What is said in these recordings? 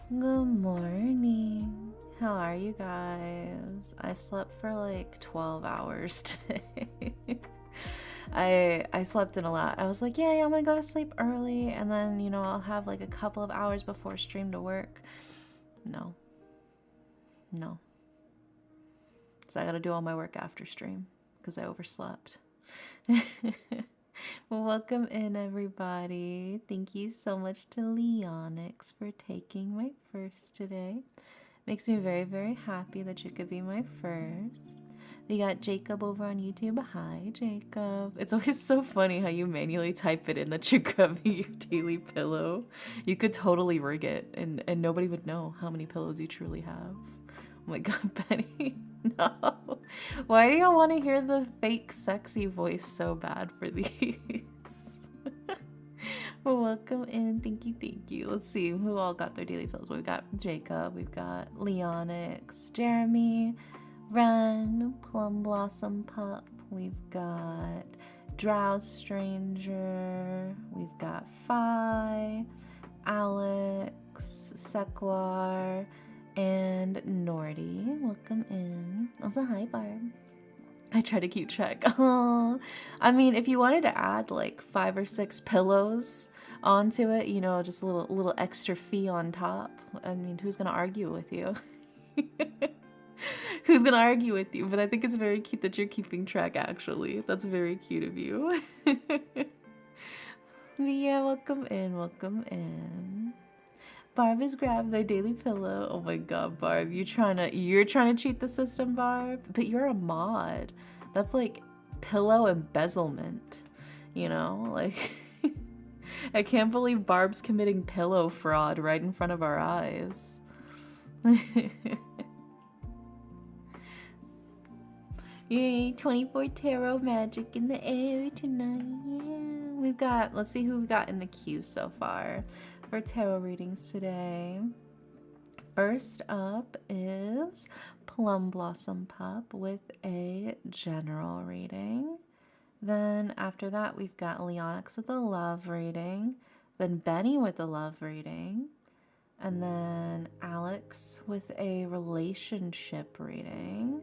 Good morning. How are you guys? I slept for like 12 hours today. I slept in a lot. I was like, yeah, I'm gonna go to sleep early and then, I'll have like a couple of hours before stream to work. No. No. So I gotta do all my work after stream because I overslept. Well, welcome in, everybody. Thank you so much to Leonix for taking my first today. Makes me very, very happy that you could be my first. We got Jacob over on YouTube. Hi, Jacob. It's always so funny how you manually type it in that you're grabbing your daily pillow. You could totally rig it, and nobody would know how many pillows you truly have. Oh my god, Benny. No. Why do you want to hear the fake sexy voice so bad for these? Well, welcome in. Thank you, thank you. Let's see who all got their daily fills. We've got Jacob, we've got Leonix, Jeremy, Ren, Plum Blossom Pup, we've got Drow Stranger, we've got Phi, Alex, Sequar, and Nordy. Welcome in. Also, hi, Barb. I try to keep track. Oh, I mean, if you wanted to add like 5 or 6 pillows onto it, just a little extra fee on top. I mean, who's gonna argue with you? Who's gonna argue with you? But I think it's very cute that you're keeping track. Actually, that's very cute of you. Yeah, welcome in. Welcome in. Barb has grabbed their daily pillow. Oh my god, Barb, you're trying to cheat the system, Barb. But you're a mod. That's like pillow embezzlement. Like I can't believe Barb's committing pillow fraud right in front of our eyes. Yay, 24 tarot magic in the air tonight. Yeah. Let's see who we've got in the queue so far for tarot readings today. First up is Plum Blossom Pup with a general reading. Then after that, we've got Leonix with a love reading. Then Benny with a love reading. And then Alex with a relationship reading.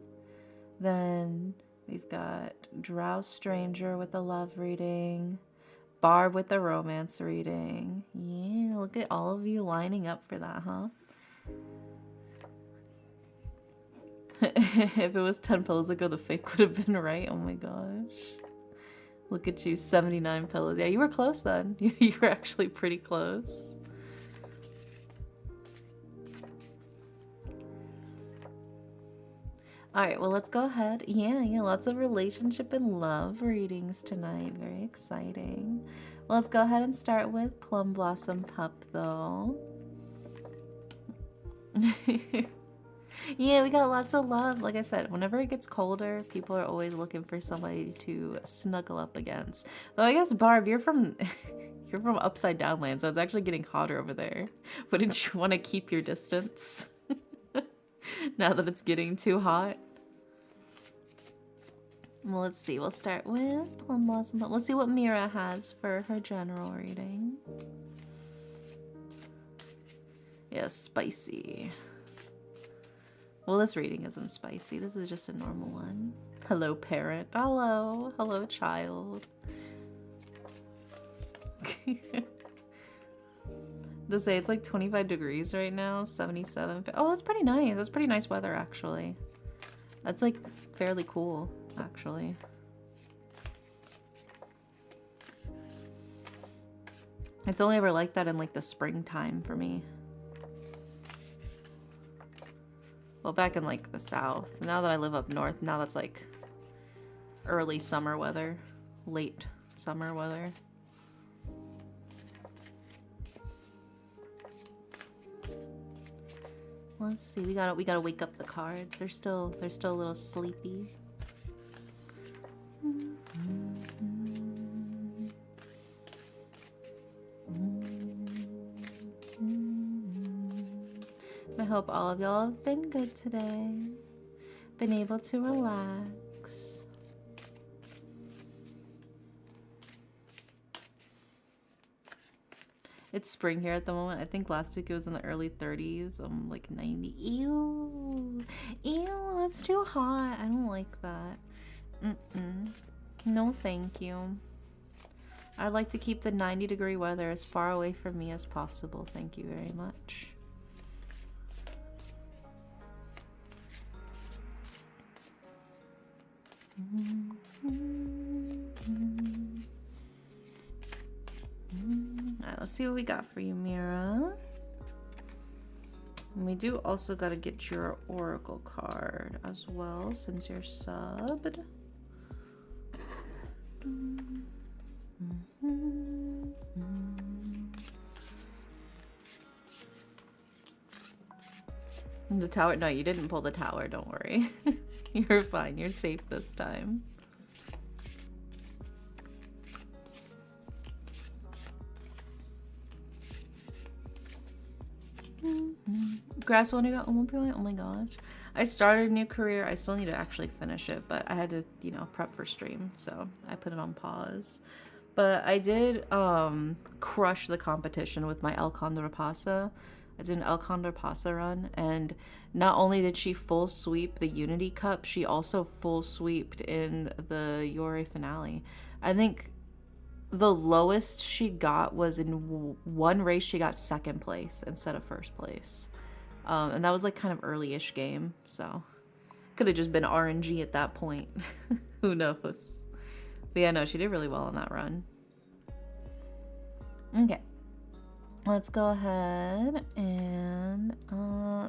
Then we've got Drow Stranger with a love reading. Barb with the romance reading. Yeah, look at all of you lining up for that, huh? If it was 10 pillows ago, the fake would have been right. Oh my gosh. Look at you, 79 pillows. Yeah, you were close then. You were actually pretty close. Alright, well, let's go ahead. Yeah, lots of relationship and love readings tonight. Very exciting. Well, let's go ahead and start with Plum Blossom Pup, though. Yeah, we got lots of love. Like I said, whenever it gets colder, people are always looking for somebody to snuggle up against. Though I guess, Barb, you're from you're from Upside Down Land, so it's actually getting hotter over there. Wouldn't you want to keep your distance? Now that it's getting too hot? Well, let's see. We'll start with Plum Blossom. But let's see what Mira has for her general reading. Yeah, spicy. Well, this reading isn't spicy. This is just a normal one. Hello, parent. Hello. Hello, child. To say it's like 25 degrees right now, 77. Oh, that's pretty nice. That's pretty nice weather, actually. That's like fairly cool, actually. It's only ever like that in like the springtime for me. Well, back in like the south. Now that I live up north, now that's like early summer weather, late summer weather. Let's see. We gotta wake up the cards. They're still a little sleepy. I hope all of y'all have been good today. Been able to relax. It's spring here at the moment. I think last week it was in the early 30s. I'm like 90. Ew. Ew, that's too hot. I don't like that. No, thank you. I'd like to keep the 90-degree weather as far away from me as possible. Thank you very much. Alright, let's see what we got for you, Mira. And we do also got to get your oracle card as well, since you're subbed. The tower? No, you didn't pull the tower, don't worry. You're fine, you're safe this time. Grass one got 1.1. Oh my gosh. I started a new career. I still need to actually finish it, but I had to, you know, prep for stream, so I put it on pause. But I did crush the competition with my El Condor Pasa. I did an El Condor Pasa run, and not only did she full sweep the Unity Cup, she also full sweeped in the Yore finale. I think the lowest she got was in one race she got second place instead of first place. And that was like kind of early-ish game, so could have just been RNG at that point. Who knows? But yeah, no, she did really well on that run. Okay. Let's go ahead and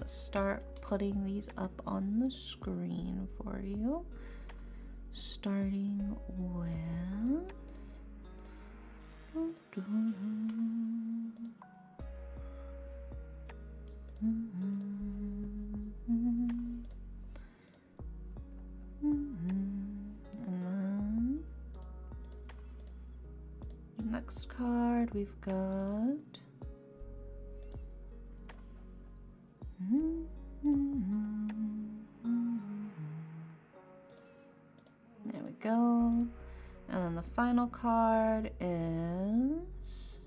start putting these up on the screen for you. Starting with... And then next card we've got there we go. And then the final card is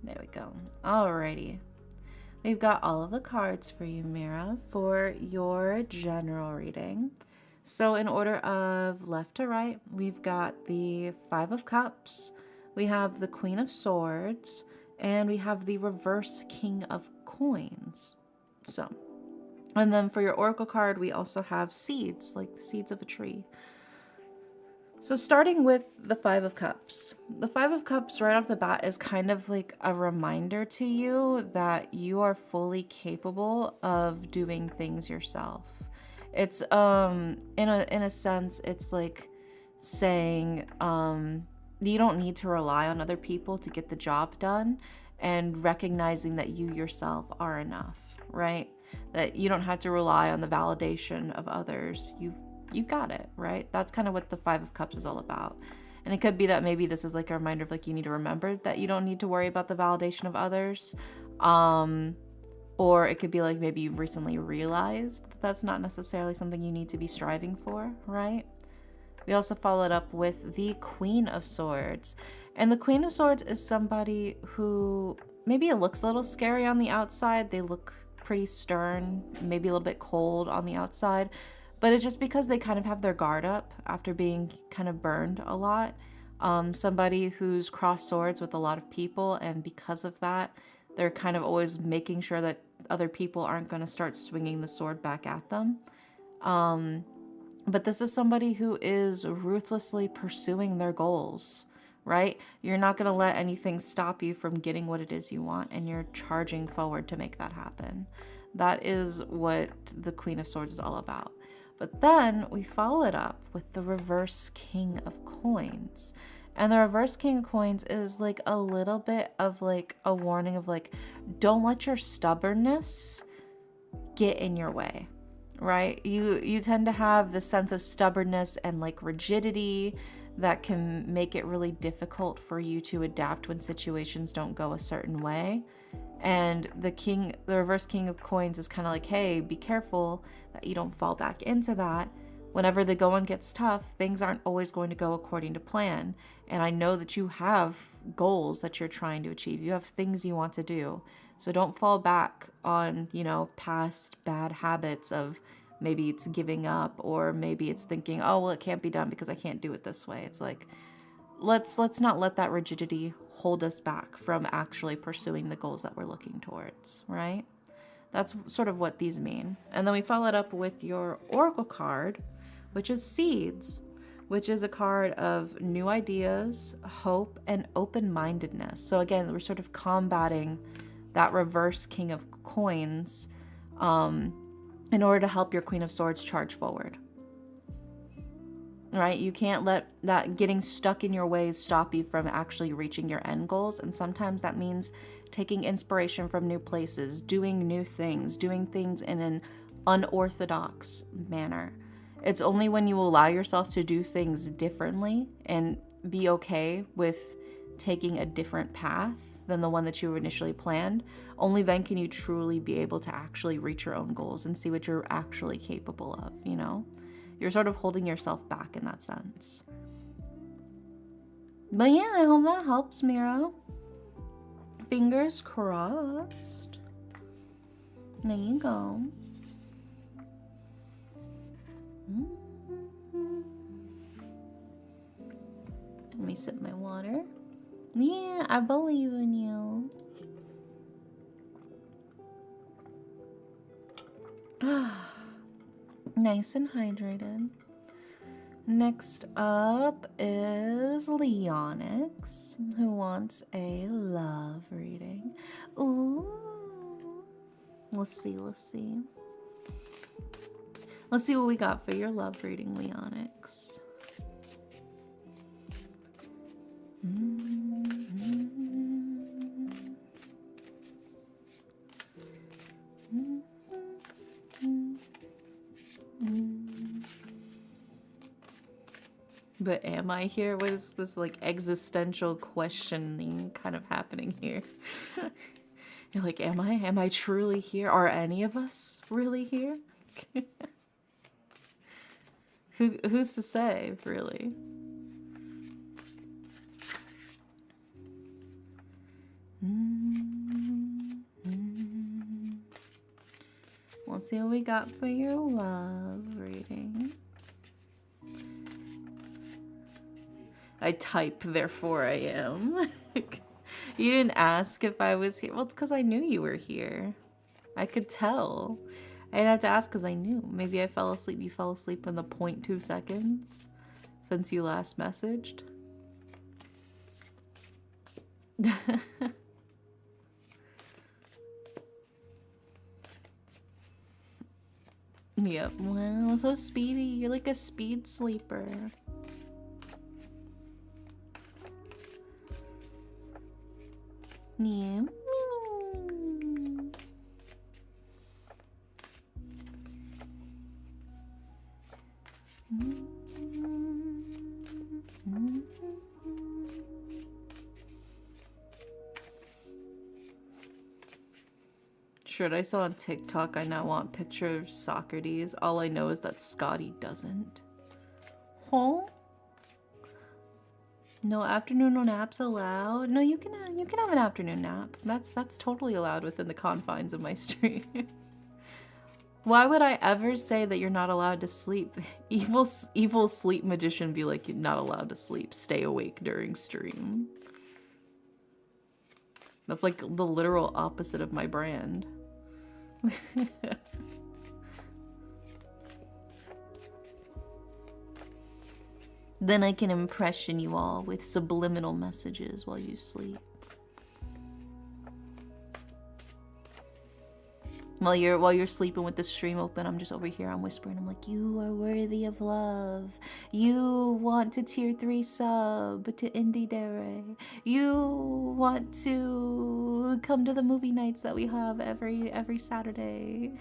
there we go. Alrighty. We've got all of the cards for you, Mira, for your general reading. So in order of left to right, we've got the Five of Cups, we have the Queen of Swords, and we have the reverse King of Coins. So, and then for your oracle card, we also have seeds, like the seeds of a tree. So starting with the Five of Cups. The Five of Cups right off the bat is kind of like a reminder to you that you are fully capable of doing things yourself. It's in a sense, it's like saying you don't need to rely on other people to get the job done, and recognizing that you yourself are enough, right? That you don't have to rely on the validation of others. You've got it, right? That's kind of what the Five of Cups is all about. And it could be that maybe this is like a reminder of like you need to remember that you don't need to worry about the validation of others. Or it could be like maybe you've recently realized that that's not necessarily something you need to be striving for, right? We also followed up with the Queen of Swords. And the Queen of Swords is somebody who maybe it looks a little scary on the outside. They look pretty stern, maybe a little bit cold on the outside. But it's just because they kind of have their guard up after being kind of burned a lot. Somebody who's crossed swords with a lot of people, and because of that, they're kind of always making sure that other people aren't going to start swinging the sword back at them. But this is somebody who is ruthlessly pursuing their goals, right? You're not going to let anything stop you from getting what it is you want, and you're charging forward to make that happen. That is what the Queen of Swords is all about. But then we follow it up with the reverse King of Coins. And the reverse King of Coins is like a little bit of like a warning of like, don't let your stubbornness get in your way, right? You tend to have this sense of stubbornness and like rigidity that can make it really difficult for you to adapt when situations don't go a certain way. And the reverse king of coins is kind of like, hey, be careful that you don't fall back into that. Whenever the going gets tough, things aren't always going to go according to plan. And I know that you have goals that you're trying to achieve. You have things you want to do. So don't fall back on, past bad habits of maybe it's giving up, or maybe it's thinking, oh, well, it can't be done because I can't do it this way. It's like, let's not let that rigidity hold us back from actually pursuing the goals that we're looking towards, right? That's sort of what these mean. And then we follow it up with your oracle card, which is Seeds, which is a card of new ideas, hope, and open-mindedness. So again, we're sort of combating that reverse King of Coins in order to help your Queen of Swords charge forward. Right? You can't let that getting stuck in your ways stop you from actually reaching your end goals. And sometimes that means taking inspiration from new places, doing new things, doing things in an unorthodox manner. It's only when you allow yourself to do things differently and be okay with taking a different path than the one that you initially planned, only then can you truly be able to actually reach your own goals and see what you're actually capable of, You're sort of holding yourself back in that sense. But yeah, I hope that helps, Mira. Fingers crossed. There you go. Let me sip my water. Yeah, I believe in you. Nice and hydrated. Next up is Leonix, who wants a love reading. Ooh. Let's see. Let's see what we got for your love reading, Leonix. But am I here? What is this like existential questioning kind of happening here? You're like, am I truly here? Are any of us really here? Who's to say, really? Let's see what we got for your love reading. I type, therefore I am. You didn't ask if I was here. Well, it's because I knew you were here. I could tell. I didn't have to ask because I knew. Maybe I fell asleep. You fell asleep in the 0.2 seconds since you last messaged. Yep. Wow, so speedy. You're like a speed sleeper. Yeah. Shirt I saw on TikTok, I now want picture of Socrates. All I know is that Scotty doesn't. Huh? No afternoon naps allowed? No, you can have an afternoon nap. That's totally allowed within the confines of my stream. Why would I ever say that you're not allowed to sleep? Evil sleep magician be like, you're not allowed to sleep. Stay awake during stream. That's like the literal opposite of my brand. Then I can impression you all with subliminal messages while you sleep. While you're sleeping with the stream open, I'm just over here, I'm whispering, I'm like, you are worthy of love. You want to tier 3 sub to Indie Dere. You want to come to the movie nights that we have every Saturday.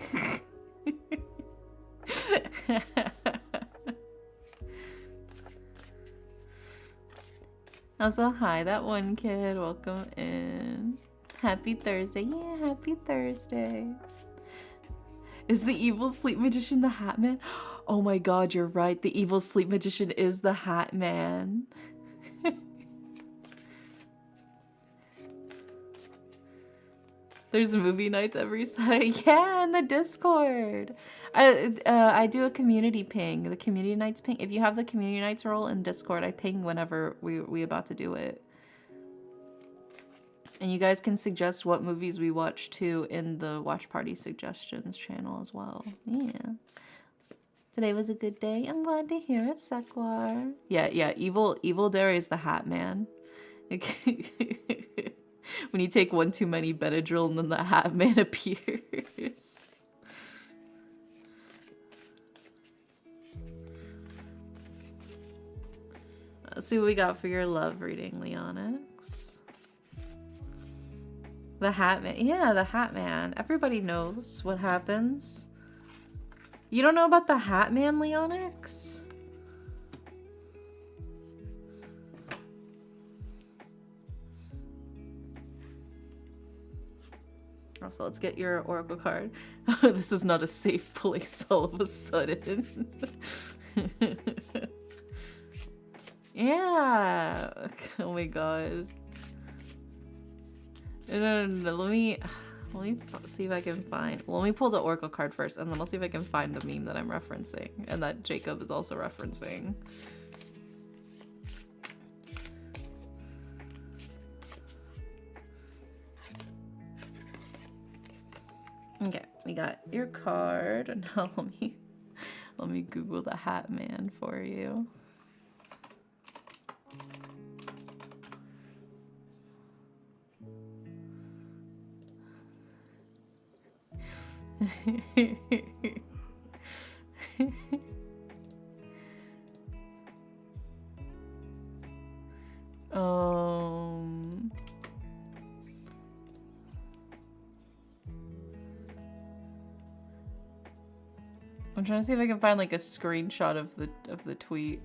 Also, hi, that one kid, welcome in. Happy Thursday. Yeah, happy Thursday. Is the evil sleep magician the Hat Man? Oh my god, you're right. The evil sleep magician is the Hat Man. There's movie nights every Saturday. Yeah, in the Discord. I do a community ping. The community nights ping. If you have the community nights role in Discord, I ping whenever we about to do it. And you guys can suggest what movies we watch too in the Watch Party Suggestions channel as well. Yeah. Today was a good day. I'm glad to hear it, Sekwar. Yeah. Evil Dare is the Hat Man. When you take one too many Benadryl and then the Hat Man appears. Let's see what we got for your love reading, Leonix. The Hat Man. Yeah, the Hat Man. Everybody knows what happens. You don't know about the Hat Man, Leonix? Also, let's get your oracle card. This is not a safe place all of a sudden. Yeah. Oh my god. No. Let me see if I can find. Well, let me pull the oracle card first, and then I'll see if I can find the meme that I'm referencing, and that Jacob is also referencing. Okay, we got your card, and now let me Google the Hat Man for you. I'm trying to see if I can find like a screenshot of the tweet.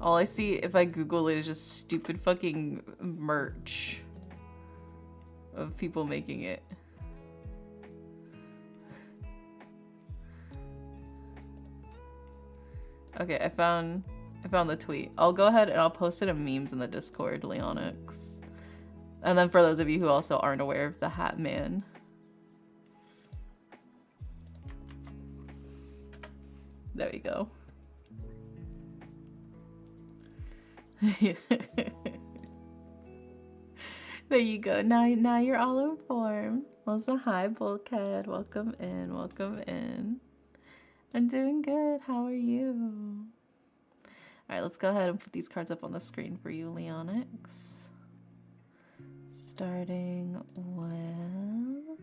All I see if I Google it is just stupid fucking merch of people making it. Okay, I found the tweet. I'll go ahead and I'll post it in memes in the Discord, Leonix. And then for those of you who also aren't aware of the Hat Man. There we go. There you go. Now you're all informed. Also, hi, Bulkhead. Welcome in. Welcome in. I'm doing good. How are you? All right, let's go ahead and put these cards up on the screen for you, Leonix. Starting with...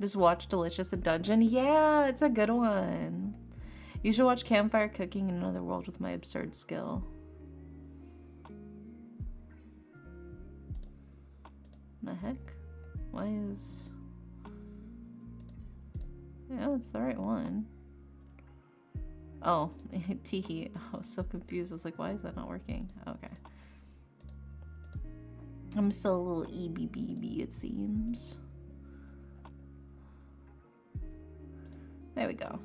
Just watch Delicious in Dungeon? Yeah, it's a good one. You should watch Campfire Cooking in Another World with My Absurd Skill. The heck? Why is... Yeah, that's the right one. Oh, teehee. I was so confused. I was like, why is that not working? Okay. I'm still a little EBBB, it seems. There we go.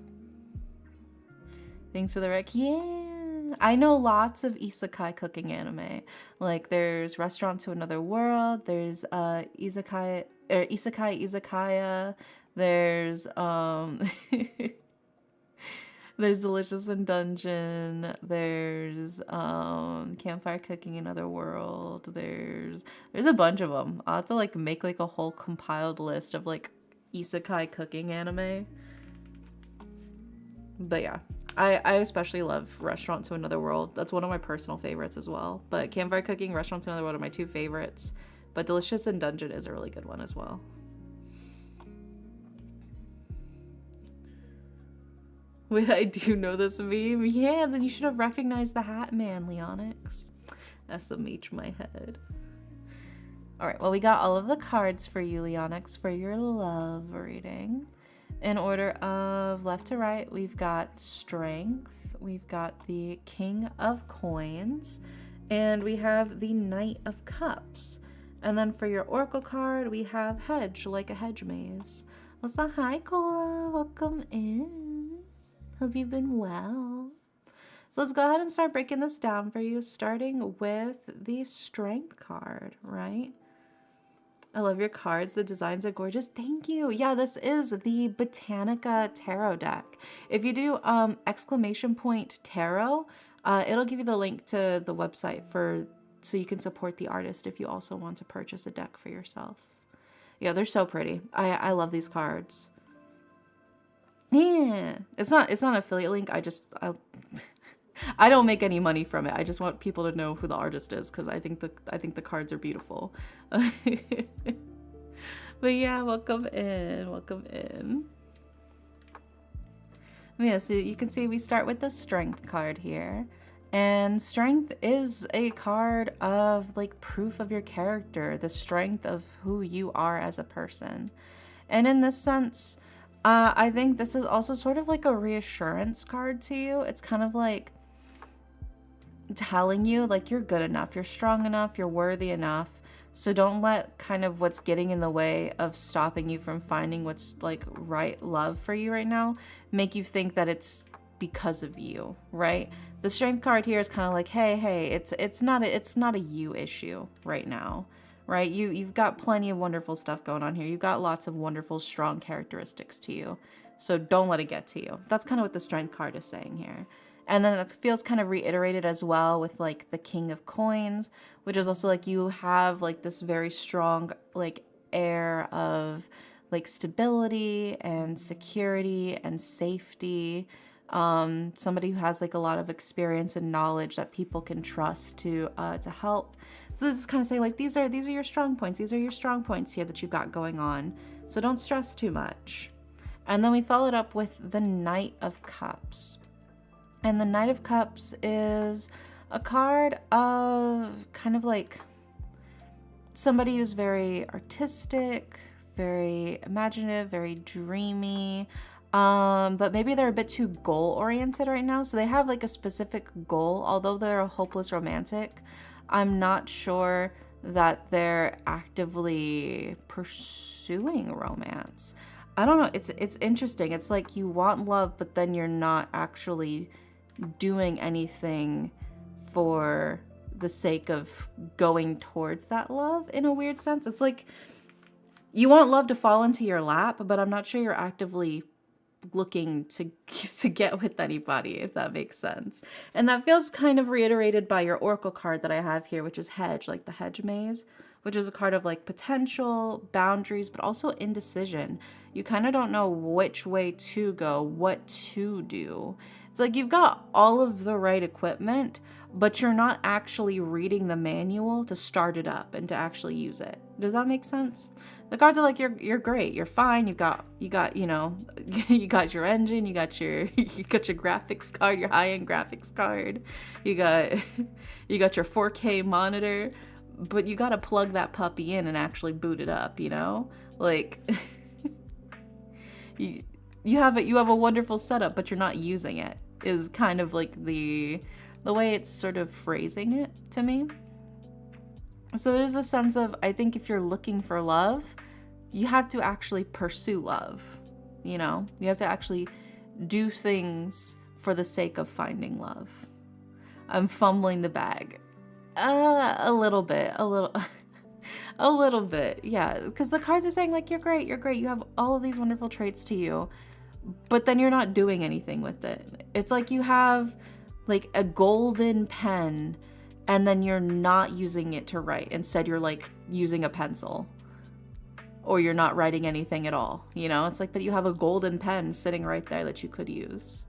Thanks for the rec. Yeah, I know lots of isekai cooking anime. Like there's Restaurant to Another World. There's Isekai Izakaya. There's there's Delicious in Dungeon. There's Campfire Cooking Another World. There's a bunch of them. I'll have to like make like a whole compiled list of like isekai cooking anime. But yeah, I especially love Restaurant to Another World. That's one of my personal favorites as well. But Campfire Cooking, Restaurant to Another World are my two favorites. But Delicious in Dungeon is a really good one as well. Wait, I do know this meme. Yeah, then you should have recognized the Hat Man, Leonix. SMH my head. Alright, well, we got all of the cards for you, Leonix, for your love reading. In order of left to right, we've got Strength, we've got the King of Coins, and we have the Knight of Cups. And then for your Oracle card, we have Hedge, like a hedge maze. Well, so hi, Cora. Welcome in. Hope you've been well. So let's go ahead and start breaking this down for you, starting with the Strength card, right? I love your cards. The designs are gorgeous. Thank you. Yeah, this is the Botanica Tarot deck. If you do !tarot, it'll give you the link to the website so you can support the artist if you also want to purchase a deck for yourself. Yeah, they're so pretty. I love these cards. Yeah, it's not an affiliate link. I don't make any money from it. I just want people to know who the artist is because I think the cards are beautiful. But yeah, welcome in. Welcome in. Yeah, so you can see we start with the Strength card here. And Strength is a card of like proof of your character, the strength of who you are as a person. And in this sense, I think this is also sort of like a reassurance card to you. It's kind of like telling you like you're good enough, you're strong enough, you're worthy enough. So don't let kind of what's getting in the way of stopping you from finding what's like right love for you right now make you think that it's because of you, right? The Strength card here is kind of like, hey, it's not a you issue right now, right? You've got plenty of wonderful stuff going on here. You've got lots of wonderful, strong characteristics to you. So don't let it get to you. That's kind of what the Strength card is saying here. And then that feels kind of reiterated as well with like the King of Coins, which is also like you have like this very strong like air of like stability and security and safety. Somebody who has like a lot of experience and knowledge that people can trust to help. So this is kind of saying like these are your strong points. These are your strong points here that you've got going on. So don't stress too much. And then we followed up with the Knight of Cups. And the Knight of Cups is a card of kind of like somebody who's very artistic, very imaginative, very dreamy, but maybe they're a bit too goal-oriented right now. So they have like a specific goal, although they're a hopeless romantic. I'm not sure that they're actively pursuing romance. I don't know. It's interesting. It's like you want love, but then you're not actually doing anything for the sake of going towards that love in a weird sense. It's like you want love to fall into your lap, but I'm not sure you're actively looking to get with anybody, if that makes sense. And that feels kind of reiterated by your Oracle card that I have here, which is Hedge, like the hedge maze, which is a card of like potential, boundaries, but also indecision. You kind of don't know which way to go, what to do. It's like you've got all of the right equipment, but you're not actually reading the manual to start it up and to actually use it. Does that make sense? The cards are like, you're great, you're fine, you got, you know, you got your engine, you got your graphics card, your high-end graphics card, you got your 4K monitor, but you gotta plug that puppy in and actually boot it up, you know? Like you have a wonderful setup, but you're not using it, is kind of like the way it's sort of phrasing it to me. So there's a sense of, I think if you're looking for love, you have to actually pursue love, you know? You have to actually do things for the sake of finding love. I'm fumbling the bag. A little bit. A little bit, yeah. Because the cards are saying, like, you're great, you have all of these wonderful traits to you, but then you're not doing anything with it. It's like you have, like, a golden pen, and then you're not using it to write. Instead, you're, like, using a pencil. Or you're not writing anything at all, you know? It's like, but you have a golden pen sitting right there that you could use.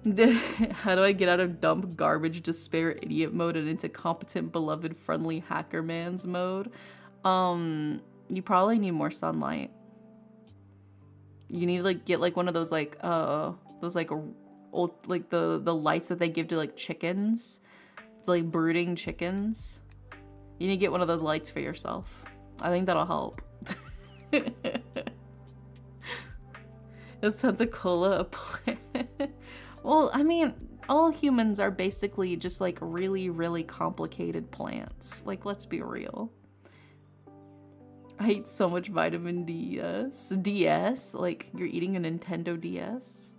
How do I get out of dump garbage despair idiot mode and into competent beloved friendly hacker man's mode? You probably need more sunlight. You need to like get like one of those old like the lights that they give to like chickens. It's like brooding chickens. You need to get one of those lights for yourself. I think that'll help. Is Tentacola a plant? Well, I mean, all humans are basically just like really, really complicated plants. Like, let's be real. I eat so much vitamin DS. DS? Like, you're eating a Nintendo DS?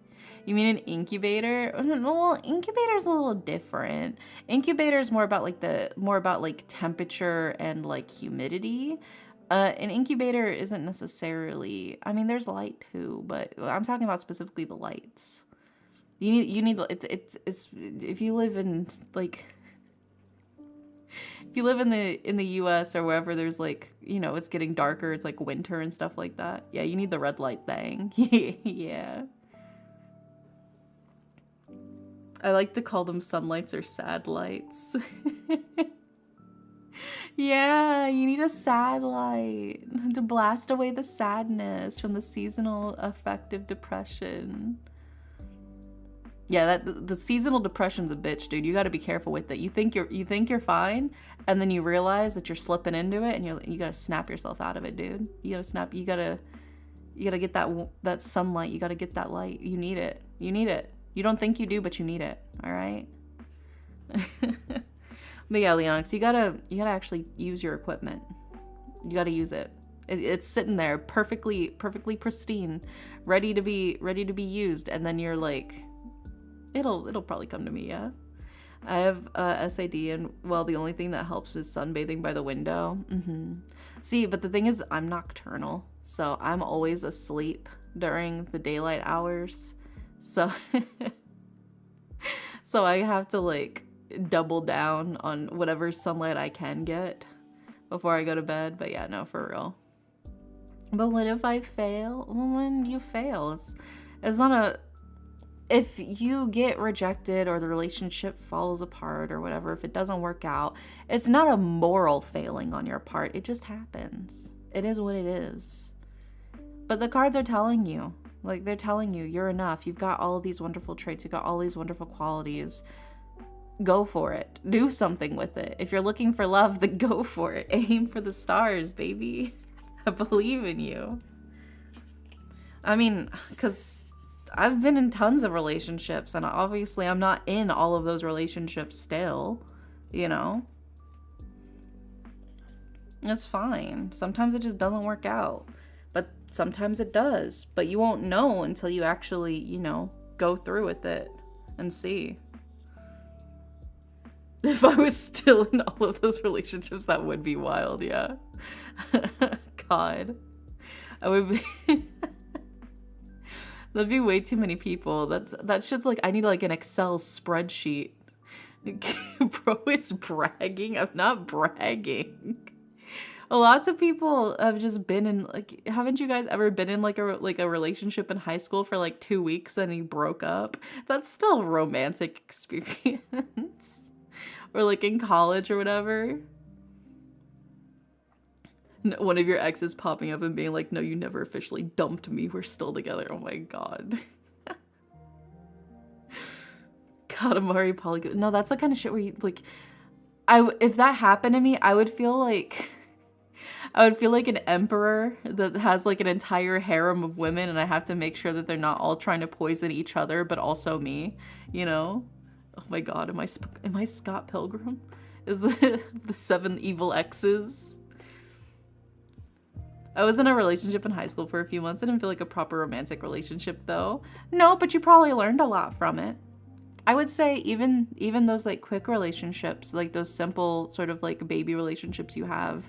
You mean an incubator? No, well, incubator's a little different. Incubator is more about like temperature and like humidity. An incubator isn't necessarily, I mean, there's light too, but I'm talking about specifically the lights. You need it's if you live in like if you live in the US or wherever there's like, you know, it's getting darker, it's like winter and stuff like that. Yeah, you need the red light thing. Yeah. I like to call them sunlights or sad lights. Yeah, you need a sad light to blast away the sadness from the seasonal affective depression. Yeah, the seasonal depression's a bitch, dude. You got to be careful with it. You think you're fine, and then you realize that you're slipping into it, and you got to snap yourself out of it, dude. You got to snap. You got to get that sunlight. You got to get that light. You need it. You need it. You don't think you do, but you need it. All right. But yeah, Leonix, you gotta actually use your equipment. You gotta use it. It's sitting there perfectly pristine, ready to be used, and then you're like, it'll probably come to me. Yeah, I have SAD, and well, the only thing that helps is sunbathing by the window. See, but the thing is, I'm nocturnal, so I'm always asleep during the daylight hours. So so I have to like double down on whatever sunlight I can get before I go to bed. But yeah, no, for real. But what if I fail? Well, then you fail. It's not a... If you get rejected or the relationship falls apart or whatever, if it doesn't work out, it's not a moral failing on your part. It just happens. It is what it is. But the cards are telling you. Like, they're telling you, you're enough. You've got all of these wonderful traits. You've got all these wonderful qualities. Go for it. Do something with it. If you're looking for love, then go for it. Aim for the stars, baby. I believe in you. I mean, because I've been in tons of relationships, and obviously I'm not in all of those relationships still, you know? It's fine. Sometimes it just doesn't work out. But sometimes it does. But you won't know until you actually, you know, go through with it and see. If I was still in all of those relationships, that would be wild, yeah. God. I would be... That'd be way too many people. That shit's like, I need like an Excel spreadsheet. Bro is bragging. I'm not bragging. Lots of people have just been in, like, haven't you guys ever been in like a relationship in high school for like 2 weeks and you broke up? That's still a romantic experience. Or like in college or whatever. One of your exes popping up and being like, no, you never officially dumped me. We're still together. Oh my God. Katamari polygon. No, that's the kind of shit where you like, if that happened to me, I would feel like an emperor that has like an entire harem of women, and I have to make sure that they're not all trying to poison each other, but also me, you know? Oh my God, am I Scott Pilgrim? Is the 7 evil exes? I was in a relationship in high school for a few months. I didn't feel like a proper romantic relationship though. No, but you probably learned a lot from it. I would say even those like quick relationships, like those simple sort of like baby relationships you have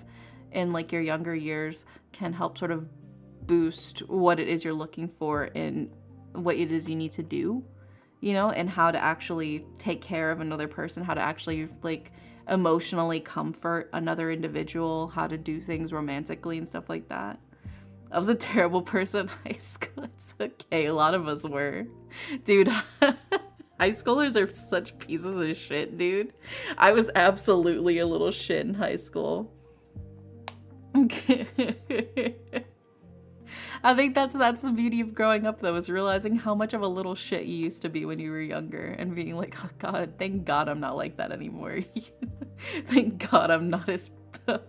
in like your younger years can help sort of boost what it is you're looking for and what it is you need to do, you know, and how to actually take care of another person, how to actually like emotionally comfort another individual, how to do things romantically and stuff like that. I was a terrible person in high school. It's okay. A lot of us were. Dude, High schoolers are such pieces of shit, dude. I was absolutely a little shit in high school. I think that's the beauty of growing up, though, is realizing how much of a little shit you used to be when you were younger and being like, oh god, thank god I'm not like that anymore. Thank god I'm not as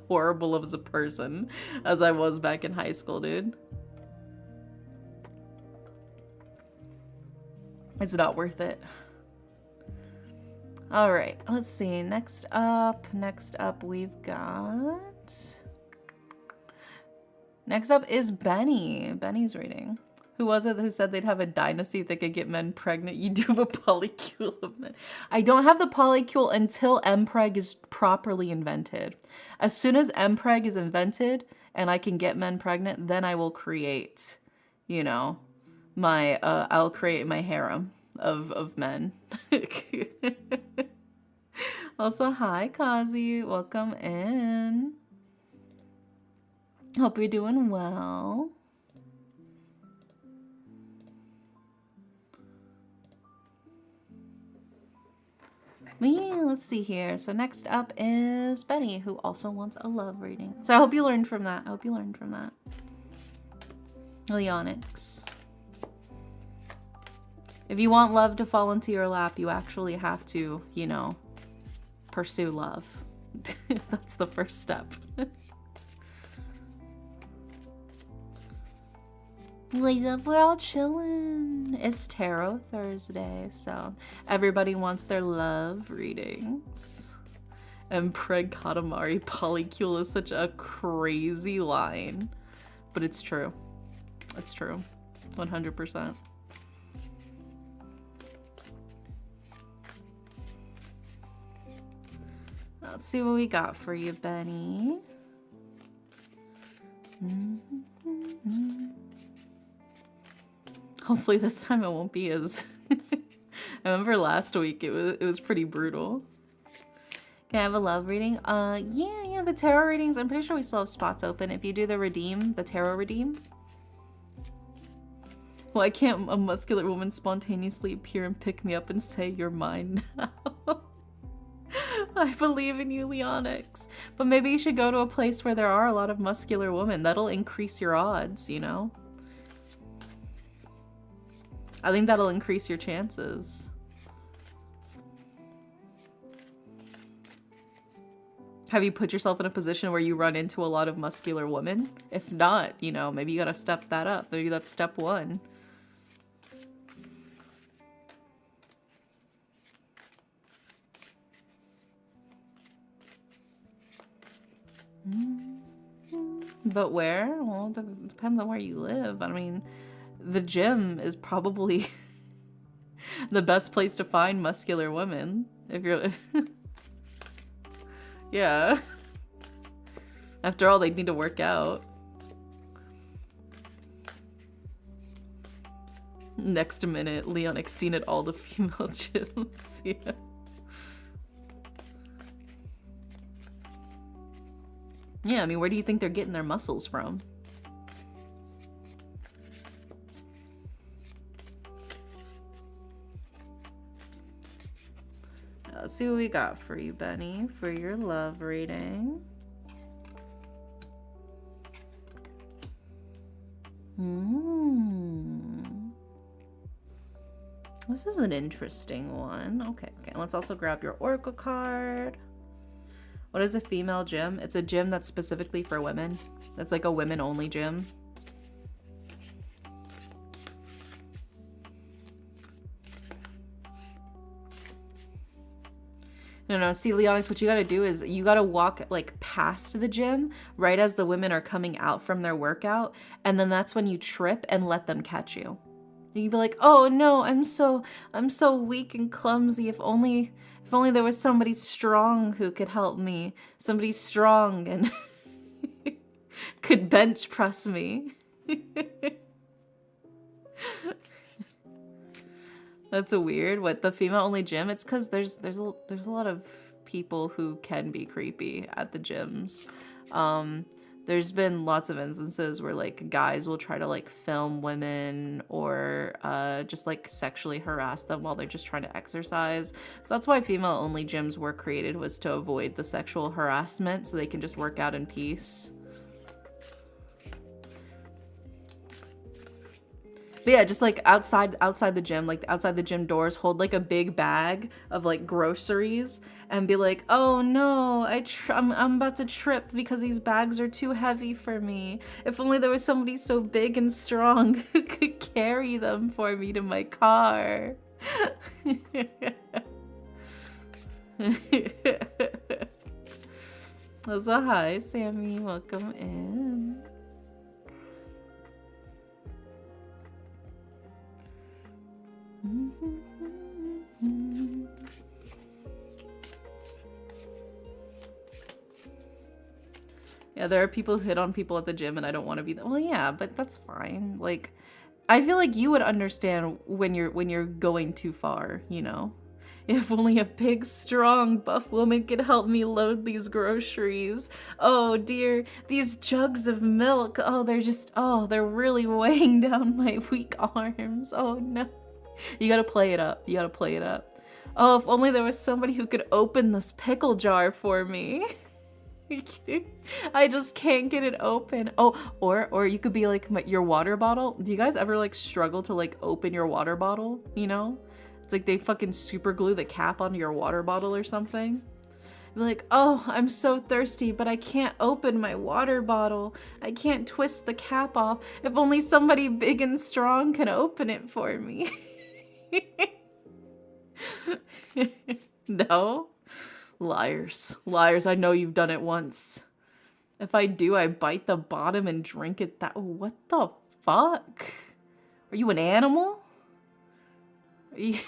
horrible as a person as I was back in high school, dude. It's not worth it. All right, let's see. Next up we've got... Next up is Benny. Benny's reading. Who was it who said they'd have a dynasty if they could get men pregnant? You do have a polycule of men. I don't have the polycule until mpreg is properly invented. As soon as mpreg is invented and I can get men pregnant, then I will create, you know, my, I'll create my harem of men. Also, hi, Kazi. Welcome in. Hope you're doing well. But yeah, let's see here. So next up is Benny, who also wants a love reading. So I hope you learned from that. Leonix. If you want love to fall into your lap, you actually have to, you know, pursue love. That's the first step. What's up? We're all chilling. It's Tarot Thursday, so everybody wants their love readings. And Preg Katamari polycule is such a crazy line, but it's true. It's true. 100%. Let's see what we got for you, Benny. Hopefully this time it won't be as... I remember last week it was pretty brutal. Can I have a love reading? Yeah, the tarot readings, I'm pretty sure we still have spots open. If you do the tarot redeem. Why can't a muscular woman spontaneously appear and pick me up and say you're mine now? I believe in you, Leonix. But maybe you should go to a place where there are a lot of muscular women. That'll increase your odds, you know? I think that'll increase your chances. Have you put yourself in a position where you run into a lot of muscular women? If not, you know, maybe you gotta step that up. Maybe that's step one. But where? Well, it depends on where you live. I mean, the gym is probably the best place to find muscular women. If you're... Yeah. After all, they need to work out. Next minute, Leonix seen at all the female gyms. Yeah. Yeah, I mean, where do you think they're getting their muscles from? Let's see what we got for you, Benny, for your love reading. This is an interesting one. Okay, let's also grab your oracle card. What is a female gym? It's a gym that's specifically for women. That's like a women-only gym. No, see, Leonix, what you gotta do is you gotta walk, like, past the gym right as the women are coming out from their workout, and then that's when you trip and let them catch you. You'd be like, oh no, I'm so weak and clumsy. If only there was somebody strong who could help me. Somebody strong and could bench press me. That's a weird. What, the female-only gym? It's because there's a lot of people who can be creepy at the gyms. There's been lots of instances where, like, guys will try to, like, film women or just like sexually harass them while they're just trying to exercise. So that's why female-only gyms were created, was to avoid the sexual harassment so they can just work out in peace. But yeah, just like outside the gym, like outside the gym doors, hold like a big bag of like groceries and be like, oh no, I'm about to trip because these bags are too heavy for me. If only there was somebody so big and strong who could carry them for me to my car. So hi, Sammy, welcome in. Yeah, there are people who hit on people at the gym and I don't want to be that. Well, yeah, but that's fine. Like, I feel like you would understand when you're going too far, you know? If only a big, strong, buff woman could help me load these groceries. Oh dear, these jugs of milk. Oh, they're really weighing down my weak arms. Oh no. You gotta play it up. You gotta play it up. Oh, if only there was somebody who could open this pickle jar for me. I just can't get it open. Oh, or you could be like your water bottle. Do you guys ever like struggle to like open your water bottle? You know? It's like they fucking super glue the cap onto your water bottle or something. Be like, oh, I'm so thirsty, but I can't open my water bottle. I can't twist the cap off. If only somebody big and strong can open it for me. No? Liars. Liars, I know you've done it once. If I do, I bite the bottom and drink it that— what the fuck? Are you an animal? Are you—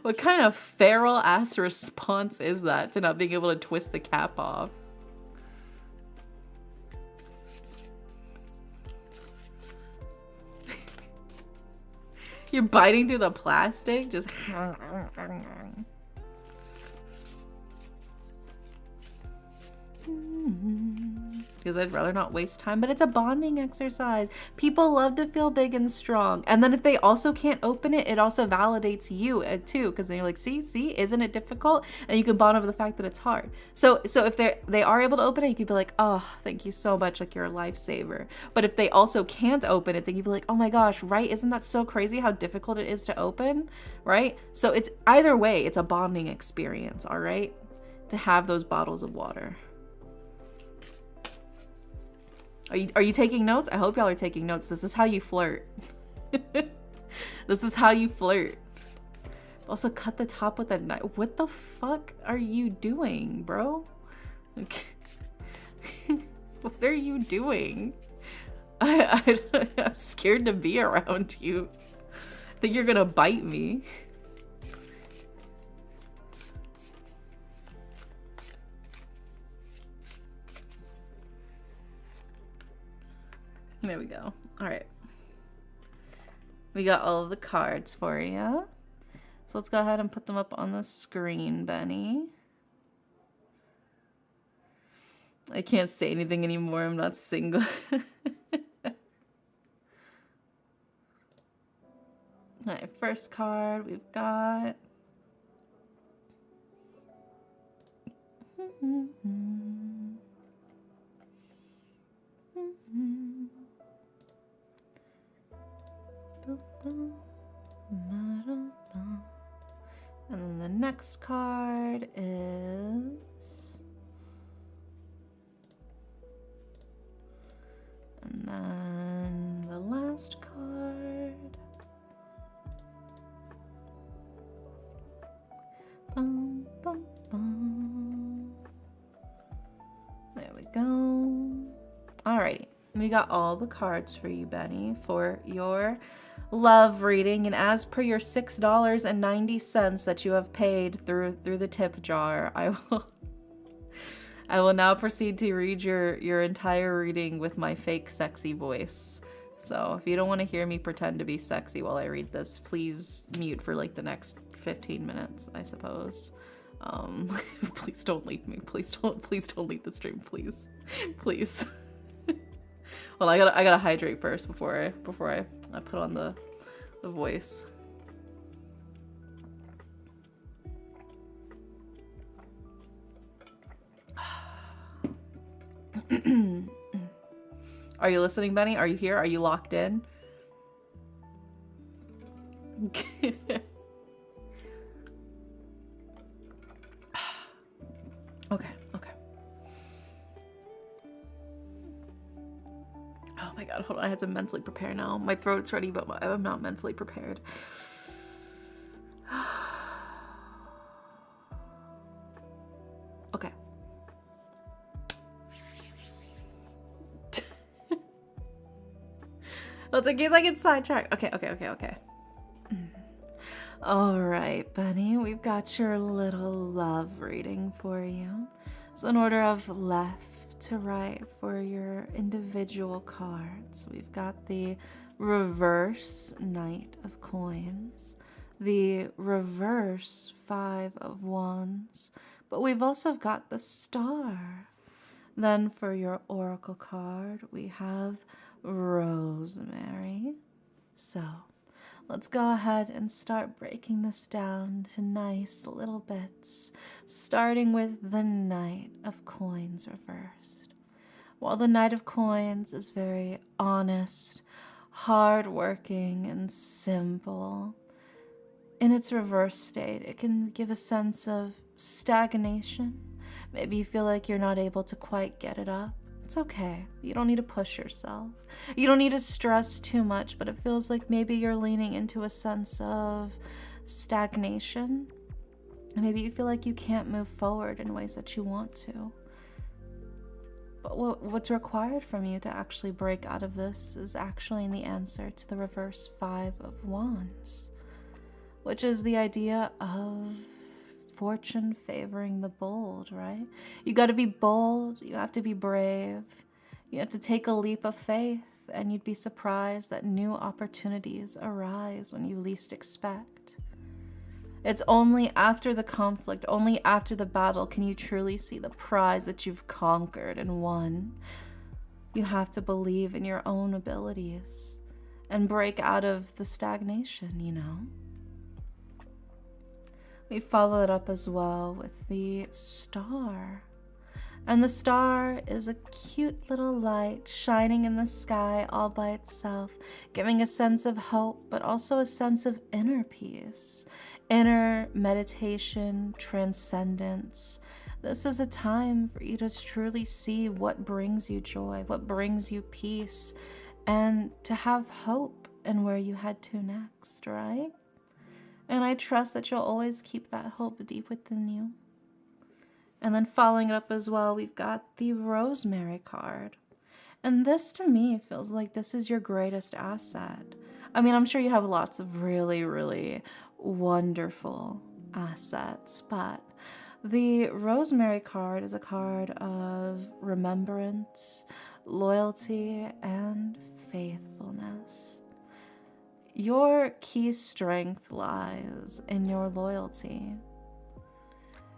What kind of feral ass response is that to not being able to twist the cap off? You're biting through the plastic? Just— because I'd rather not waste time, but it's a bonding exercise. People love to feel big and strong. And then if they also can't open it, it also validates you too, because then you're like, see, isn't it difficult? And you can bond over the fact that it's hard. So if they are able to open it, you could be like, oh, thank you so much, like you're a lifesaver. But if they also can't open it, then you'd be like, oh my gosh, right? Isn't that so crazy how difficult it is to open, right? So it's either way, it's a bonding experience, all right? To have those bottles of water. Are you taking notes? I hope y'all are taking notes. This is how you flirt. This is how you flirt. Also, cut the top with a knife. What the fuck are you doing, bro? What are you doing? I'm scared to be around you. I think you're gonna bite me. There we go. All right. We got all of the cards for you. So let's go ahead and put them up on the screen, Benny. I can't say anything anymore. I'm not single. All right, first card we've got. And then the next card is, and then the last card. Bum, bum, bum. There we go. Alrighty, we got all the cards for you, Benny, for your love reading, and as per your $6.90 that you have paid through the tip jar, I will now proceed to read your entire reading with my fake sexy voice. So if you don't want to hear me pretend to be sexy while I read this, please mute for like the next 15 minutes, I suppose. Please don't leave me. Please don't leave the stream, please. Please. Well, I gotta hydrate first before I put on the the voice. Are you listening, Benny? Are you here? Are you locked in? Okay, okay. Oh my god, hold on. I had to mentally prepare now. My throat's ready, but I'm not mentally prepared. Okay. Let's in case I get sidetracked. Okay. All right, Bunny, we've got your little love reading for you. So in order of left to right for your individual cards, we've got the reverse Knight of Coins, the reverse Five of Wands, but we've also got the Star. Then for your oracle card, we have Rosemary. So let's go ahead and start breaking this down to nice little bits, starting with the Knight of Coins reversed. While the Knight of Coins is very honest, hardworking, and simple, in its reverse state, it can give a sense of stagnation. Maybe you feel like you're not able to quite get it up. It's okay. You don't need to push yourself. You don't need to stress too much, but it feels like maybe you're leaning into a sense of stagnation. And maybe you feel like you can't move forward in ways that you want to. But what's required from you to actually break out of this is actually in the answer to the reverse Five of Wands, which is the idea of fortune favoring the bold, right? You got to be bold. You have to be brave. You have to take a leap of faith, and you'd be surprised that new opportunities arise when you least expect. It's only after the conflict, only after the battle can you truly see the prize that you've conquered and won. You have to believe in your own abilities and break out of the stagnation, you know? We follow it up as well with the Star. And the Star is a cute little light shining in the sky all by itself, giving a sense of hope, but also a sense of inner peace, inner meditation, transcendence. This is a time for you to truly see what brings you joy, what brings you peace, and to have hope in where you head to next, right? And I trust that you'll always keep that hope deep within you. And then following it up as well, we've got the Rosemary card. And this to me feels like this is your greatest asset. I mean, I'm sure you have lots of really, really wonderful assets, but the Rosemary card is a card of remembrance, loyalty, and faithfulness. Your key strength lies in your loyalty.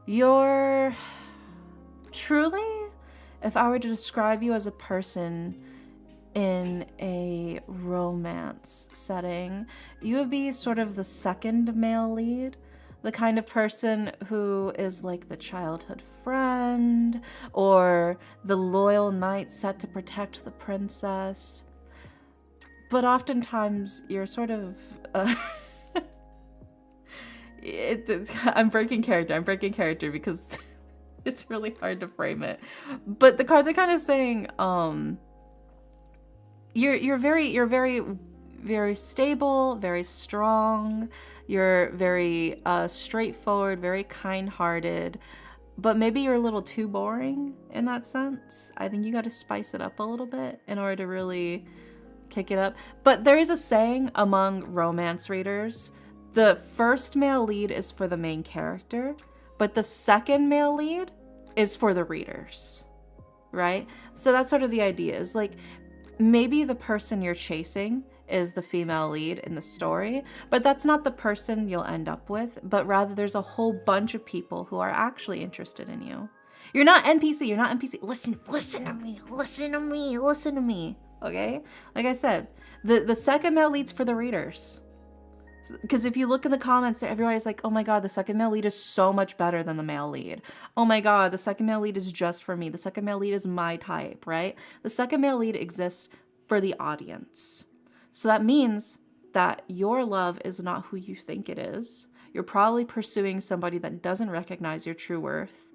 You're truly, if I were to describe you as a person in a romance setting, you would be sort of the second male lead, the kind of person who is like the childhood friend or the loyal knight set to protect the princess. But oftentimes you're sort of I'm breaking character because it's really hard to frame it. But the cards are kind of saying you're very stable, very strong. You're very straightforward, very kind-hearted. But maybe you're a little too boring in that sense. I think you got to spice it up a little bit in order to really kick it up. But there is a saying among romance readers: the first male lead is for the main character, but the second male lead is for the readers, right? So that's sort of the idea, is like maybe the person you're chasing is the female lead in the story, but that's not the person you'll end up with, but rather there's a whole bunch of people who are actually interested in you. You're not NPC. Listen to me, okay? Like I said, the second male lead's for the readers. Because if you look in the comments, everybody's like, oh my God, the second male lead is so much better than the male lead. Oh my God, the second male lead is just for me. The second male lead is my type, right? The second male lead exists for the audience. So that means that your love is not who you think it is. You're probably pursuing somebody that doesn't recognize your true worth.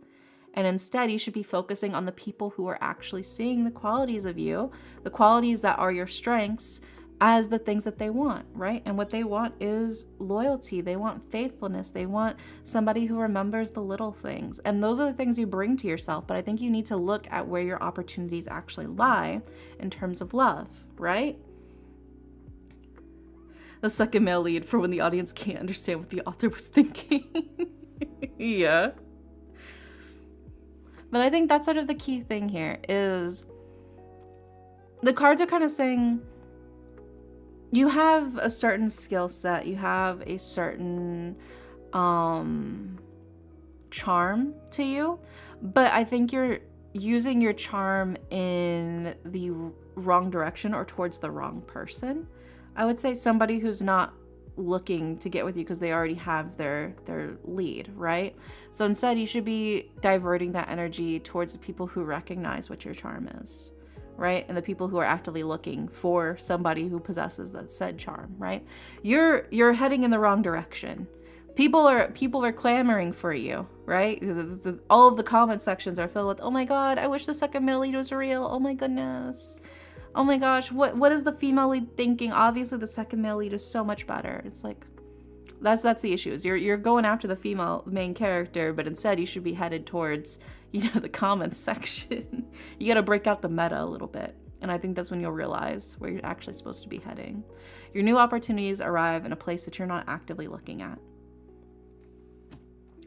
And instead, you should be focusing on the people who are actually seeing the qualities of you, the qualities that are your strengths, as the things that they want, right? And what they want is loyalty. They want faithfulness. They want somebody who remembers the little things. And those are the things you bring to yourself. But I think you need to look at where your opportunities actually lie in terms of love, right? The second male lead for when the audience can't understand what the author was thinking. Yeah. But I think that's sort of the key thing here is the cards are kind of saying, you have a certain skill set, you have a certain charm to you, but I think you're using your charm in the wrong direction or towards the wrong person. I would say somebody who's not looking to get with you because they already have their lead, right? So instead, you should be diverting that energy towards the people who recognize what your charm is, right? And the people who are actively looking for somebody who possesses that said charm, right? You're heading in the wrong direction. People are clamoring for you, right? All of the comment sections are filled with, oh my God, I wish the second male lead was real. Oh my goodness. Oh my gosh, what is the female lead thinking? Obviously the second male lead is so much better. It's like, that's the issue, is you're going after the female main character, but instead you should be headed towards, the comments section. You gotta break out the meta a little bit. And I think that's when you'll realize where you're actually supposed to be heading. Your new opportunities arrive in a place that you're not actively looking at.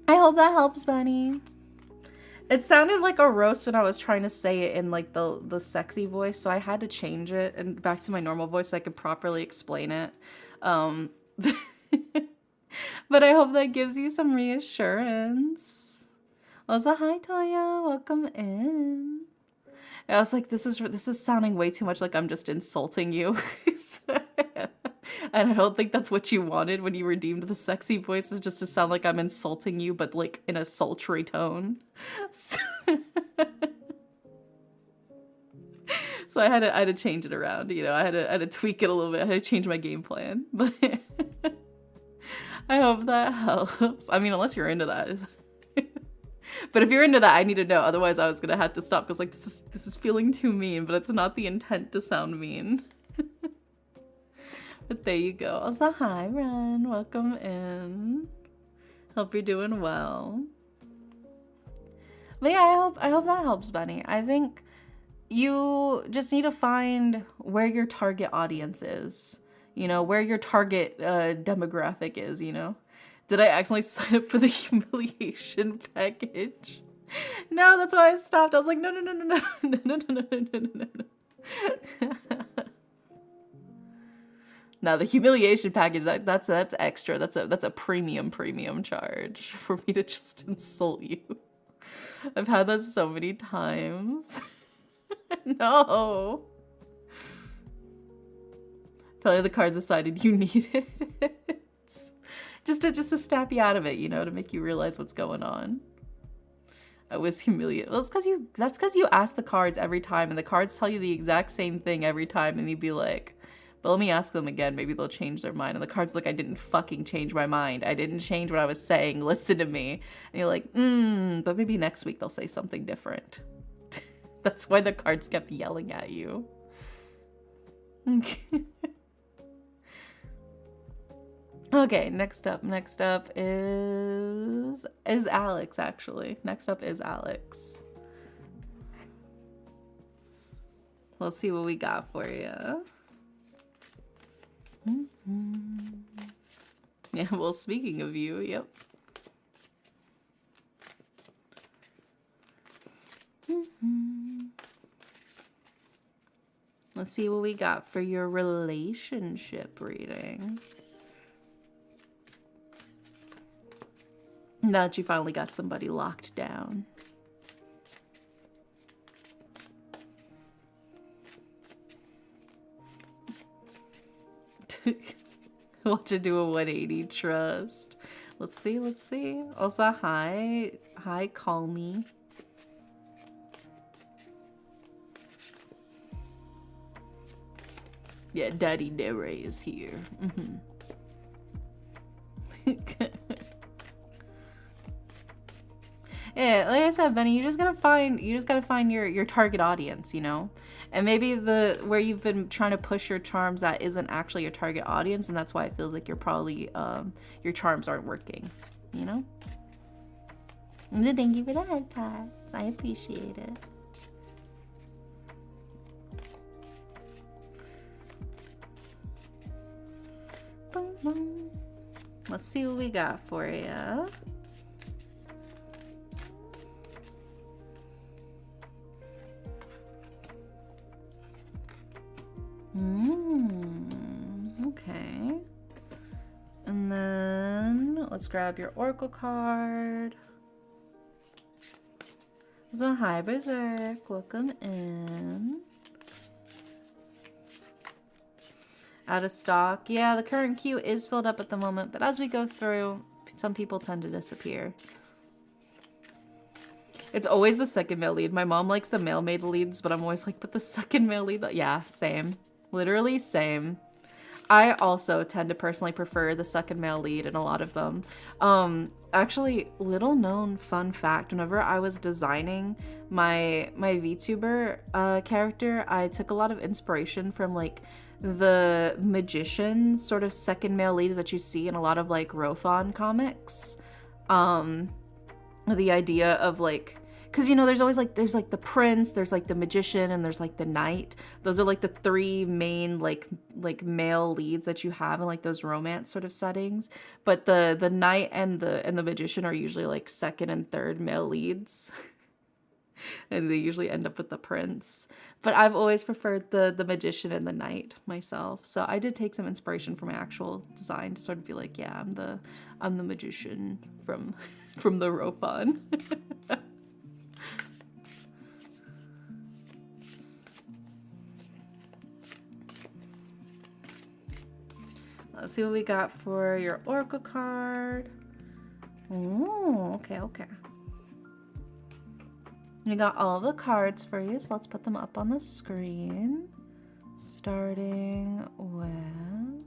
I hope that helps, Bunny. It sounded like a roast when I was trying to say it in like the sexy voice, so I had to change it and back to my normal voice so I could properly explain it. But I hope that gives you some reassurance. Also, hi Toya, welcome in. I was like, this is sounding way too much like I'm just insulting you. And I don't think that's what you wanted when you redeemed the sexy voices, just to sound like I'm insulting you, but like in a sultry tone. So I had to change it around, I had to tweak it a little bit. I had to change my game plan, but I hope that helps. I mean, unless you're into that. But if you're into that, I need to know. Otherwise, I was gonna have to stop because like this is feeling too mean, but it's not the intent to sound mean. But there you go. Also, hi, Ren. Welcome in. Hope you're doing well. But yeah, I hope that helps, Bunny. I think you just need to find where your target audience is. Where your target demographic is, Did I accidentally sign up for the humiliation package? No, that's why I stopped. I was like, no. Now the humiliation package, that's extra. That's a premium charge for me to just insult you. I've had that so many times. No. Apparently the cards decided you needed it. Just to snap you out of it, to make you realize what's going on. I was humiliated. Well, that's because you ask the cards every time, and the cards tell you the exact same thing every time, and you'd be like, but let me ask them again, maybe they'll change their mind. And the card's like, I didn't fucking change my mind. I didn't change what I was saying. Listen to me. And you're like, but maybe next week they'll say something different. That's why the cards kept yelling at you. Okay, next up is Alex, actually. Next up is Alex. Let's see what we got for you. Yeah, well, speaking of you, yep. Let's see what we got for your relationship reading. Now that you finally got somebody locked down. Watch it do a 180 trust. Let's see, let's see. Also, hi. Hi, call me. Yeah, Daddy Dere is here. Yeah, like I said, Benny, you just gotta find your target audience, you know? And maybe where you've been trying to push your charms at isn't actually your target audience, and that's why it feels like you're probably your charms aren't working, you know? Thank you for the head pats. I appreciate it. Boom, boom. Let's see what we got for you. Okay. And then let's grab your Oracle card. So hi Berserk, welcome in. Out of stock. Yeah, the current queue is filled up at the moment, but as we go through, some people tend to disappear. It's always the second male lead. My mom likes the male made leads, but I'm always like, but the second male lead, yeah, same. Literally same. I also tend to personally prefer the second male lead in a lot of them. Actually, little known fun fact, whenever I was designing my VTuber character, I took a lot of inspiration from like the magician sort of second male leads that you see in a lot of like Rofon comics. The idea of like, because you know there's always like the prince, there's like the magician, and there's like the knight. Those are like the three main like male leads that you have in like those romance sort of settings. But the knight and the magician are usually like second and third male leads. And they usually end up with the prince. But I've always preferred the magician and the knight myself. So I did take some inspiration from my actual design to sort of be like, yeah, I'm the magician from the Rofon. Let's see what we got for your Oracle card. Oh, okay, okay. We got all of the cards for you, so let's put them up on the screen. Starting with...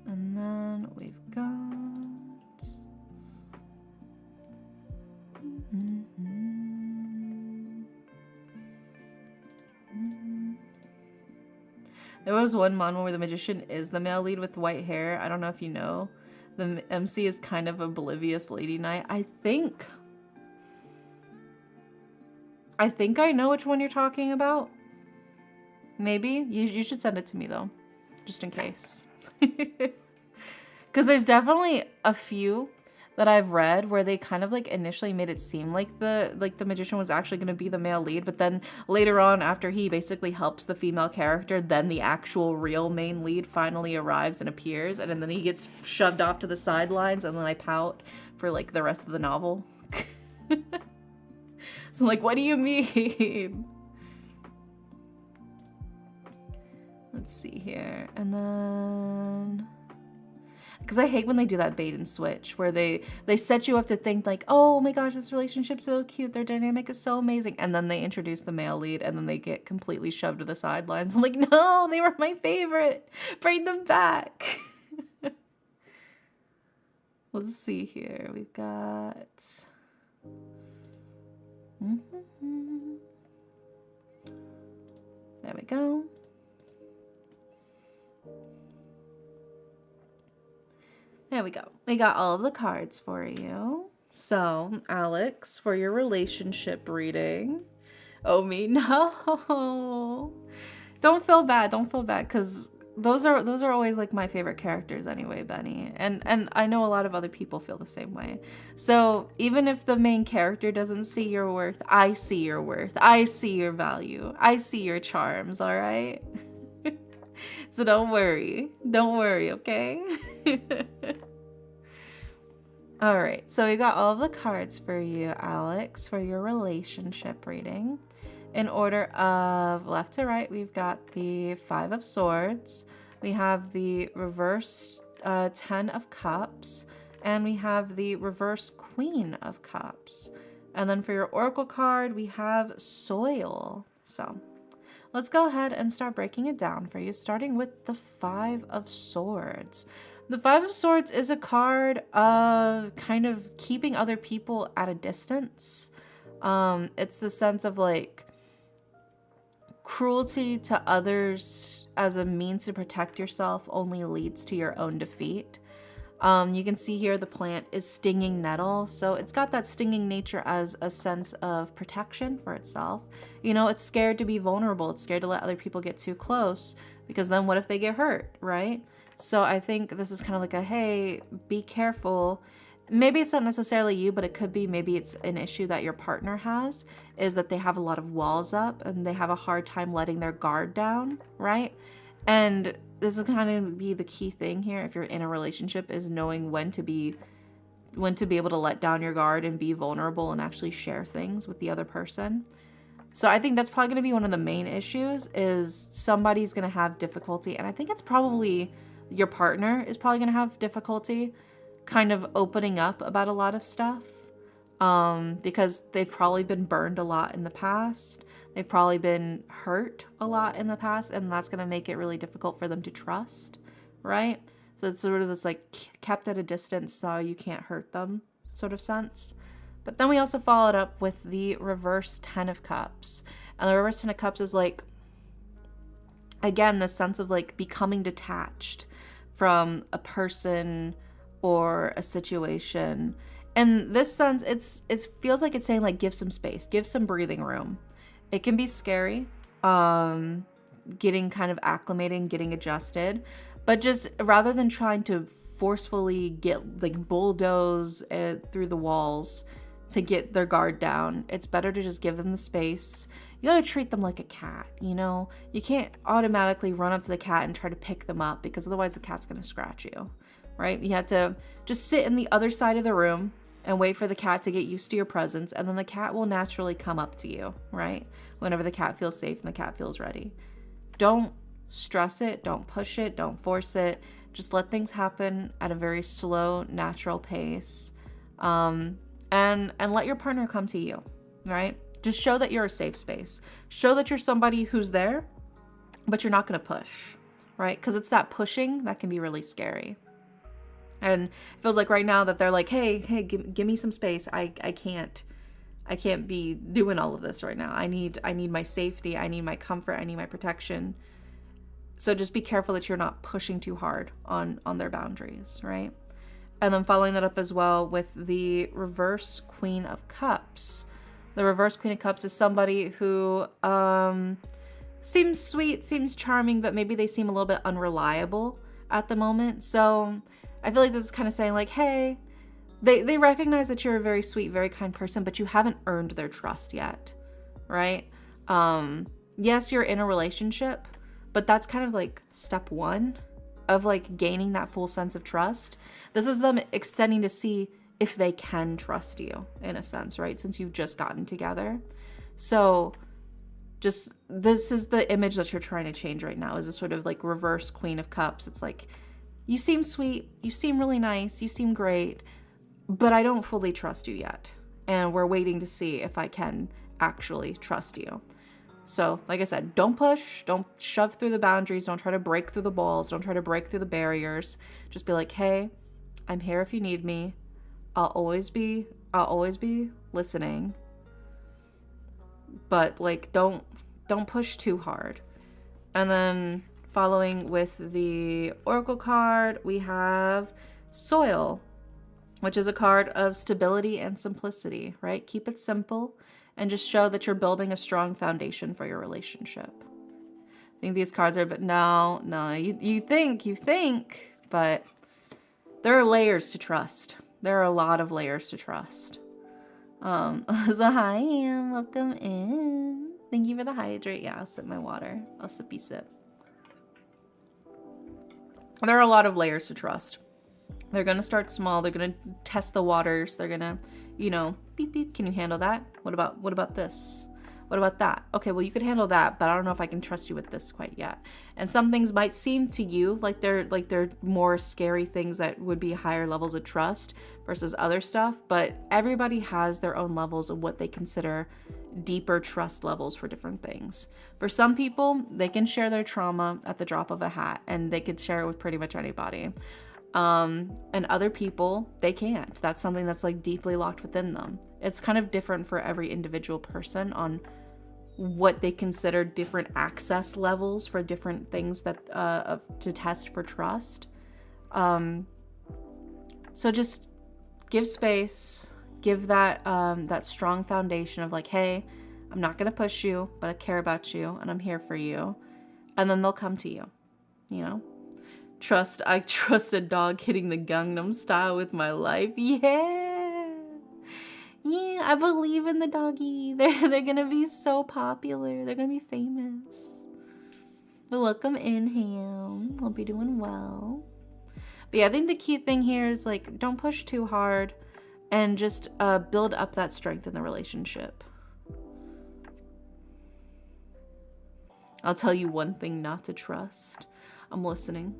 And then we've got... There was one mon where the magician is the male lead with white hair. I don't know if you know. The MC is kind of oblivious lady knight. I think I know which one you're talking about. Maybe. You should send it to me though. Just in case. Because there's definitely a few that I've read where they kind of like initially made it seem like the magician was actually going to be the male lead, but then later on, after he basically helps the female character, then the actual real main lead finally arrives and appears, and then he gets shoved off to the sidelines, and then I pout for like the rest of the novel. So I'm like, what do you mean? Let's see here, and then... Because I hate when they do that bait and switch, where they set you up to think like, oh my gosh, this relationship's so cute, their dynamic is so amazing, and then they introduce the male lead, and then they get completely shoved to the sidelines. I'm like, no, they were my favorite. Bring them back. Let's see here. We've got... There we go. There we go. We got all of the cards for you. So, Alex, for your relationship reading. Oh, me? No. Don't feel bad. Don't feel bad, because those are always like my favorite characters anyway, Benny. And I know a lot of other people feel the same way. So, even if the main character doesn't see your worth, I see your worth. I see your value. I see your charms, all right? So don't worry. Don't worry, okay? All right, so we got all of the cards for you, Alex, for your relationship reading. in order of left to right, we've got the Five of Swords. We have the reverse Ten of Cups. And we have the reverse Queen of Cups. And then for your Oracle card, we have Soil. So let's go ahead and start breaking it down for you, starting with the Five of Swords. The Five of Swords is a card of kind of keeping other people at a distance. It's the sense of like cruelty to others as a means to protect yourself only leads to your own defeat. You can see here the plant is stinging nettle, so it's got that stinging nature as a sense of protection for itself. You know, it's scared to be vulnerable. It's scared to let other people get too close, because then what if they get hurt, right? So I think this is kind of like a, hey, be careful. Maybe it's not necessarily you, but it could be maybe it's an issue that your partner has, is that they have a lot of walls up and they have a hard time letting their guard down, right? And this is kind of be the key thing here if you're in a relationship, is knowing when to be able to let down your guard and be vulnerable and actually share things with the other person. So I think that's probably going to be one of the main issues, is somebody's going to have difficulty, and I think it's probably your partner is probably going to have difficulty kind of opening up about a lot of stuff, because they've probably been burned a lot in the past. They've probably been hurt a lot in the past, and that's going to make it really difficult for them to trust, right? So it's sort of this like kept at a distance so you can't hurt them sort of sense. But then we also followed up with the reverse Ten of Cups. And the reverse Ten of Cups is like, again, the sense of like becoming detached from a person or a situation. In this sense, it feels like it's saying like, give some space, give some breathing room. It can be scary, getting kind of acclimating, getting adjusted, but just rather than trying to forcefully get like bulldoze through the walls to get their guard down, it's better to just give them the space. You gotta treat them like a cat, you know? You can't automatically run up to the cat and try to pick them up, because otherwise the cat's gonna scratch you, right? You have to just sit in the other side of the room and wait for the cat to get used to your presence, and then the cat will naturally come up to you, right? Whenever the cat feels safe and the cat feels ready. Don't stress it, don't push it, don't force it. Just let things happen at a very slow, natural pace. And let your partner come to you, right? Just show that you're a safe space. Show that you're somebody who's there, but you're not gonna push, right? Because it's that pushing that can be really scary. And it feels like right now that they're like, hey, give me some space. I can't be doing all of this right now. I need my safety. I need my comfort. I need my protection. So just be careful that you're not pushing too hard on their boundaries, right? And then following that up as well with the reverse Queen of Cups. The reverse Queen of Cups is somebody who seems sweet, seems charming, but maybe they seem a little bit unreliable at the moment. So I feel like this is kind of saying like, hey, they recognize that you're a very sweet, very kind person, but you haven't earned their trust yet, right? Yes, you're in a relationship, but that's kind of like step one of like gaining that full sense of trust. This is them extending to see if they can trust you in a sense, right? Since you've just gotten together. So just, this is the image that you're trying to change right now, is a sort of like reverse Queen of Cups. It's like, you seem sweet, you seem really nice, you seem great, but I don't fully trust you yet. And we're waiting to see if I can actually trust you. So, like I said, don't push, don't shove through the boundaries, don't try to break through the walls, don't try to break through the barriers. Just be like, hey, I'm here if you need me. I'll always be listening. But like, don't push too hard. And then following with the Oracle card, we have Soil, which is a card of stability and simplicity, right? Keep it simple and just show that you're building a strong foundation for your relationship. I think these cards are, but no, you think, but there are layers to trust. There are a lot of layers to trust. So hi, Anne, welcome in. Thank you for the hydrate. Yeah, I'll sip my water. I'll sippy sip. There are a lot of layers to trust. They're going to start small. They're going to test the waters. They're going to, beep, beep. Can you handle that? What about this? What about that? Okay, well, you could handle that, but I don't know if I can trust you with this quite yet. And some things might seem to you like they're more scary things that would be higher levels of trust versus other stuff, but everybody has their own levels of what they consider deeper trust levels for different things. For some people, they can share their trauma at the drop of a hat, and they could share it with pretty much anybody. And other people, they can't. That's something that's like deeply locked within them. It's kind of different for every individual person on what they consider different access levels for different things that to test for trust. So just give space, give that that strong foundation of like, hey, I'm not gonna push you, but I care about you and I'm here for you, and then they'll come to you, you know. I trust a dog hitting the Gangnam Style with my life. Yeah, I believe in the doggy. They're gonna be so popular. They're gonna be famous. But welcome in, Ham. Hope you're doing well. But yeah, I think the key thing here is like, don't push too hard, and just build up that strength in the relationship. I'll tell you one thing not to trust. I'm listening.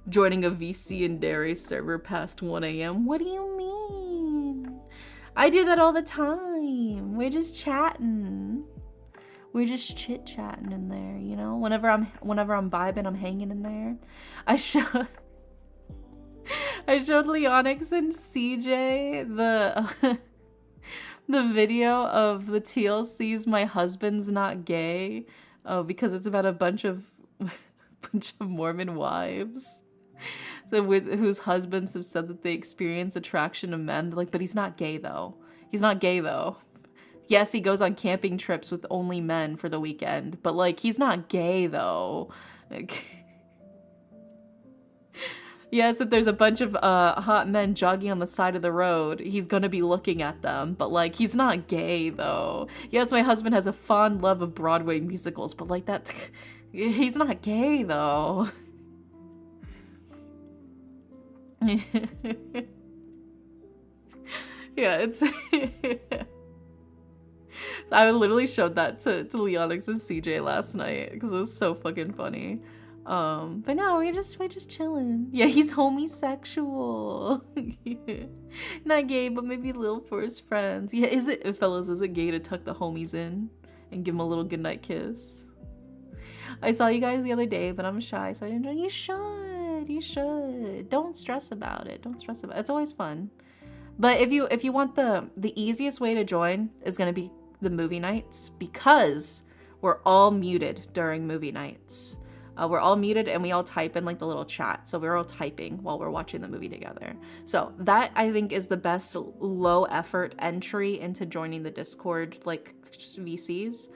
Joining a VC and Dairy server past 1 a.m. What do you mean? I do that all the time. We're just chatting. We're just chit-chatting in there, you know? Whenever I'm vibing, I'm hanging in there. I showed Leonix and CJ the video of the TLC's My Husband's Not Gay, because it's about a bunch of Mormon wives whose husbands have said that they experience attraction to men. They're like, but he's not gay though. Yes, he goes on camping trips with only men for the weekend, but like, he's not gay though. Like, yes, if there's a bunch of hot men jogging on the side of the road, he's gonna be looking at them, but like, he's not gay though. Yes, my husband has a fond love of Broadway musicals, but like that, he's not gay though. Yeah, it's I literally showed that to Leonix and CJ last night because it was so fucking funny. But no, we're just chilling. Yeah, he's homosexual. Not gay, but maybe a little for his friends. Yeah, is it gay to tuck the homies in and give them a little goodnight kiss? I saw you guys the other day, but I'm shy, so I didn't join. You should. Don't stress about it. It's always fun. But if you want the easiest way to join is gonna be the movie nights, because we're all muted during movie nights. We're all muted and we all type in like the little chat. So we're all typing while we're watching the movie together. So that, I think, is the best low effort entry into joining the Discord, like VCs,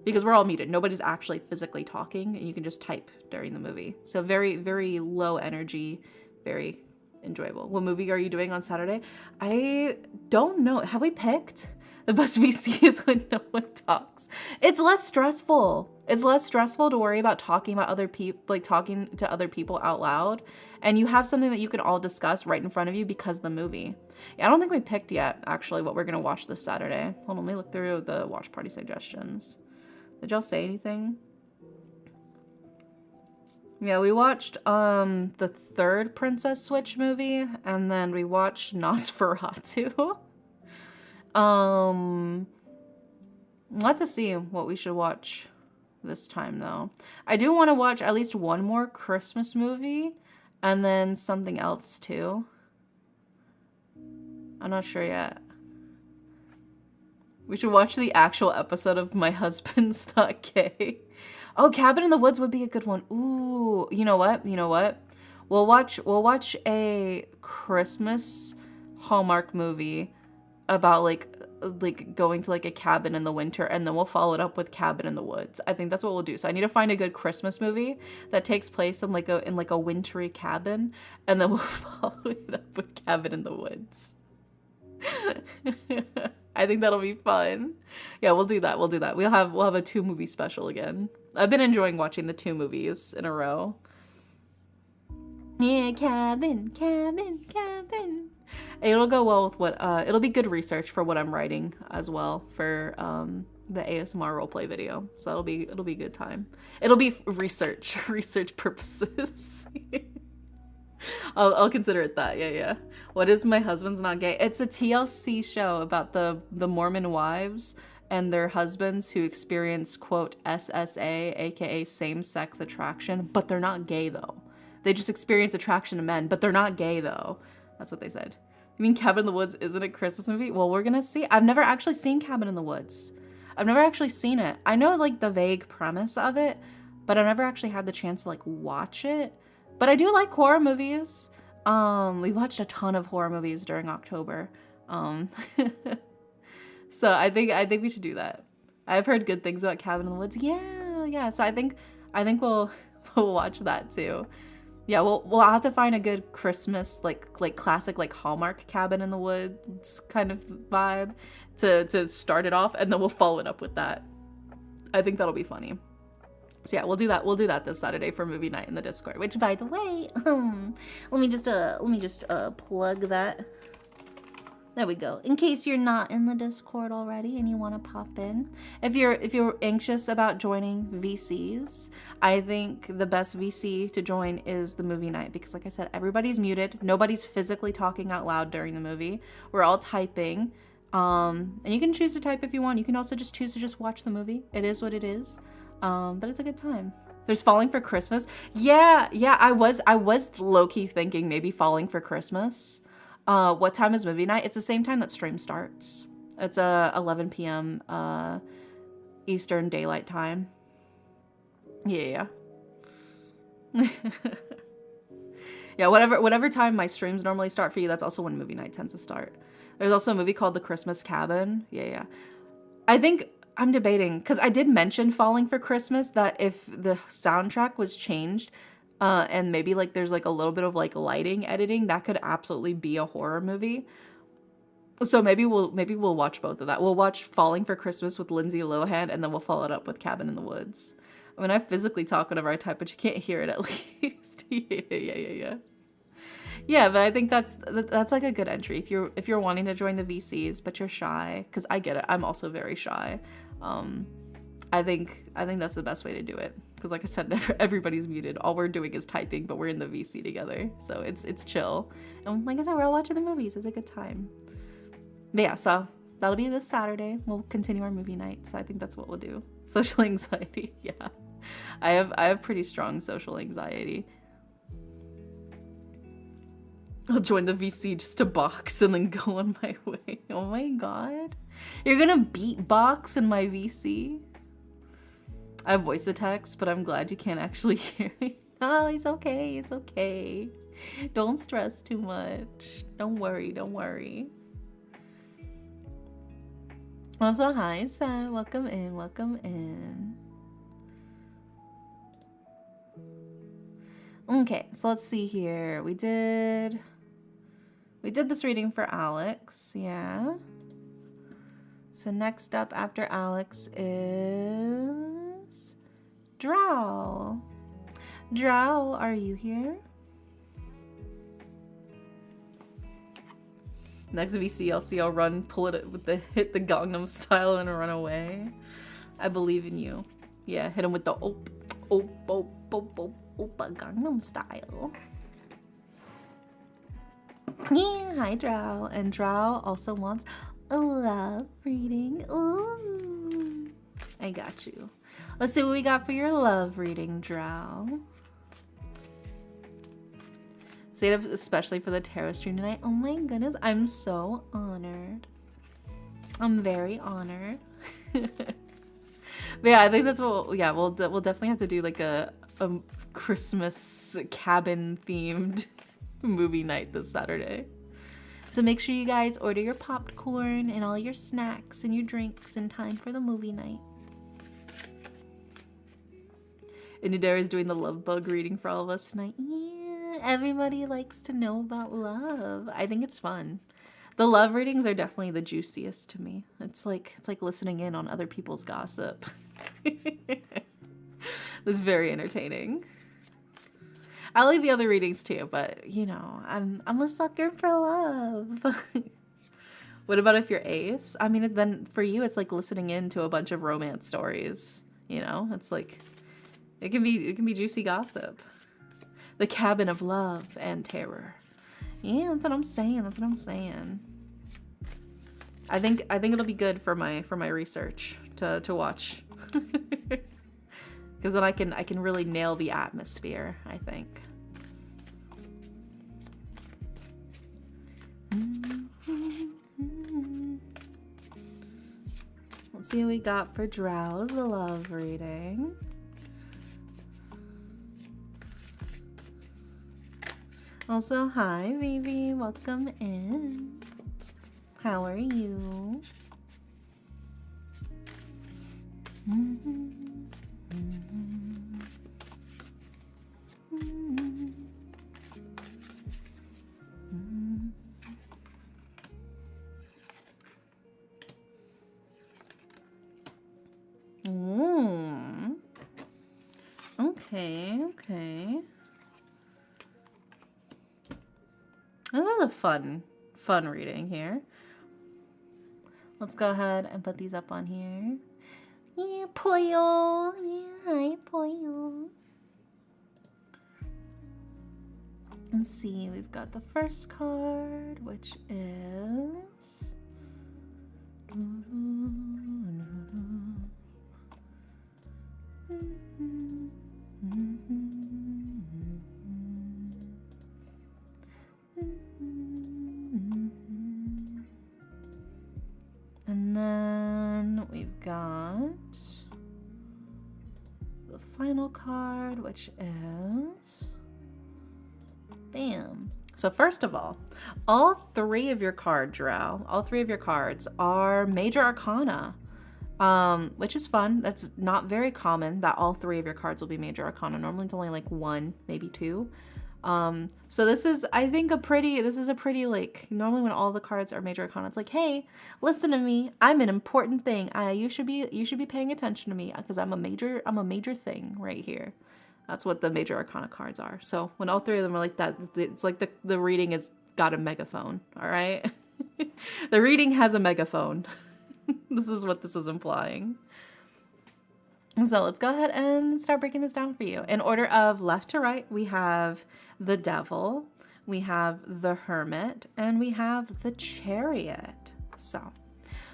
because we're all muted. Nobody's actually physically talking and you can just type during the movie. So very, very low energy, very enjoyable. What movie are you doing on Saturday? I don't know. Have we picked? The best VC is when no one talks. It's less stressful. It's less stressful to worry about talking about other people, like talking to other people out loud. And you have something that you can all discuss right in front of you because of the movie. Yeah, I don't think we picked yet, actually, what we're going to watch this Saturday. Hold on, let me look through the watch party suggestions. Did y'all say anything? Yeah, we watched the third Princess Switch movie, and then we watched Nosferatu. We'll have to see what we should watch this time, though. I do want to watch at least one more Christmas movie, and then something else, too. I'm not sure yet. We should watch the actual episode of My Husband's Not Gay. Oh, Cabin in the Woods would be a good one. Ooh, you know what? We'll watch a Christmas Hallmark movie about like going to like a cabin in the winter, and then we'll follow it up with Cabin in the Woods. I think that's what we'll do. So I need to find a good Christmas movie that takes place in like a wintry cabin, and then we'll follow it up with Cabin in the Woods. I think that'll be fun. Yeah, we'll do that. We'll have a 2-movie special again. I've been enjoying watching the 2 movies in a row. Yeah, cabin. It'll go well with what, it'll be good research for what I'm writing as well for, the ASMR roleplay video. So it'll be a good time. It'll be research purposes. I'll consider it that. Yeah, yeah. What is My Husband's Not Gay? It's a TLC show about the Mormon wives and their husbands who experience, quote, SSA, aka same-sex attraction, but they're not gay though. They just experience attraction to men, but they're not gay though. That's what they said. You mean Cabin in the Woods isn't a Christmas movie? Well, we're gonna see. I've never actually seen Cabin in the Woods. I've never actually seen it. I know like the vague premise of it, but I've never actually had the chance to like watch it. But I do like horror movies. We watched a ton of horror movies during October. So I think we should do that. I've heard good things about Cabin in the Woods. Yeah, yeah. So I think we'll watch that too. Yeah, we'll have to find a good Christmas like classic like Hallmark Cabin in the Woods kind of vibe to start it off, and then we'll follow it up with that. I think that'll be funny. So yeah, we'll do that. We'll do that this Saturday for movie night in the Discord. Which, by the way, let me just plug that. There we go. In case you're not in the Discord already and you want to pop in, if you're anxious about joining VCs, I think the best VC to join is the movie night, because like I said, everybody's muted. Nobody's physically talking out loud during the movie. We're all typing. And you can choose to type if you want. You can also just choose to just watch the movie. It is what it is. But it's a good time. There's Falling for Christmas. Yeah, I was low-key thinking maybe Falling for Christmas. What time is movie night? It's the same time that stream starts. It's 11 p.m. Eastern Daylight Time. Yeah. Yeah, whatever time my streams normally start for you, that's also when movie night tends to start. There's also a movie called The Christmas Cabin. Yeah. I think I'm debating, because I did mention Falling for Christmas, that if the soundtrack was changed, and maybe like there's like a little bit of like lighting editing, that could absolutely be a horror movie. So maybe we'll watch both of that. We'll watch Falling for Christmas with Lindsay Lohan, and then we'll follow it up with Cabin in the Woods. I mean, I physically talk whenever I type, but you can't hear it at least. Yeah. Yeah, but I think that's like a good entry if you're wanting to join the VCs, but you're shy, because I get it. I'm also very shy. I think that's the best way to do it, because like I said, everybody's muted. All we're doing is typing, but we're in the VC together, so it's chill. And like I said, we're all watching the movies. It's a good time. But yeah, so that'll be this Saturday. We'll continue our movie night. So I think that's what we'll do. Social anxiety, yeah. I have pretty strong social anxiety. I'll join the VC just to box and then go on my way. Oh my god. You're gonna beatbox in my VC? I have voice to text, but I'm glad you can't actually hear me. Oh, it's okay. It's okay. Don't stress too much. Don't worry. Also, hi, Sam. Welcome in. Okay, so let's see here. We did this reading for Alex, yeah. So next up after Alex is Drow. Drow, are you here? Next VCLC, I'll run, pull it with the hit the Gangnam Style and run away. I believe in you. Yeah, hit him with the Oppa Gangnam Style. Yeah, hi Drow. And Drow also wants a love reading. Ooh. I got you. Let's see what we got for your love reading, Drow. Stayed up especially for the tarot stream tonight. Oh my goodness, I'm so honored. I'm very honored. But yeah, I think that's what, yeah, we'll definitely have to do like a Christmas cabin themed movie night this Saturday. So make sure you guys order your popcorn and all your snacks and your drinks in time for the movie night. And Nadera is doing the love bug reading for all of us tonight. Yeah, everybody likes to know about love. I think it's fun. The love readings are definitely the juiciest to me. It's like listening in on other people's gossip. It's very entertaining. I like the other readings too, but you know, I'm a sucker for love. What about if you're ace? I mean, then for you, it's like listening in to a bunch of romance stories. You know, it's like it can be juicy gossip. The cabin of love and terror. Yeah, that's what I'm saying. That's what I'm saying. I think it'll be good for my research to watch. Because then I can really nail the atmosphere, I think. Let's see what we got for Drow's love reading. Also, hi, baby. Welcome in. How are you? Okay, okay. This is a fun reading here. Let's go ahead and put these up on here. Yeah, Poyo. Yeah, hi, Poyo. Let's see, we've got the first card, which is... And then we've got the final card, which is... Bam. So first of all three of your cards, Drow, all three of your cards are major arcana, which is fun. That's not very common that all three of your cards will be major arcana. Normally it's only like one, maybe two. So this is, I think, a pretty, like, normally when all the cards are major arcana, it's like, hey, listen to me. I'm an important thing. You should be paying attention to me because I'm a major thing right here. That's what the major arcana cards are. So when all three of them are like that, it's like the reading has got a megaphone, all right? The reading has a megaphone. This is what this is implying. So let's go ahead and start breaking this down for you. In order of left to right, we have the Devil, we have the Hermit, and we have the Chariot. So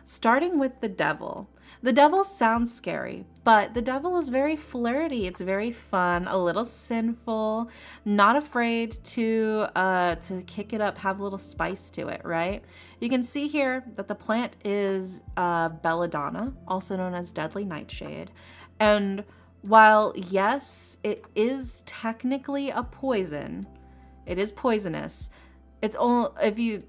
starting with the Devil. The Devil sounds scary, but the Devil is very flirty. It's very fun, a little sinful, not afraid to kick it up, have a little spice to it, right? You can see here that the plant is belladonna, also known as deadly nightshade. And while, yes, it is technically a poison, it is poisonous. It's only if you...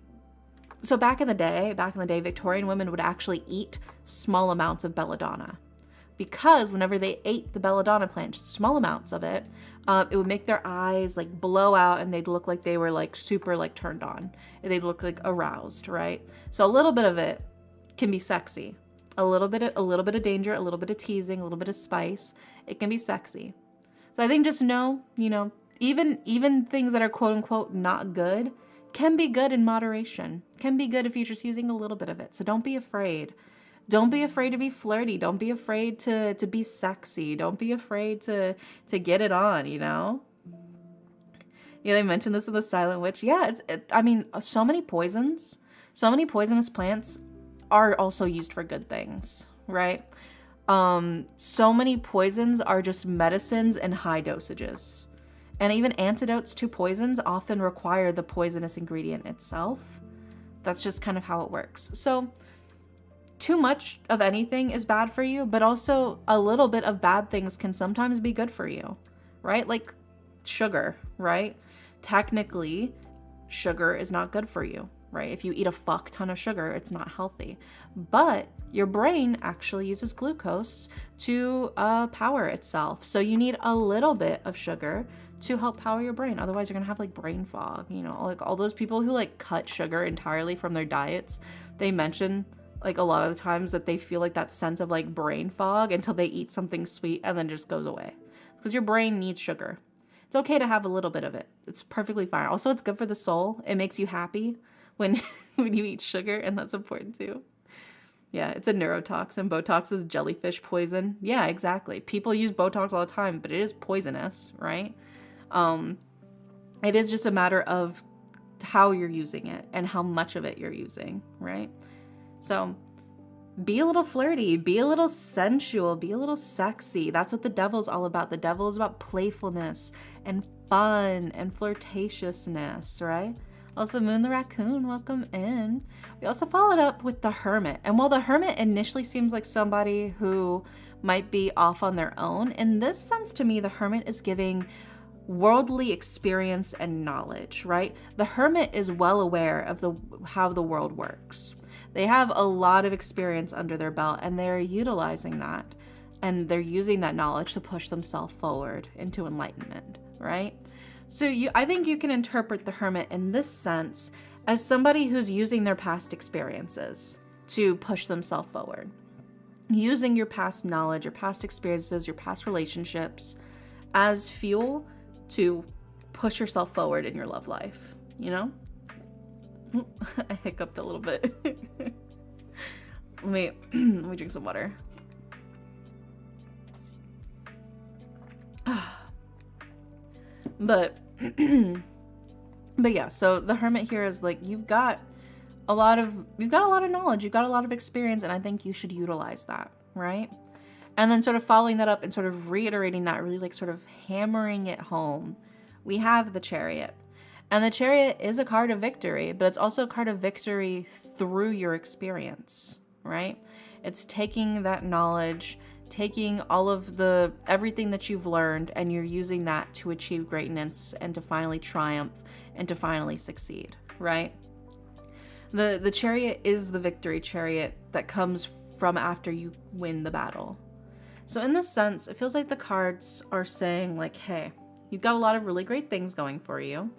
So back in the day, Victorian women would actually eat small amounts of belladonna because whenever they ate the belladonna plant, just small amounts of it, it would make their eyes like blow out and they'd look like they were like super like turned on. And they'd look like aroused, right? So a little bit of it can be sexy. A little bit of danger, a little bit of teasing, a little bit of spice. It can be sexy. So I think just know, you know, even things that are quote unquote not good can be good in moderation, can be good if you're just using a little bit of it. So don't be afraid. Don't be afraid to be flirty. Don't be afraid to be sexy. Don't be afraid to get it on, you know? Yeah, they mentioned this in the Silent Witch. Yeah, I mean, so many poisonous plants are also used for good things, right? So many poisons are just medicines in high dosages. And even antidotes to poisons often require the poisonous ingredient itself. That's just kind of how it works. So too much of anything is bad for you, but also a little bit of bad things can sometimes be good for you, right? Like sugar, right? Technically, sugar is not good for you, right? If you eat a fuck ton of sugar, it's not healthy. But your brain actually uses glucose to power itself. So you need a little bit of sugar to help power your brain. Otherwise, you're gonna have like brain fog. You know, like all those people who like cut sugar entirely from their diets, they mention like a lot of the times that they feel like that sense of like brain fog until they eat something sweet and then just goes away. Because your brain needs sugar. It's okay to have a little bit of it. It's perfectly fine. Also, it's good for the soul. It makes you happy when when you eat sugar, and that's important too. Yeah, it's a neurotoxin. Botox is jellyfish poison. Yeah, exactly. People use Botox all the time, but it is poisonous, right? It is just a matter of how you're using it and how much of it you're using, right? So be a little flirty, be a little sensual, be a little sexy. That's what the devil's all about. The devil is about playfulness and fun and flirtatiousness, right? Also, Moon the Raccoon, welcome in. We also followed up with the Hermit. And while the Hermit initially seems like somebody who might be off on their own, in this sense to me, the Hermit is giving worldly experience and knowledge, right? The Hermit is well aware of how the world works. They have a lot of experience under their belt, and they're utilizing that. And they're using that knowledge to push themselves forward into enlightenment, right? So I think you can interpret the Hermit in this sense as somebody who's using their past experiences to push themselves forward. Using your past knowledge, your past experiences, your past relationships as fuel to push yourself forward in your love life, you know? I hiccuped a little bit. let me drink some water. But yeah, so the Hermit here is like, you've got a lot of knowledge, you've got a lot of experience, and I think you should utilize that, right? And then sort of following that up and sort of reiterating that, really like sort of hammering it home, we have the Chariot. And the Chariot is a card of victory, but it's also a card of victory through your experience, right? It's taking that knowledge, taking all of everything that you've learned, and you're using that to achieve greatness and to finally triumph and to finally succeed, right? The Chariot is the victory chariot that comes from after you win the battle. So in this sense, it feels like the cards are saying like, hey, you've got a lot of really great things going for you.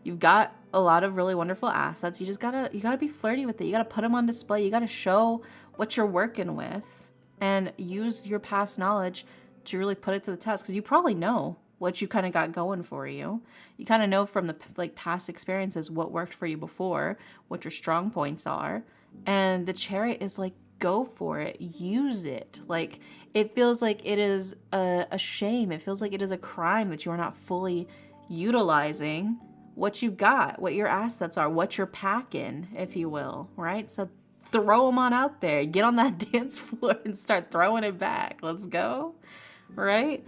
You've got a lot of really wonderful assets. You gotta be flirty with it. You gotta put them on display. You gotta show what you're working with and use your past knowledge to really put it to the test. Because you probably know what you kind of got going for you. You kind of know from the past experiences what worked for you before, what your strong points are. And the Chariot is like, go for it. Use it. Like, it feels like it is a shame. It feels like it is a crime that you are not fully utilizing what you've got, what your assets are, what you're packing, if you will, right? So throw them on out there. Get on that dance floor and start throwing it back. Let's go, right?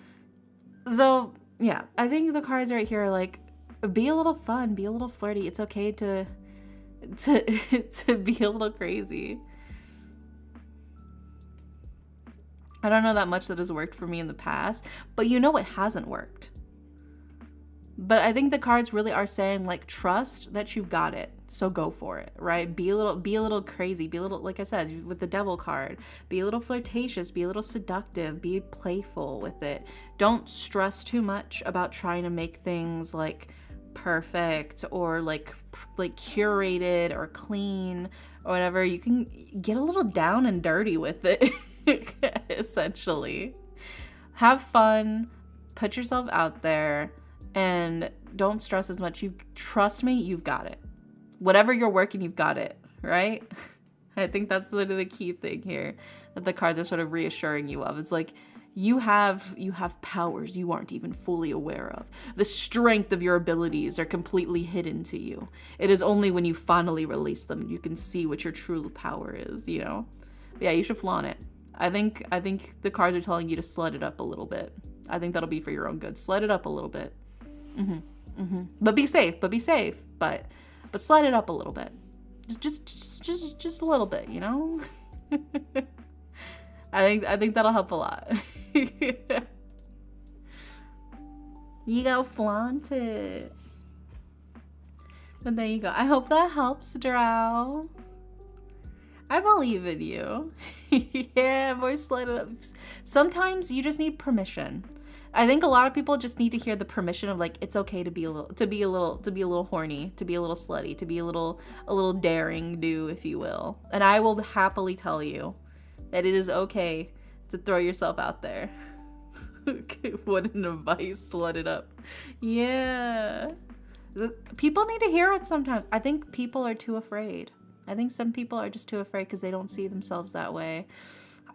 So, yeah, I think the cards right here are like, be a little fun, be a little flirty. It's okay to be a little crazy. I don't know that much that has worked for me in the past, but you know it hasn't worked. But I think the cards really are saying, like, trust that you've got it. So go for it, right? Be a little crazy. Be a little, like I said, with the Devil card, be a little flirtatious, be a little seductive, be playful with it. Don't stress too much about trying to make things like perfect or like curated or clean or whatever. You can get a little down and dirty with it, essentially. Have fun, put yourself out there, and don't stress as much. Trust me, you've got it. Whatever you're working, you've got it, right? I think that's sort of the key thing here that the cards are sort of reassuring you of. It's like, you have powers you aren't even fully aware of. The strength of your abilities are completely hidden to you. It is only when you finally release them you can see what your true power is, you know? But yeah, you should flaunt it. I think the cards are telling you to slut it up a little bit. I think that'll be for your own good. Slut it up a little bit. But be safe. But slide it up a little bit. Just a little bit, you know? I think that'll help a lot. You go flaunt it. But there you go. I hope that helps, Drow. I believe in you. Yeah, more slide it up. Sometimes you just need permission. I think a lot of people just need to hear the permission of, like, it's okay to be a little horny, to be a little slutty, to be a little daring do, if you will. And I will happily tell you that it is okay to throw yourself out there. Wooden advice, let it up. Yeah. People need to hear it sometimes. I think people are too afraid. I think some people are just too afraid because they don't see themselves that way.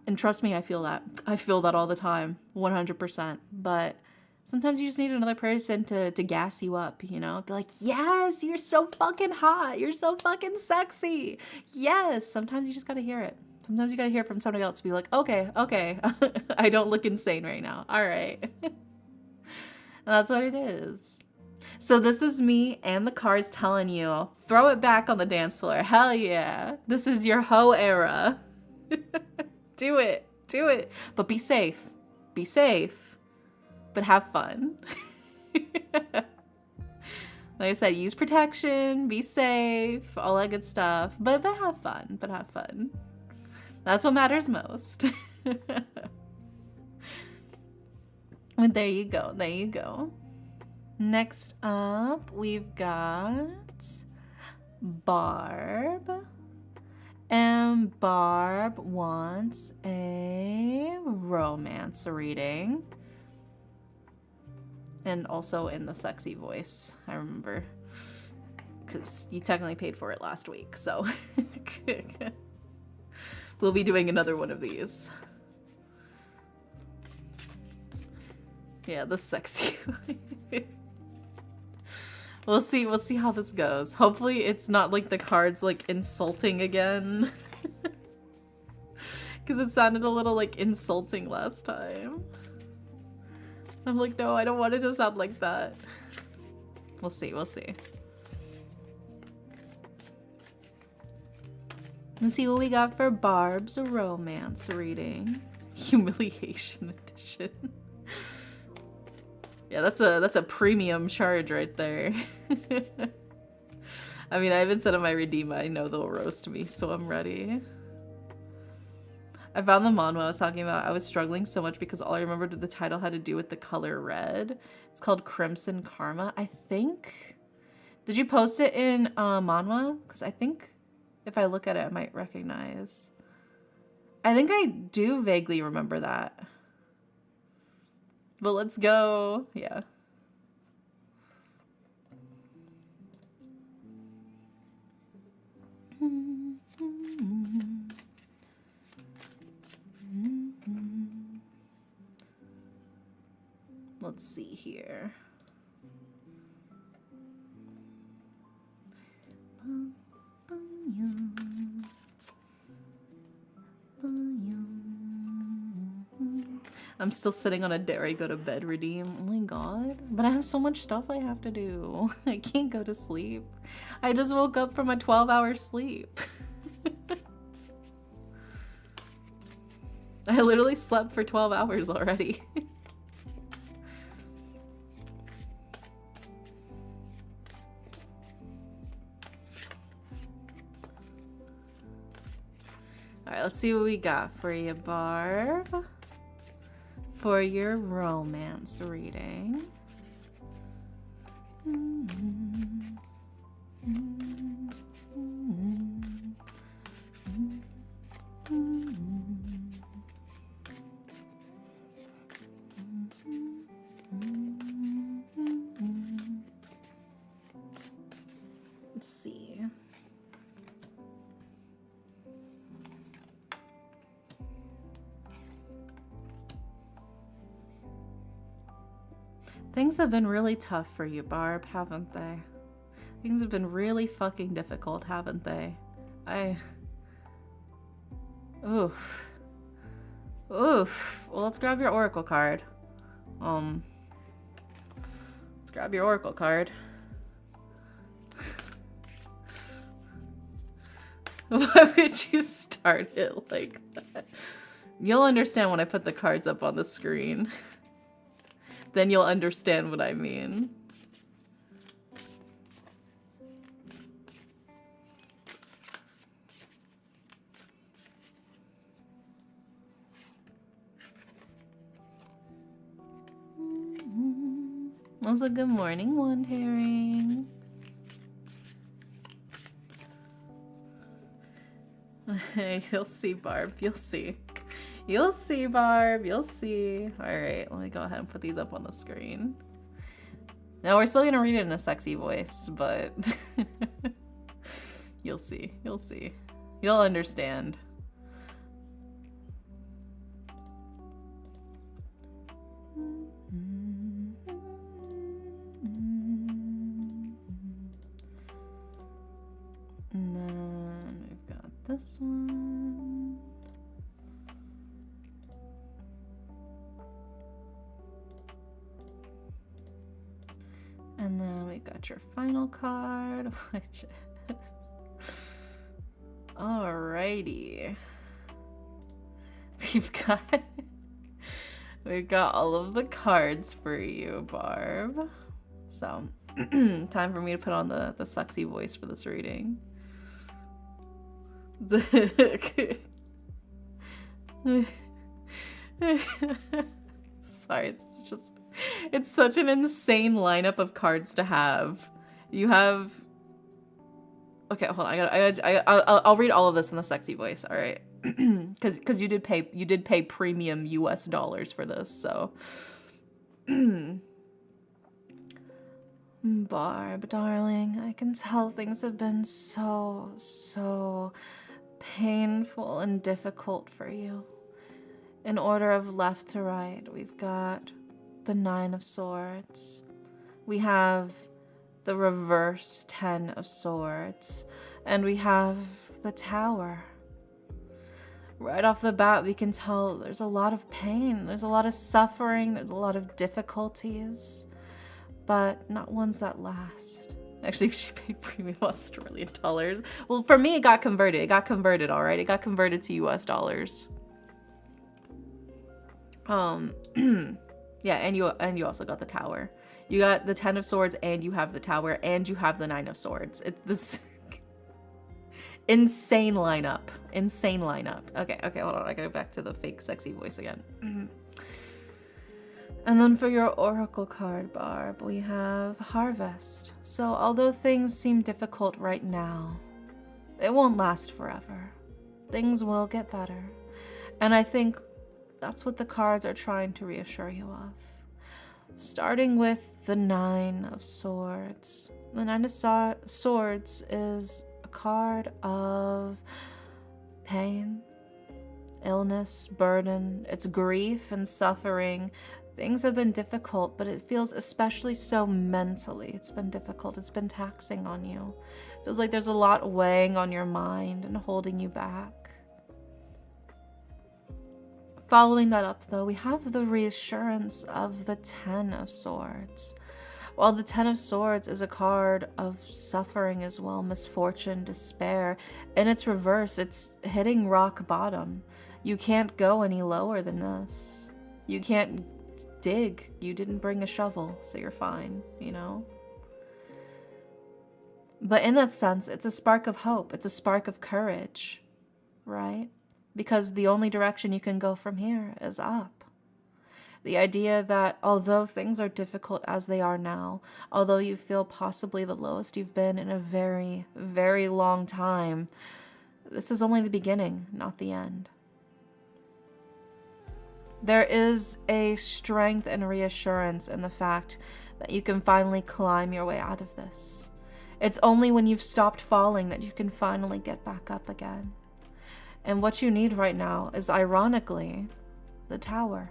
And trust me, I feel that. I feel that all the time, 100%. But sometimes you just need another person to gas you up, you know? Be like, yes, you're so fucking hot. You're so fucking sexy. Yes. Sometimes you just gotta hear it. Sometimes you gotta hear it from somebody else to be like, okay. I don't look insane right now. All right. And that's what it is. So this is me and the cards telling you, throw it back on the dance floor. Hell yeah. This is your hoe era. Do it. Do it. But be safe. Be safe. But have fun. Like I said, use protection, be safe, all that good stuff. But have fun. But have fun. That's what matters most. But there you go. There you go. Next up, we've got Barb. And Barb wants a romance reading. And also in the sexy voice, I remember. Because you technically paid for it last week, so. We'll be doing another one of these. Yeah, the sexy We'll see how this goes. Hopefully it's not like the cards like insulting again. Because it sounded a little like insulting last time. I'm like, no, I don't want it to sound like that. We'll see, we'll see. Let's see what we got for Barb's romance reading. Humiliation edition. Yeah, that's a premium charge right there. I mean, I haven't said on my redeem, I know they'll roast me, so I'm ready. I found the manhwa I was talking about. I was struggling so much because all I remembered the title had to do with the color red. It's called Crimson Karma, I think. Did you post it in manhwa? Because I think if I look at it, I might recognize. I think I do vaguely remember that. But let's go. Yeah. Let's see here. I'm still sitting on a dare I go to bed redeem. Oh my god. But I have so much stuff I have to do. I can't go to sleep. I just woke up from a 12-hour sleep. I literally slept for 12 hours already. Alright, let's see what we got for you, Barb. For your romance reading. Let's see. Things have been really tough for you, Barb, haven't they? Things have been really fucking difficult, haven't they? Oof. Oof. Well, let's grab your oracle card. Let's grab your oracle card. Why would you start it like that? You'll understand when I put the cards up on the screen. Then you'll understand what I mean. Also, good morning, One Herring. You'll see, Barb. You'll see. You'll see, Barb. You'll see. All right, let me go ahead and put these up on the screen. Now, we're still going to read it in a sexy voice, but you'll see. You'll see. You'll understand. And then we've got this one. And then we've got your final card, which is... Alrighty. We've got all of the cards for you, Barb. So, time for me to put on the sexy voice for this reading. Sorry, it's such an insane lineup of cards to have. You have... Okay, hold on. I'll read all of this in the sexy voice. All right, because you did pay premium US dollars for this, so. Barb, darling, I can tell things have been so painful and difficult for you. In order of left to right, we've got the 9 of Swords. We have the reverse 10 of Swords. And we have the Tower. Right off the bat, we can tell there's a lot of pain. There's a lot of suffering. There's a lot of difficulties. But not ones that last. Actually, she paid premium Australian dollars. Well, for me, it got converted. It got converted, all right? It got converted to US dollars. Yeah, and you also got the Tower. You got the 10 of Swords, and you have the Tower, and you have the 9 of Swords. It's this insane lineup. Insane lineup. Okay, hold on. I gotta go back to the fake sexy voice again. And then for your Oracle card, Barb, we have Harvest. So although things seem difficult right now, it won't last forever. Things will get better. And I think that's what the cards are trying to reassure you of. Starting with the 9 of Swords. The 9 of Swords is a card of pain, illness, burden. It's grief and suffering. Things have been difficult, but it feels especially so mentally. It's been difficult. It's been taxing on you. It feels like there's a lot weighing on your mind and holding you back. Following that up, though, we have the reassurance of the 10 of Swords. While the 10 of Swords is a card of suffering as well, misfortune, despair, in its reverse, it's hitting rock bottom. You can't go any lower than this. You can't dig. You didn't bring a shovel, so you're fine, you know? But in that sense, it's a spark of hope. It's a spark of courage, right? Because the only direction you can go from here is up. The idea that although things are difficult as they are now, although you feel possibly the lowest you've been in a very, very long time, this is only the beginning, not the end. There is a strength and reassurance in the fact that you can finally climb your way out of this. It's only when you've stopped falling that you can finally get back up again. And what you need right now is, ironically, the Tower.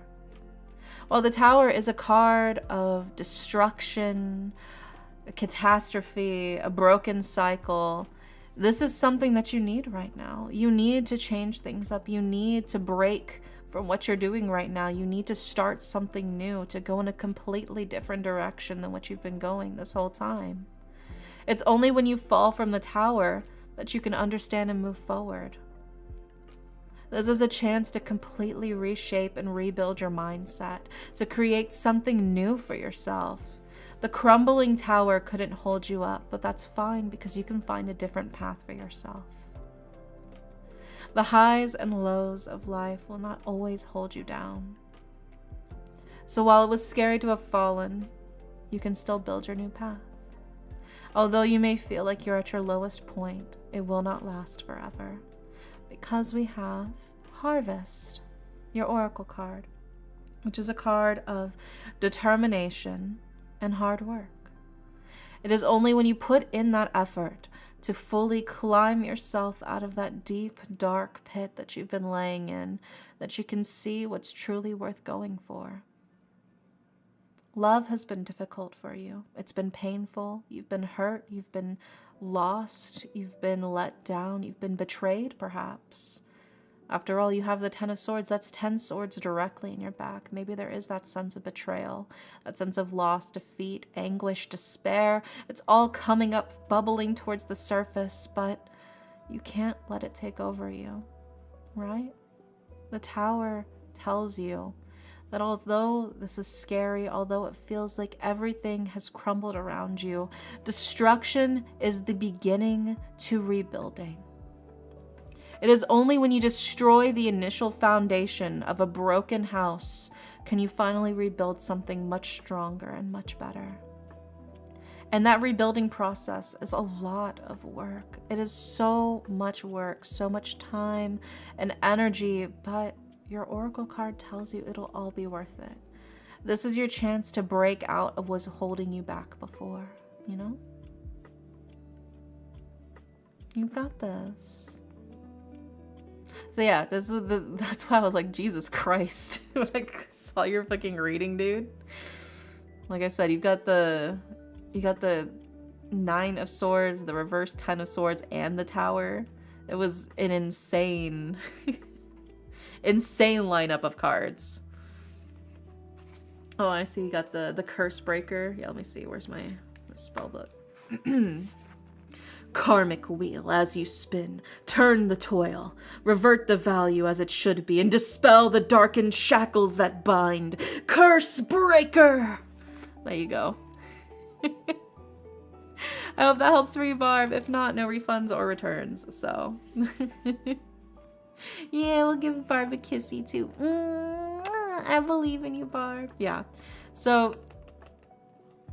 While the Tower is a card of destruction, a catastrophe, a broken cycle, this is something that you need right now. You need to change things up. You need to break from what you're doing right now. You need to start something new, to go in a completely different direction than what you've been going this whole time. It's only when you fall from the Tower that you can understand and move forward. This is a chance to completely reshape and rebuild your mindset, to create something new for yourself. The crumbling tower couldn't hold you up, but that's fine because you can find a different path for yourself. The highs and lows of life will not always hold you down. So while it was scary to have fallen, you can still build your new path. Although you may feel like you're at your lowest point, it will not last forever. Because we have Harvest. your Oracle card, which is a card of determination and hard work. It is only when you put in that effort to fully climb yourself out of that deep, dark pit that you've been laying in that you can see what's truly worth going for. Love has been difficult for you. It's been painful. You've been hurt. You've been lost. You've been let down. You've been betrayed, perhaps. After all, you have the 10 of Swords. That's 10 swords directly in your back. Maybe there is that sense of betrayal, that sense of loss, defeat, anguish, despair. It's all coming up, bubbling towards the surface, but you can't let it take over you, right? The Tower tells you that although this is scary, although it feels like everything has crumbled around you, destruction is the beginning to rebuilding. It is only when you destroy the initial foundation of a broken house can you finally rebuild something much stronger and much better. And that rebuilding process is a lot of work. It is so much work, so much time and energy, but your Oracle card tells you it'll all be worth it. This is your chance to break out of what's holding you back before, you know? You've got this. So yeah, that's why I was like, Jesus Christ, when I saw your fucking reading, dude. Like I said, you got the 9 of Swords, the reverse 10 of Swords, and the Tower. It was an insane insane lineup of cards. Oh, I see you got the Curse Breaker. Yeah, let me see. Where's my spell book? Karmic wheel as you spin, turn the toil, revert the value as it should be, and dispel the darkened shackles that bind. Curse Breaker! There you go. I hope that helps for you, Barb. If not, no refunds or returns, so. Yeah, we'll give Barb a kissy too. I believe in you, Barb. Yeah. So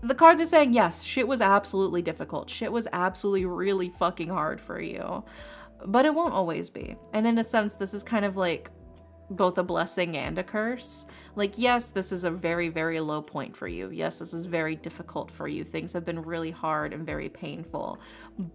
the cards are saying, yes, shit was absolutely difficult. Shit was absolutely really fucking hard for you. But it won't always be. And in a sense, this is kind of like both a blessing and a curse. Like, yes, this is a very, very low point for you. Yes, this is very difficult for you. Things have been really hard and very painful.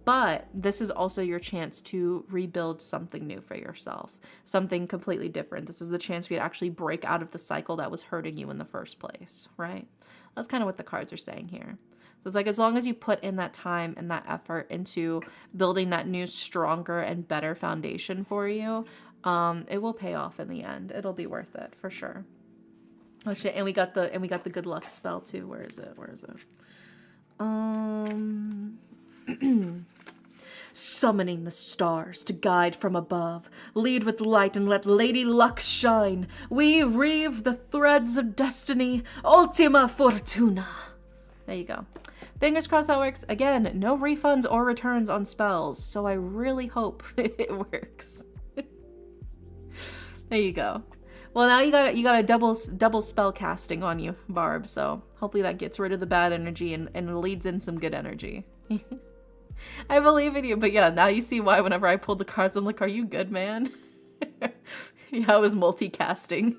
But this is also your chance to rebuild something new for yourself. Something completely different. This is the chance for you to actually break out of the cycle that was hurting you in the first place, right? That's kind of what the cards are saying here. So it's like, as long as you put in that time and that effort into building that new, stronger and better foundation for you, it will pay off in the end. It'll be worth it for sure. Oh shit, and we got the good luck spell too. Where is it? Summoning the stars to guide from above, lead with light and let Lady Luck shine. We weave the threads of destiny, Ultima Fortuna. There you go. Fingers crossed that works. Again, no refunds or returns on spells, so I really hope it works. There you go. Well, now you got a double spell casting on you, Barb, so hopefully that gets rid of the bad energy and leads in some good energy. I believe in you, but yeah, now you see why whenever I pulled the cards, I'm like, are you good, man? Yeah, I was multicasting.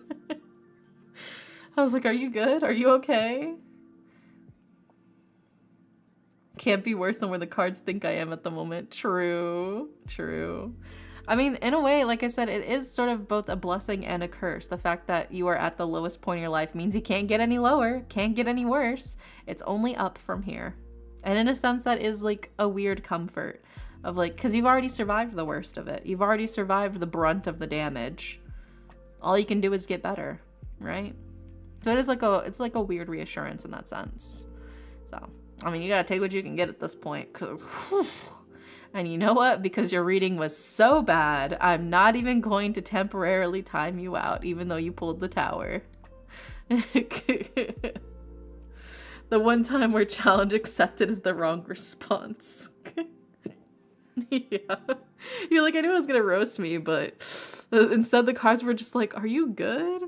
I was like, are you good? Are you okay? Can't be worse than where the cards think I am at the moment. True. I mean, in a way, like I said, it is sort of both a blessing and a curse. The fact that you are at the lowest point in your life means you can't get any lower, can't get any worse. It's only up from here. And in a sense, that is like a weird comfort of like, because you've already survived the worst of it. You've already survived the brunt of the damage. All you can do is get better, right? So it is like it's like a weird reassurance in that sense. So, I mean, you gotta take what you can get at this point. And you know what? Because your reading was so bad, I'm not even going to temporarily time you out, even though you pulled the Tower. The one time where challenge accepted is the wrong response. Yeah. You're like, I knew it was gonna roast me, but instead the cards were just like, are you good?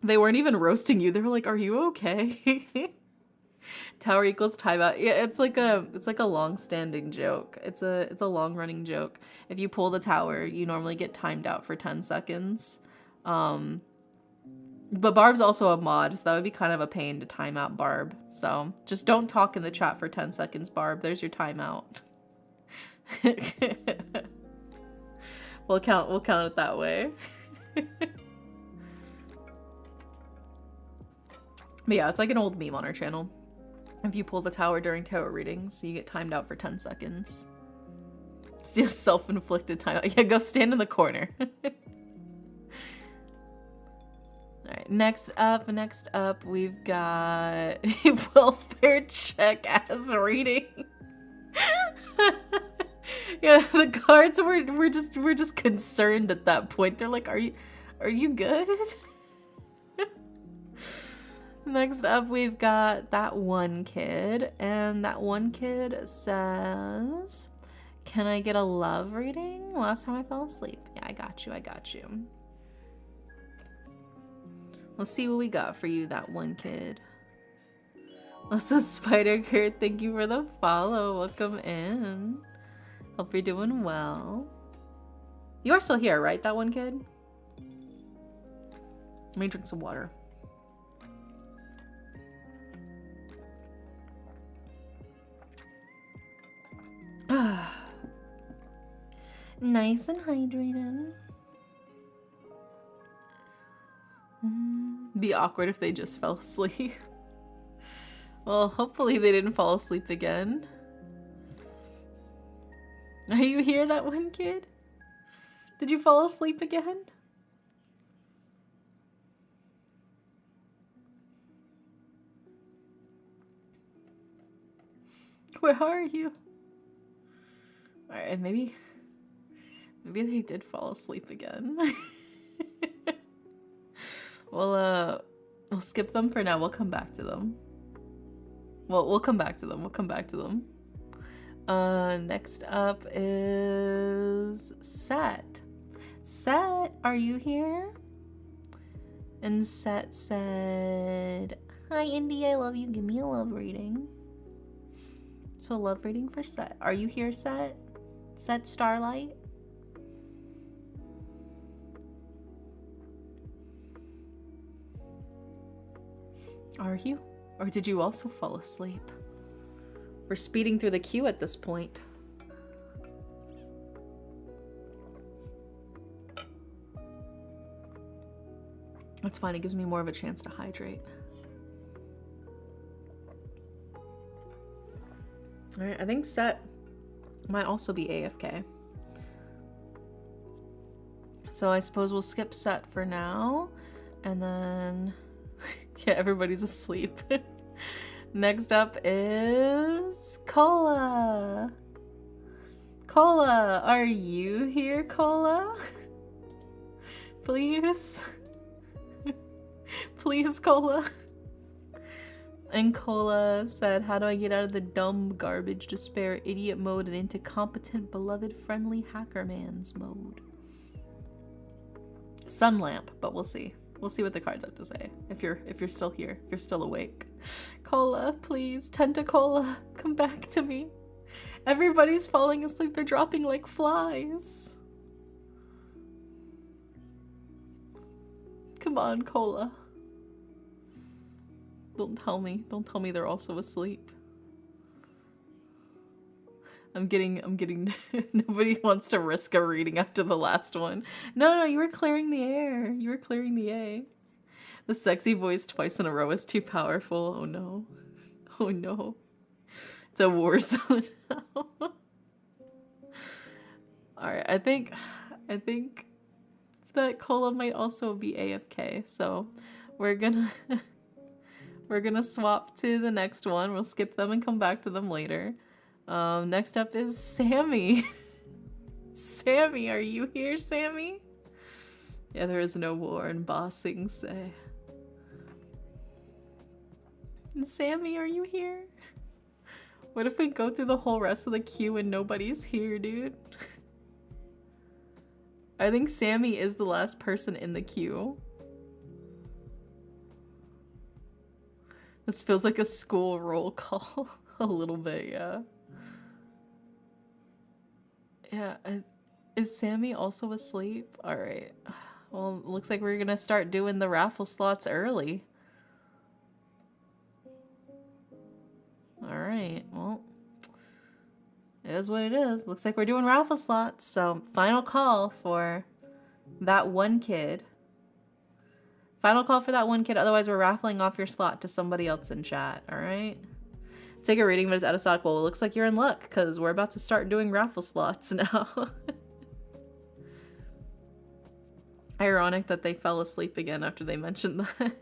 They weren't even roasting you. They were like, are you okay? Tower equals timeout. Yeah, it's like a long-standing joke. It's a long-running joke. If you pull the Tower, you normally get timed out for 10 seconds. But Barb's also a mod, so that would be kind of a pain to time out Barb. So just don't talk in the chat for 10 seconds, Barb. There's your timeout. We'll count it that way. But yeah, it's like an old meme on our channel. If you pull the tower during tarot readings, you get timed out for 10 seconds. See a self-inflicted timeout. Yeah, go stand in the corner. Alright, next up, we've got a welfare check as reading. Yeah, the cards we're just concerned at that point. They're like, are you good? Next up, we've got that one kid, and that one kid says, "Can I get a love reading? Last time I fell asleep." Yeah, I got you. Let's see what we got for you, that one kid. Also, Spider Kurt, thank you for the follow. Welcome in. Hope you're doing well. You are still here, right, that one kid? Let me drink some water. Nice and hydrated. Be awkward if they just fell asleep. Well, hopefully they didn't fall asleep again. Are you here, that one kid? Did you fall asleep again? Where are you? Alright, maybe they did fall asleep again. We'll skip them for now. We'll come back to them. Well, we'll come back to them. Next up is Set. Set, are you here? And Set said, "Hi, Indy, I love you. Give me a love reading." So, love reading for Set. Are you here, Set? Set Starlight? Are you? Or did you also fall asleep? We're speeding through the queue at this point. That's fine, it gives me more of a chance to hydrate. Alright, I think Set might also be AFK. So I suppose we'll skip Set for now. And then... yeah, everybody's asleep. Next up is Cola. Cola, are you here, Cola? Please? Please, Cola. And Cola said, "How do I get out of the dumb garbage, despair, idiot mode and into competent, beloved, friendly hacker man's mode?" Sun lamp, but we'll see. We'll see what the cards have to say. If you're still here, if you're still awake. Cola, please, Tentacola, come back to me. Everybody's falling asleep. They're dropping like flies. Come on, Cola. Don't tell me they're also asleep. I'm getting nobody wants to risk a reading after the last one. No, you were clearing the air. You were clearing the A. The sexy voice twice in a row is too powerful. Oh no. Oh no. It's a war zone now. Alright, I think that Cola might also be AFK, so we're gonna swap to the next one. We'll skip them and come back to them later. Next up is Sammy. Sammy, are you here, Sammy? Yeah, there is no war in Bossing Say. Sammy, are you here? What if we go through the whole rest of the queue and nobody's here, dude? I think Sammy is the last person in the queue. This feels like a school roll call. A little bit, yeah. Yeah, is Sammy also asleep? Alright. Well, it looks like we're gonna start doing the raffle slots early. Alright, well, it is what it is. Looks like we're doing raffle slots, so final call for that one kid. Final call for that one kid, otherwise we're raffling off your slot to somebody else in chat, alright? Take a reading, but it's out of stock. Well, it looks like you're in luck, because we're about to start doing raffle slots now. Ironic that they fell asleep again after they mentioned that.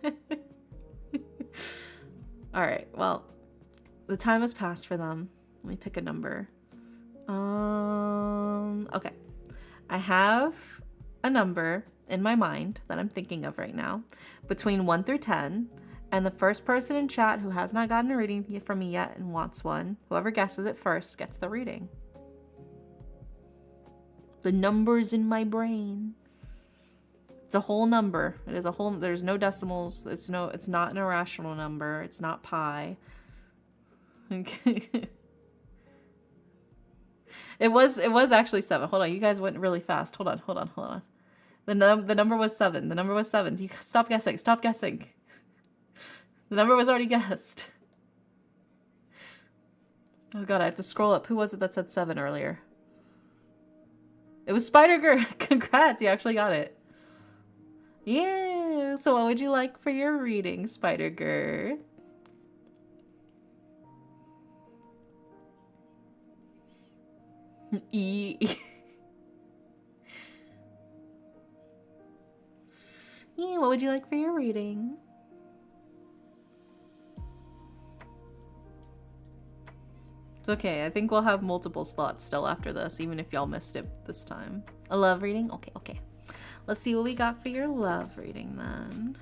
Alright, well, the time has passed for them. Let me pick a number. Okay. I have a number in my mind that I'm thinking of right now, between 1 through 10, and the first person in chat who has not gotten a reading from me yet and wants one, whoever guesses it first gets the reading. The numbers in my brain. It's a whole number. It is a whole, there's no decimals. It's not an irrational number. It's not pi. It was actually 7. Hold on, you guys went really fast. Hold on. The number was 7. The number was 7. You stop guessing. Stop guessing. The number was already guessed. Oh god, I have to scroll up. Who was it that said 7 earlier? It was Spider Girl. Congrats, you actually got it. Yeah. So what would you like for your reading, Spider Girl? E. Yeah, what would you like for your reading? It's okay. I think we'll have multiple slots still after this, even if y'all missed it this time. A love reading? Okay. Let's see what we got for your love reading then.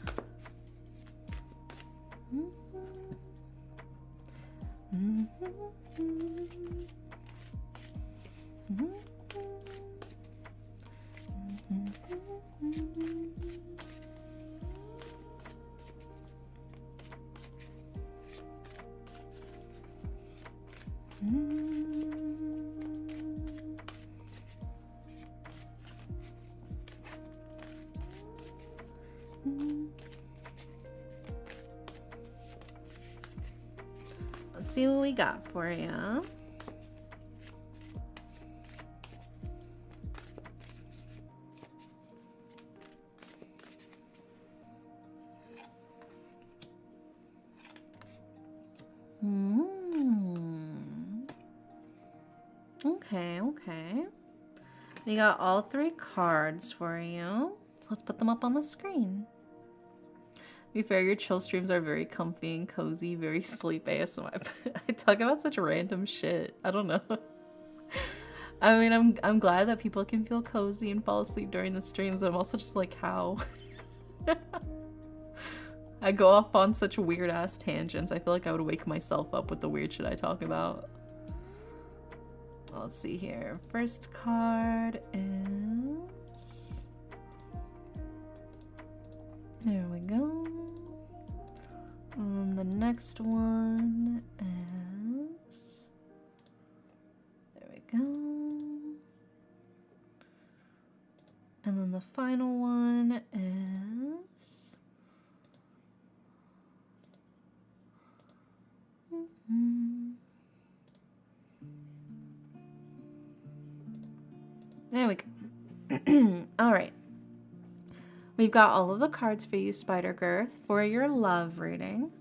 Let's see what we got for you. Okay. We got all 3 cards for you. So let's put them up on the screen. To be fair, your chill streams are very comfy and cozy, very sleep ASMR. I talk about such random shit. I don't know. I mean, I'm glad that people can feel cozy and fall asleep during the streams, but I'm also just like, how? I go off on such weird ass tangents. I feel like I would wake myself up with the weird shit I talk about. Let's see here. First card is... There we go. And the next one is... There we go. And then the final one is... There we go. All right. We've got all of the cards for you, Spider Girth, for your love reading.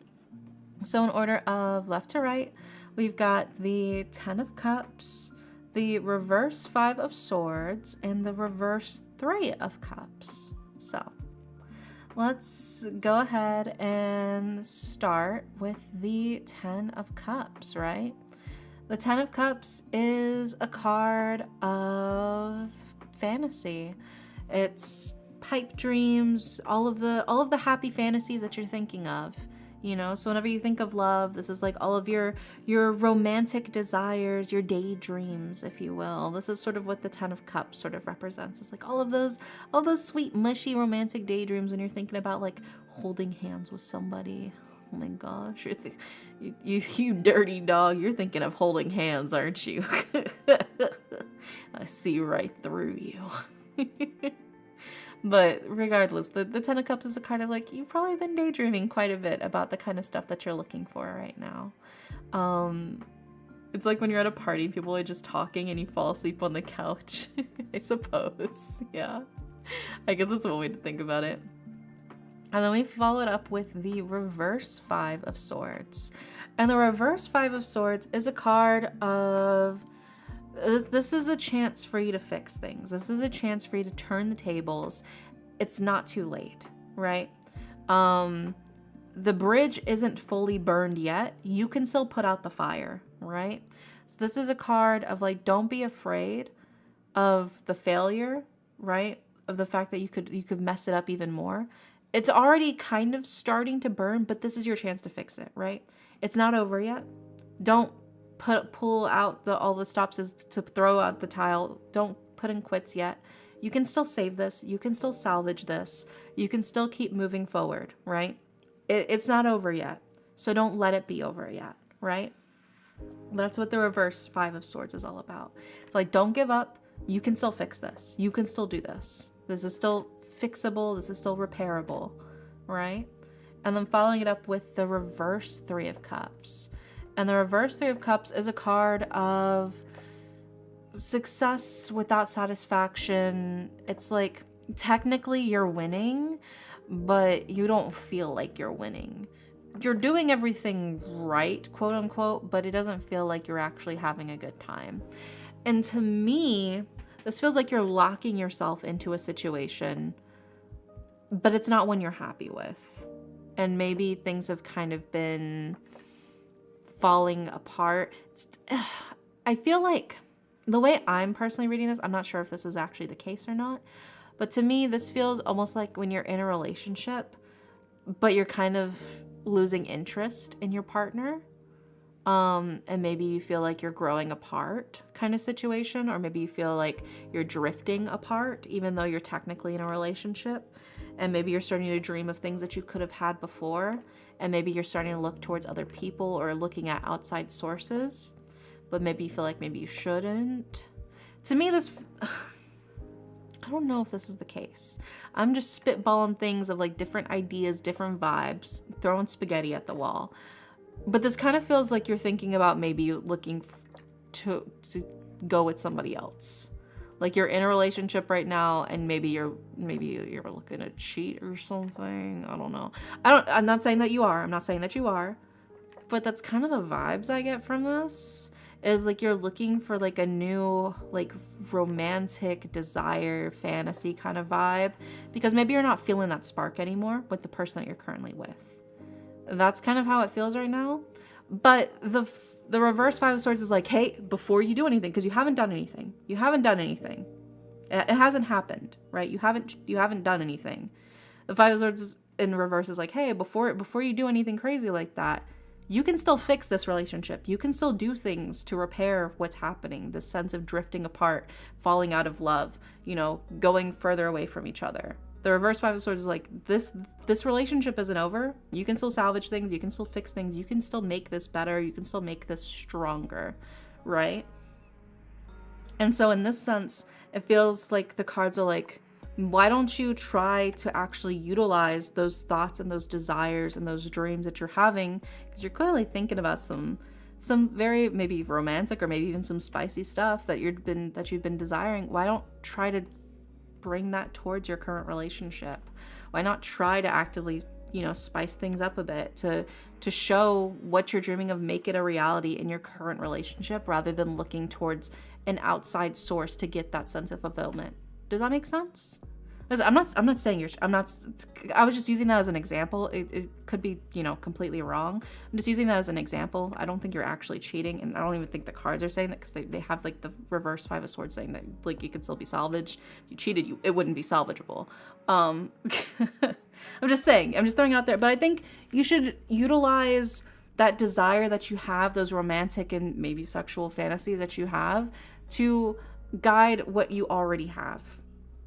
So in order of left to right, we've got the 10 of Cups, the reverse 5 of Swords, and the reverse 3 of Cups. So let's go ahead and start with the 10 of Cups, right? The 10 of Cups is a card of fantasy. It's pipe dreams, all of the happy fantasies that you're thinking of, you know? So whenever you think of love, this is like all of your romantic desires, your daydreams, if you will. This is sort of what the 10 of Cups sort of represents. It's like all those sweet, mushy, romantic daydreams when you're thinking about like holding hands with somebody. Oh my gosh, you dirty dog, you're thinking of holding hands, aren't you? I see right through you. But regardless, the Ten of Cups is a card of like, you've probably been daydreaming quite a bit about the kind of stuff that you're looking for right now. It's like when you're at a party, people are just talking and you fall asleep on the couch, I suppose. Yeah, I guess that's one way to think about it. And then we follow it up with the reverse Five of Swords. And the reverse Five of Swords is a card of, this is a chance for you to fix things. This is a chance for you to turn the tables. It's not too late, right? The bridge isn't fully burned yet. You can still put out the fire, right? So this is a card of like, don't be afraid of the failure, right? Of the fact that you could mess it up even more. It's already kind of starting to burn, but this is your chance to fix it, right? It's not over yet. Don't pull out all the stops to throw out the tile. Don't put in quits yet. You can still save this. You can still salvage this. You can still keep moving forward, right? It's not over yet. So don't let it be over yet, right? That's what the reverse Five of Swords is all about. It's like, don't give up. You can still fix this. You can still do this. This is still fixable. This is still repairable, right? And then following it up with the reverse Three of Cups. And the reverse Three of Cups is a card of success without satisfaction. It's like, technically you're winning, but you don't feel like you're winning. You're doing everything right, quote unquote, but it doesn't feel like you're actually having a good time. And to me, this feels like you're locking yourself into a situation, but it's not one you're happy with. And maybe things have kind of been falling apart. I feel like the way I'm personally reading this, I'm not sure if this is actually the case or not, but to me, this feels almost like when you're in a relationship, but you're kind of losing interest in your partner. And maybe you feel like you're growing apart kind of situation, or maybe you feel like you're drifting apart, even though you're technically in a relationship. And maybe you're starting to dream of things that you could have had before. And maybe you're starting to look towards other people or looking at outside sources, but maybe you feel like maybe you shouldn't. To me, this, I don't know if this is the case. I'm just spitballing things of like different ideas, different vibes, throwing spaghetti at the wall. But this kind of feels like you're thinking about maybe looking to go with somebody else. Like you're in a relationship right now, and maybe you're looking to cheat or something. I don't know. I'm not saying that you are. I'm not saying that you are. But that's kind of the vibes I get from this. Is like you're looking for like a new like romantic desire, fantasy kind of vibe, because maybe you're not feeling that spark anymore with the person that you're currently with. That's kind of how it feels right now. But the reverse Five of Swords is like, hey, before you do anything, because you haven't done anything. You haven't done anything. It hasn't happened, right? You haven't done anything. The Five of Swords in reverse is like, hey, before you do anything crazy like that, you can still fix this relationship. You can still do things to repair what's happening. This sense of drifting apart, falling out of love, going further away from each other. The reverse Five of Swords is like, this relationship isn't over. You can still salvage things. You can still fix things. You can still make this better. You can still make this stronger, right? And so in this sense, it feels like the cards are like, why don't you try to actually utilize those thoughts and those desires and those dreams that you're having? Because you're clearly thinking about some very maybe romantic or maybe even some spicy stuff that you've been desiring. Why don't try to bring that towards your current relationship? Why not try to actively, spice things up a bit to show what you're dreaming of, make it a reality in your current relationship, rather than looking towards an outside source to get that sense of fulfillment. Does that make sense? I'm not saying I was just using that as an example. It could be, completely wrong. I'm just using that as an example. I don't think you're actually cheating, and I don't even think the cards are saying that, because they have like the reverse Five of Swords saying that like you could still be salvaged. If you cheated, it wouldn't be salvageable. I'm just saying, I'm just throwing it out there. But I think you should utilize that desire that you have, those romantic and maybe sexual fantasies that you have, to guide what you already have,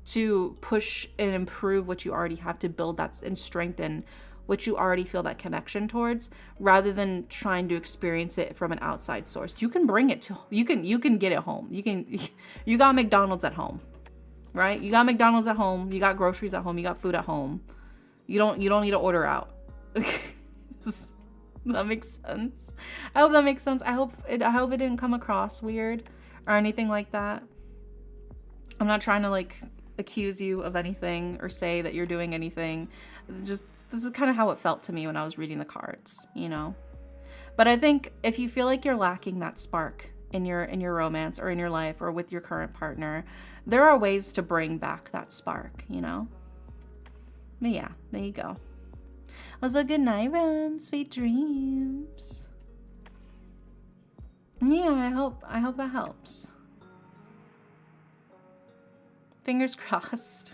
to push and improve what you already have, to build that and strengthen what you already feel that connection towards, rather than trying to experience it from an outside source. You can bring it to, you can get it home. You got McDonald's at home. right? You got McDonald's at home. You got groceries at home. You got food at home. You don't need to order out. That makes sense. I hope that makes sense. I hope it didn't come across weird or anything like that. I'm not trying to like accuse you of anything or say that you're doing anything. Just this is kind of how it felt to me when I was reading the cards, you know. But I think if you feel like you're lacking that spark in your romance or in your life or with your current partner, there are ways to bring back that spark, you know. But yeah, there you go. Also, good night, Ren. Sweet dreams. Yeah, I hope that helps. Fingers crossed.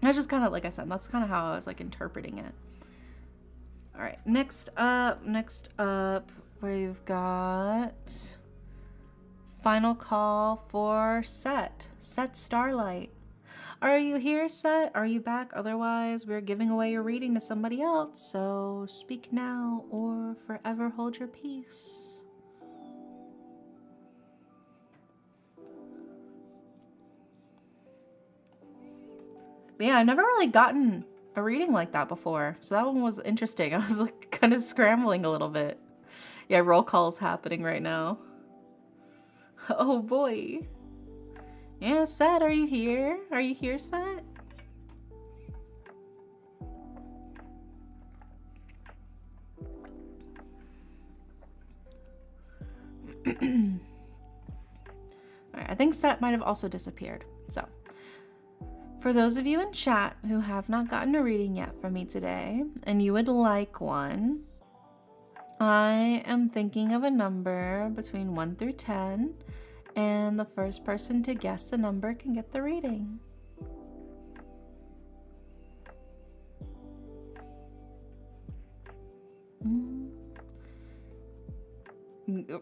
I just kind of, like I said, that's kind of how I was like interpreting it. All right, next up, we've got final call for Set Starlight. Are you here, Set? Are you back? Otherwise, we're giving away your reading to somebody else. So speak now or forever hold your peace. But yeah, I've never really gotten a reading like that before. So that one was interesting. I was like kind of scrambling a little bit. Yeah, roll call's happening right now. Oh boy. Yeah, Set, are you here? Are you here, Set? Alright, I think Set might have also disappeared. So, for those of you in chat who have not gotten a reading yet from me today, and you would like one, I am thinking of a number between 1 through 10, and the first person to guess the number can get the reading.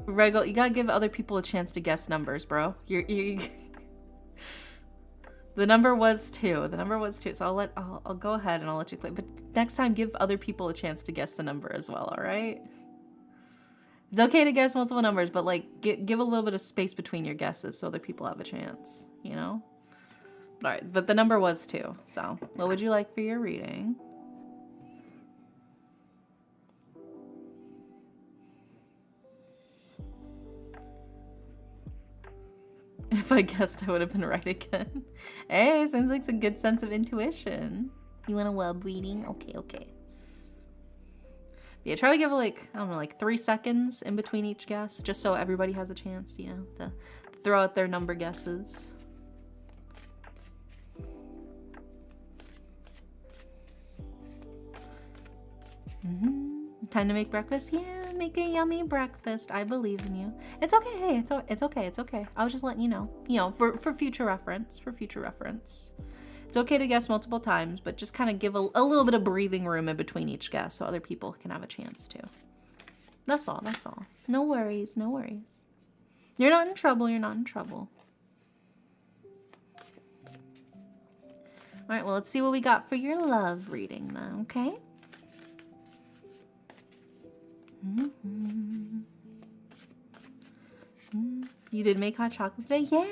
Regal, you gotta give other people a chance to guess numbers, bro. You The number was 2. The number was 2. So I'll go ahead and I'll let you play. But next time, give other people a chance to guess the number as well. All right. It's okay to guess multiple numbers, but like give a little bit of space between your guesses so other people have a chance. You know. All right. But the number was 2. So what would you like for your reading? If I guessed, I would have been right again. Hey, sounds like a good sense of intuition. You want a web reading? Okay. Yeah, try to give like, I don't know, like 3 seconds in between each guess, just so everybody has a chance, you know, to throw out their number guesses. Time to make breakfast? Yeah, make a yummy breakfast. I believe in you. It's okay. Hey, it's okay. I was just letting you know, for future reference, It's okay to guess multiple times, but just kind of give a little bit of breathing room in between each guess so other people can have a chance too. That's all. No worries. You're not in trouble. All right, well, let's see what we got for your love reading then, okay? You did make hot chocolate today? Yeah.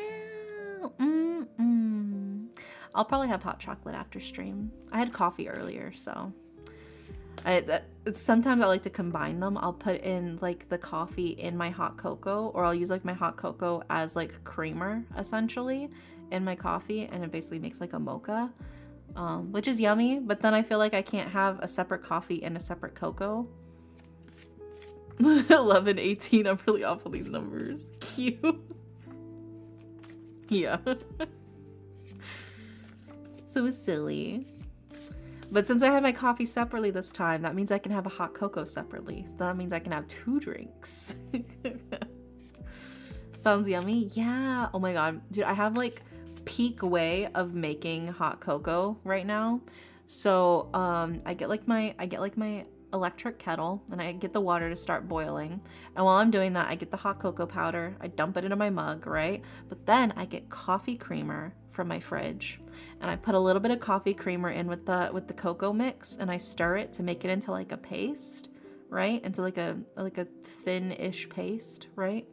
I'll probably have hot chocolate after stream. I had coffee earlier, so sometimes I like to combine them. I'll put in like the coffee in my hot cocoa, or I'll use like my hot cocoa as like creamer essentially in my coffee, and it basically makes like a mocha, which is yummy. But then I feel like I can't have a separate coffee and a separate cocoa. 11, 18. I'm really awful these numbers. Cute. Yeah. So silly. But since I had my coffee separately this time, that means I can have a hot cocoa separately. So that means I can have 2 drinks. Sounds yummy. Yeah. Oh my god. Dude, I have like peak way of making hot cocoa right now. So I get like my electric kettle, and I get the water to start boiling, and while I'm doing that, I get the hot cocoa powder, I dump it into my mug, right? But then I get coffee creamer from my fridge, and I put a little bit of coffee creamer in with the cocoa mix, and I stir it to make it into like a paste, right? Into like a thin-ish paste, right?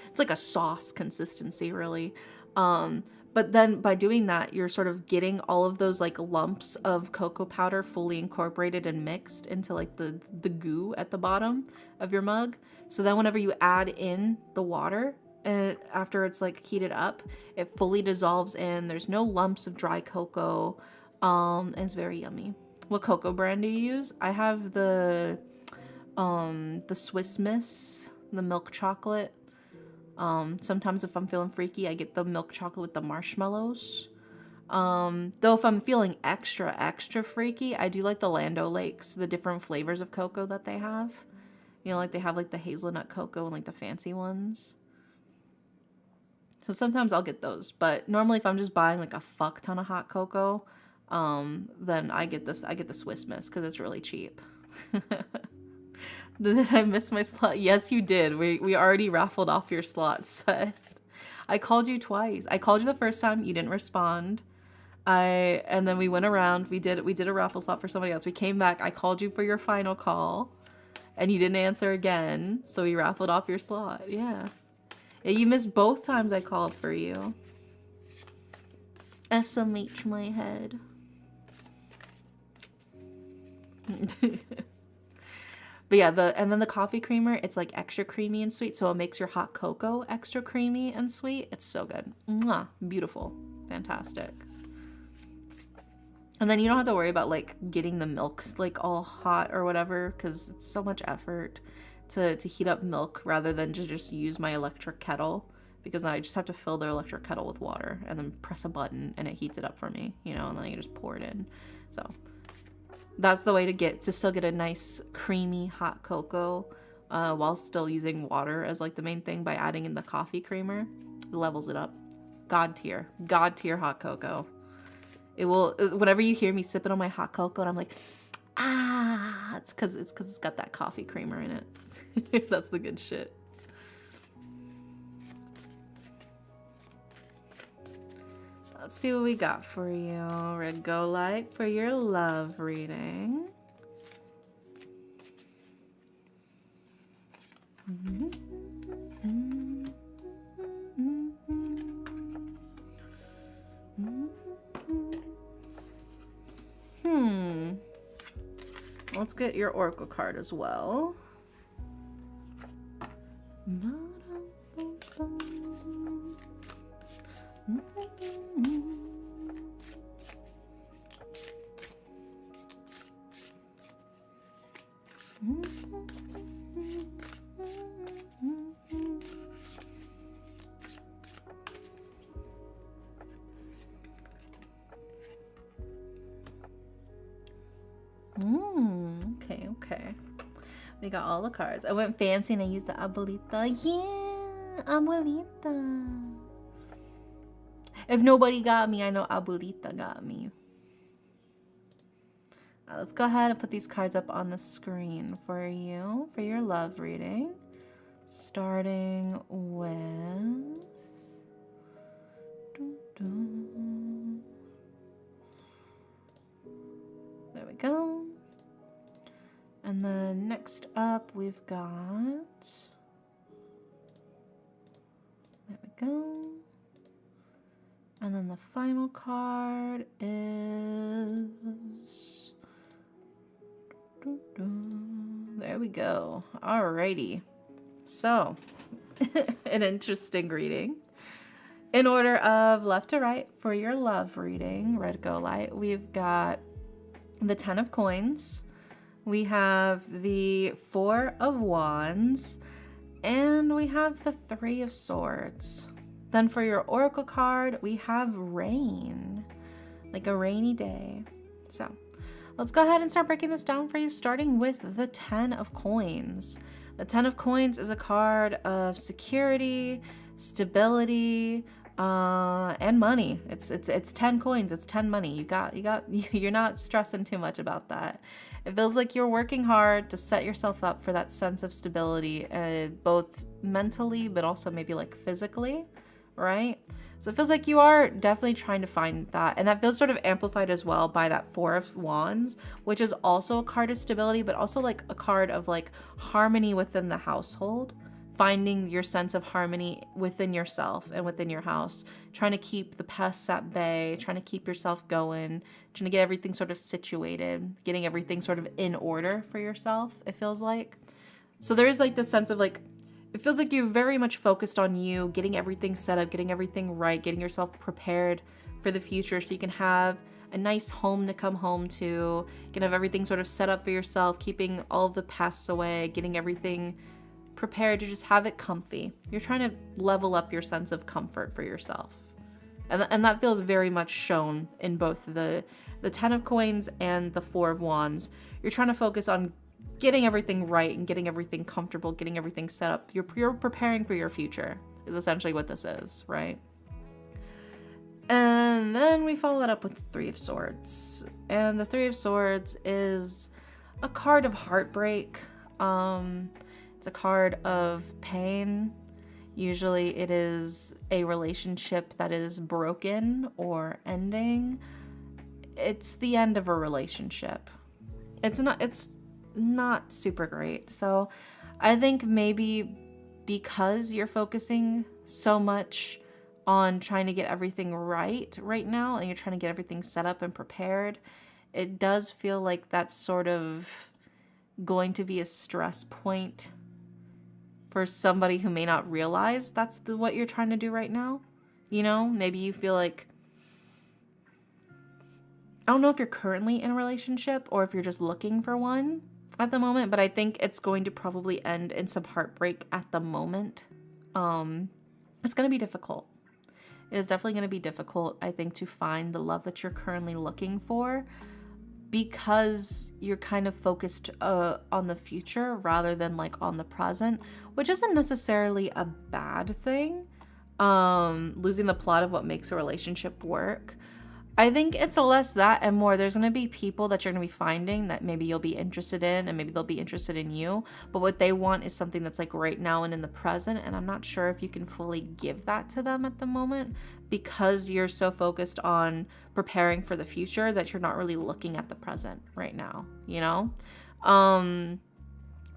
It's like a sauce consistency, really. But then by doing that, you're sort of getting all of those like lumps of cocoa powder fully incorporated and mixed into like the goo at the bottom of your mug. So then whenever you add in the water, and after it's like heated up, it fully dissolves in. There's no lumps of dry cocoa. And it's very yummy. What cocoa brand do you use? I have the Swiss Miss, the milk chocolate. Sometimes if I'm feeling freaky, I get the milk chocolate with the marshmallows. Though if I'm feeling extra freaky, I do like the Lando Lakes, the different flavors of cocoa that they have. You know, like they have like the hazelnut cocoa and like the fancy ones. So sometimes I'll get those, but normally if I'm just buying like a fuck ton of hot cocoa, then I get the Swiss Miss because it's really cheap. Did I miss my slot? Yes, you did. We already raffled off your slot set. I called you twice. I called you the first time, you didn't respond. And then we went around, we did a raffle slot for somebody else. We came back, I called you for your final call, and you didn't answer again, so we raffled off your slot. Yeah. You missed both times I called for you. SMH my head. But yeah, and then the coffee creamer, it's like extra creamy and sweet, so it makes your hot cocoa extra creamy and sweet. It's so good. Mwah, beautiful. Fantastic. And then you don't have to worry about like getting the milk like all hot or whatever, because it's so much effort to heat up milk rather than just use my electric kettle, because then I just have to fill the electric kettle with water and then press a button and it heats it up for me, you know, and then I just pour it in. So that's the way to still get a nice creamy hot cocoa while still using water as like the main thing by adding in the coffee creamer. It levels it up. God tier hot cocoa. It will, whenever you hear me sipping on my hot cocoa and I'm like, ah, it's because it's got that coffee creamer in it. That's the good shit. Let's see what we got for you. Red Go Light for your love reading. Let's get your Oracle card as well. Okay. We got all the cards. I went fancy and I used the Abuelita. Yeah, Abuelita. If nobody got me, I know Abuelita got me. Let's go ahead and put these cards up on the screen for you, for your love reading. Starting with... There we go. And then next up we've got... There we go. And then the final card is... There we go. Alrighty. So, an interesting reading. In order of left to right for your love reading, Red Go Light, we've got the 10 of Coins. We have the 4 of Wands. And we have the 3 of Swords. Then for your Oracle card, we have Rain. Like a rainy day. So, let's go ahead and start breaking this down for you, starting with the 10 of Coins. The 10 of Coins is a card of security, stability, and money. It's 10 coins, it's 10 money. You're not stressing too much about that. It feels like you're working hard to set yourself up for that sense of stability, both mentally, but also maybe like physically, right? So it feels like you are definitely trying to find that. And that feels sort of amplified as well by that Four of Wands, which is also a card of stability, but also like a card of like harmony within the household, finding your sense of harmony within yourself and within your house, trying to keep the pests at bay, trying to keep yourself going, trying to get everything sort of situated, getting everything sort of in order for yourself, it feels like. So there is like this sense of like, it feels like you're very much focused on you, getting everything set up, getting everything right, getting yourself prepared for the future so you can have a nice home to come home to. You can have everything sort of set up for yourself, keeping all of the pests away, getting everything prepared to just have it comfy. You're trying to level up your sense of comfort for yourself. And that feels very much shown in both the Ten of Coins and the Four of Wands. You're trying to focus on getting everything right and getting everything comfortable, getting everything set up. You're preparing for your future is essentially what this is, right? And then we follow that up with the Three of Swords. And the Three of Swords is a card of heartbreak. It's a card of pain. Usually it is a relationship that is broken or ending. It's the end of a relationship. It's not super great. So I think maybe because you're focusing so much on trying to get everything right now and you're trying to get everything set up and prepared, it does feel like that's sort of going to be a stress point for somebody who may not realize that's what you're trying to do right now. You know, maybe you feel like, I don't know if you're currently in a relationship or if you're just looking for one at the moment, but I think it's going to probably end in some heartbreak at the moment. It's going to be difficult. It is definitely going to be difficult, I think, to find the love that you're currently looking for because you're kind of focused on the future rather than like on the present, which isn't necessarily a bad thing. Losing the plot of what makes a relationship work. I think it's less that and more there's going to be people that you're going to be finding that maybe you'll be interested in and maybe they'll be interested in you, but what they want is something that's like right now and in the present, and I'm not sure if you can fully give that to them at the moment because you're so focused on preparing for the future that you're not really looking at the present right now, you know?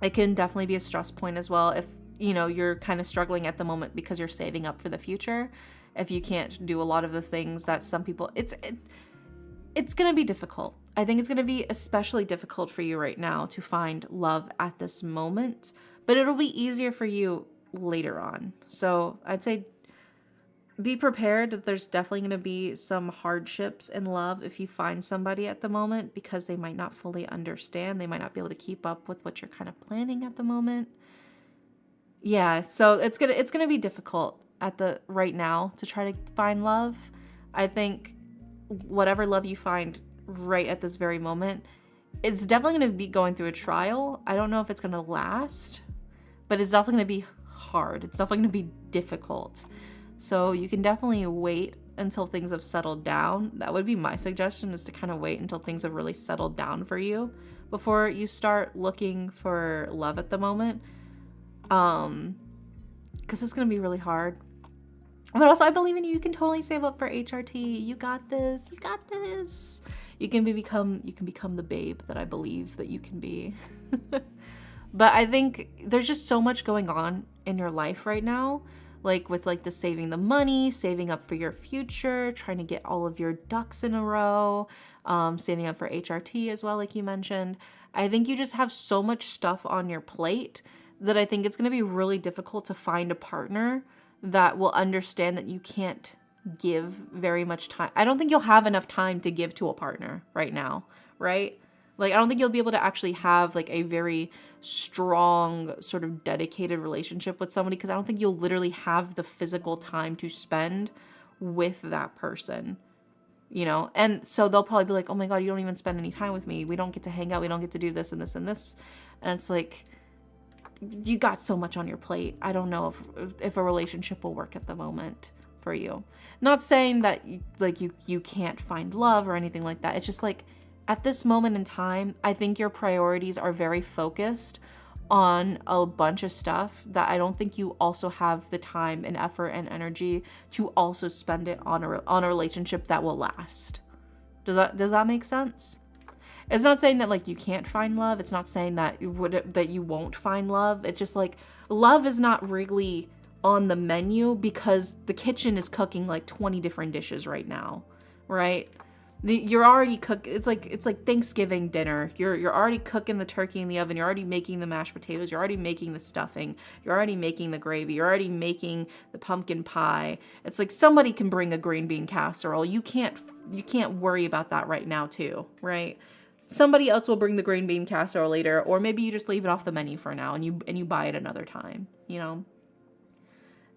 It can definitely be a stress point as well if, you know, you're kind of struggling at the moment because you're saving up for the future. If you can't do a lot of the things that some people, it's going to be difficult. I think it's going to be especially difficult for you right now to find love at this moment, but it'll be easier for you later on. So I'd say be prepared that there's definitely going to be some hardships in love if you find somebody at the moment because they might not fully understand. They might not be able to keep up with what you're kind of planning at the moment. Yeah, so it's gonna be difficult at the right now to try to find love. I think whatever love you find right at this very moment, it's definitely going to be going through a trial. I don't know if it's going to last, but it's definitely going to be hard. It's definitely going to be difficult. So you can definitely wait until things have settled down. That would be my suggestion, is to kind of wait until things have really settled down for you before you start looking for love at the moment. Because it's going to be really hard. But also, I believe in you. You can totally save up for HRT. You got this. You got this. You can become the babe that I believe that you can be. But I think there's just so much going on in your life right now, like with like the saving the money, saving up for your future, trying to get all of your ducks in a row, saving up for HRT as well, like you mentioned. I think you just have so much stuff on your plate that I think it's going to be really difficult to find a partner that will understand that you can't give very much time. I don't think you'll have enough time to give to a partner right now, right? Like, I don't think you'll be able to actually have like a very strong sort of dedicated relationship with somebody, because I don't think you'll literally have the physical time to spend with that person, you know? And so they'll probably be like, oh my God, you don't even spend any time with me. We don't get to hang out. We don't get to do this and this and this. And it's like, you got so much on your plate. I don't know if a relationship will work at the moment for you. Not saying that you can't find love or anything like that. It's just like at this moment in time, I think your priorities are very focused on a bunch of stuff that I don't think you also have the time and effort and energy to also spend it on a relationship that will last. Does that make sense? It's not saying that like you can't find love. It's not saying that you won't find love. It's just like love is not really on the menu because the kitchen is cooking like 20 different dishes right now, right? You're already it's like Thanksgiving dinner. You're already cooking the turkey in the oven. You're already making the mashed potatoes. You're already making the stuffing. You're already making the gravy. You're already making the pumpkin pie. It's like somebody can bring a green bean casserole. You can't worry about that right now too, right? Somebody else will bring the green bean casserole later, or maybe you just leave it off the menu for now and you buy it another time, you know?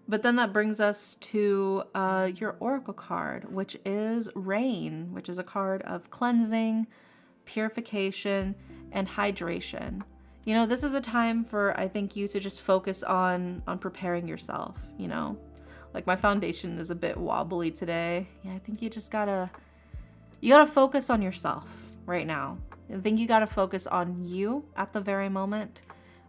But then that brings us to your oracle card, which is Rain, which is a card of cleansing, purification, and hydration. You know, this is a time for, I think, you to just focus on preparing yourself, you know? Like my foundation is a bit wobbly today. Yeah, I think you gotta focus on yourself right now. I think you gotta focus on you at the very moment.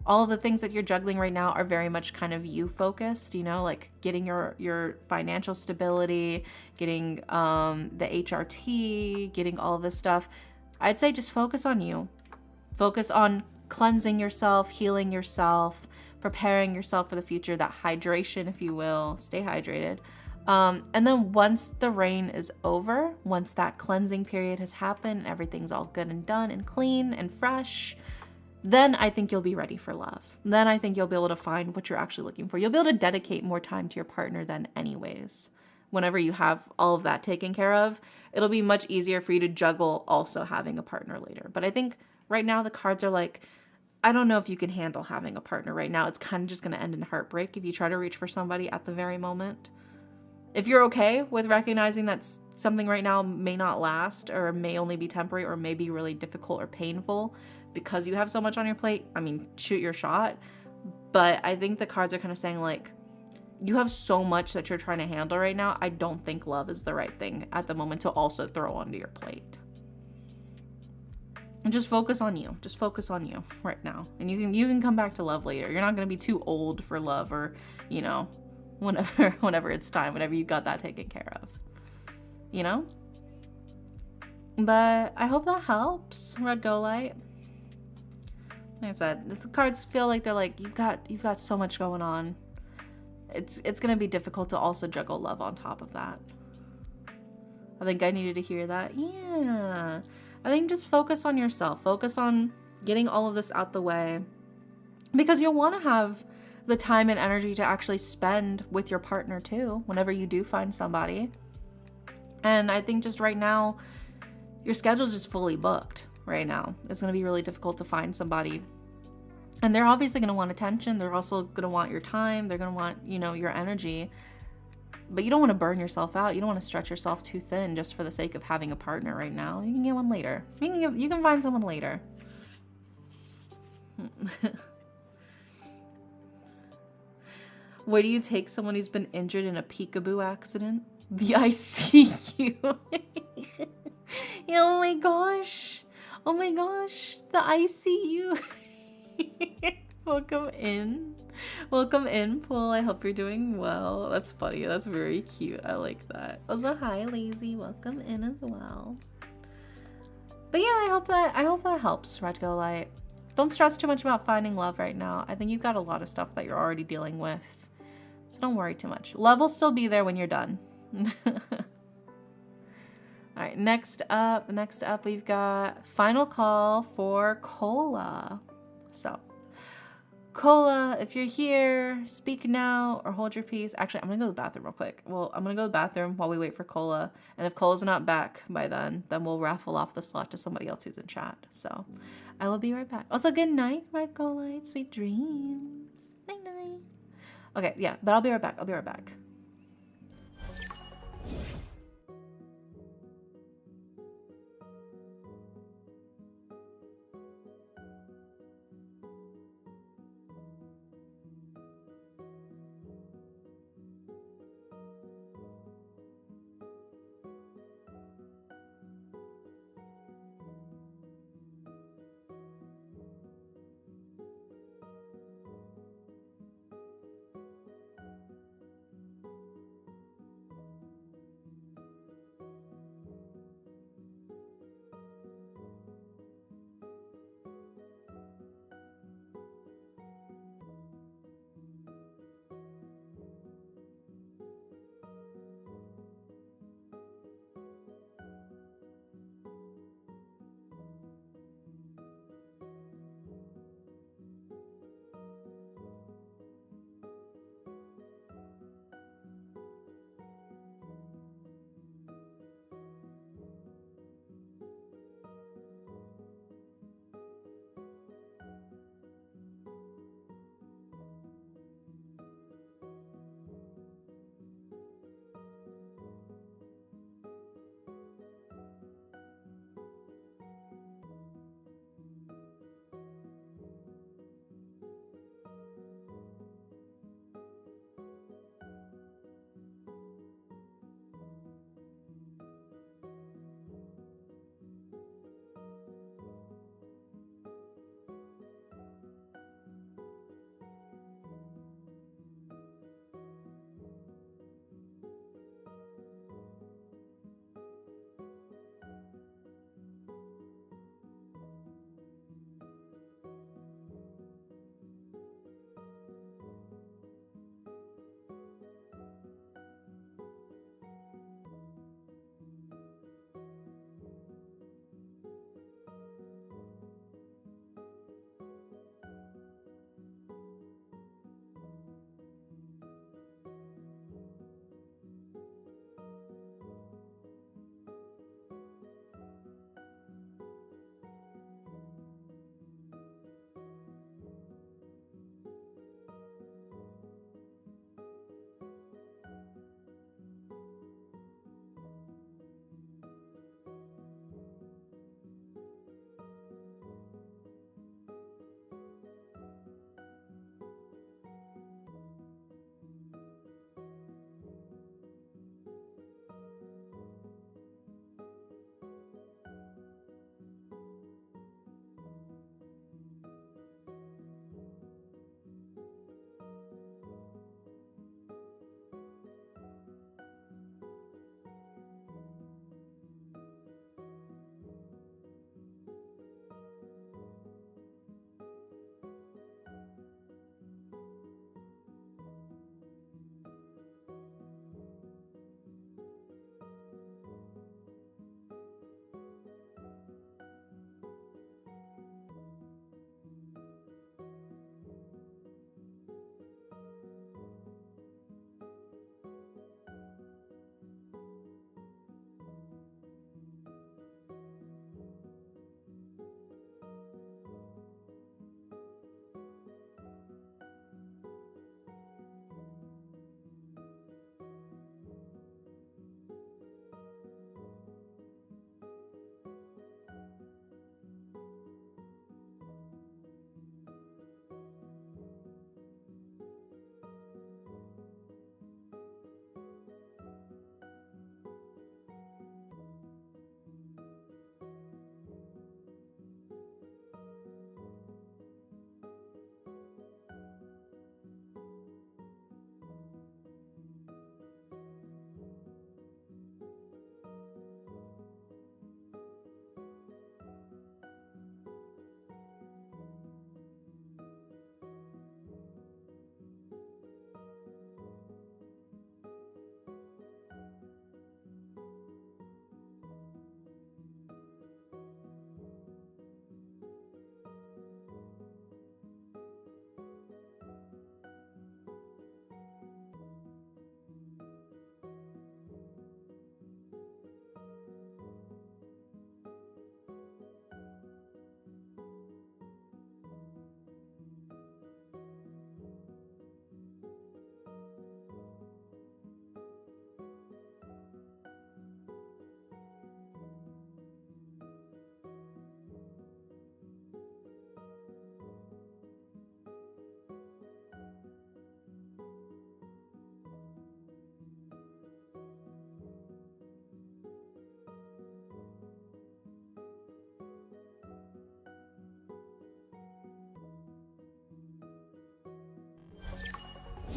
All of the things that you're juggling right now are very much kind of you focused, you know, like getting your financial stability, getting the HRT, getting all of this stuff. I'd say just focus on you. Focus on cleansing yourself, healing yourself, preparing yourself for the future, that hydration, if you will. Stay hydrated. And then once the rain is over, once that cleansing period has happened, everything's all good and done and clean and fresh, then I think you'll be ready for love. Then I think you'll be able to find what you're actually looking for. You'll be able to dedicate more time to your partner than anyways. Whenever you have all of that taken care of, it'll be much easier for you to juggle also having a partner later. But I think right now the cards are like, I don't know if you can handle having a partner right now. It's kind of just going to end in heartbreak if you try to reach for somebody at the very moment. If you're okay with recognizing that something right now may not last or may only be temporary or may be really difficult or painful because you have so much on your plate, I mean, shoot your shot. But I think the cards are kind of saying like, you have so much that you're trying to handle right now. I don't think love is the right thing at the moment to also throw onto your plate. And just focus on you. Just focus on you right now. And you can come back to love later. You're not going to be too old for love or, you know, whenever it's time, whenever you got that taken care of, you know? But I hope that helps, Red Go Light. Like I said, the cards feel like they're like, you've got so much going on. It's going to be difficult to also juggle love on top of that. I think I needed to hear that. Yeah. I think just focus on yourself. Focus on getting all of this out the way. Because you'll want to have the time and energy to actually spend with your partner too, whenever you do find somebody. And I think just right now, your schedule's just fully booked right now. It's going to be really difficult to find somebody. And they're obviously going to want attention. They're also going to want your time. They're going to want, you know, your energy. But you don't want to burn yourself out. You don't want to stretch yourself too thin just for the sake of having a partner right now. You can get one later. You can find someone later. Where do you take someone who's been injured in a peekaboo accident? The ICU. Oh my gosh. Oh my gosh. The ICU. Welcome in. Welcome in, Paul. I hope you're doing well. That's funny. That's very cute. I like that. Also, hi, Lazy. Welcome in as well. But yeah, I hope that helps, Red Go Light. Don't stress too much about finding love right now. I think you've got a lot of stuff that you're already dealing with. So don't worry too much. Love will still be there when you're done. All right, next up we've got final call for Cola. So, Cola, if you're here, speak now or hold your peace. Actually, I'm gonna go to the bathroom real quick. Well, I'm gonna go to the bathroom while we wait for Cola. And if Cola's not back by then we'll raffle off the slot to somebody else who's in chat. So, I will be right back. Also, good night, Red Go Light. Sweet dreams. Night night. Okay, yeah, but I'll be right back. I'll be right back.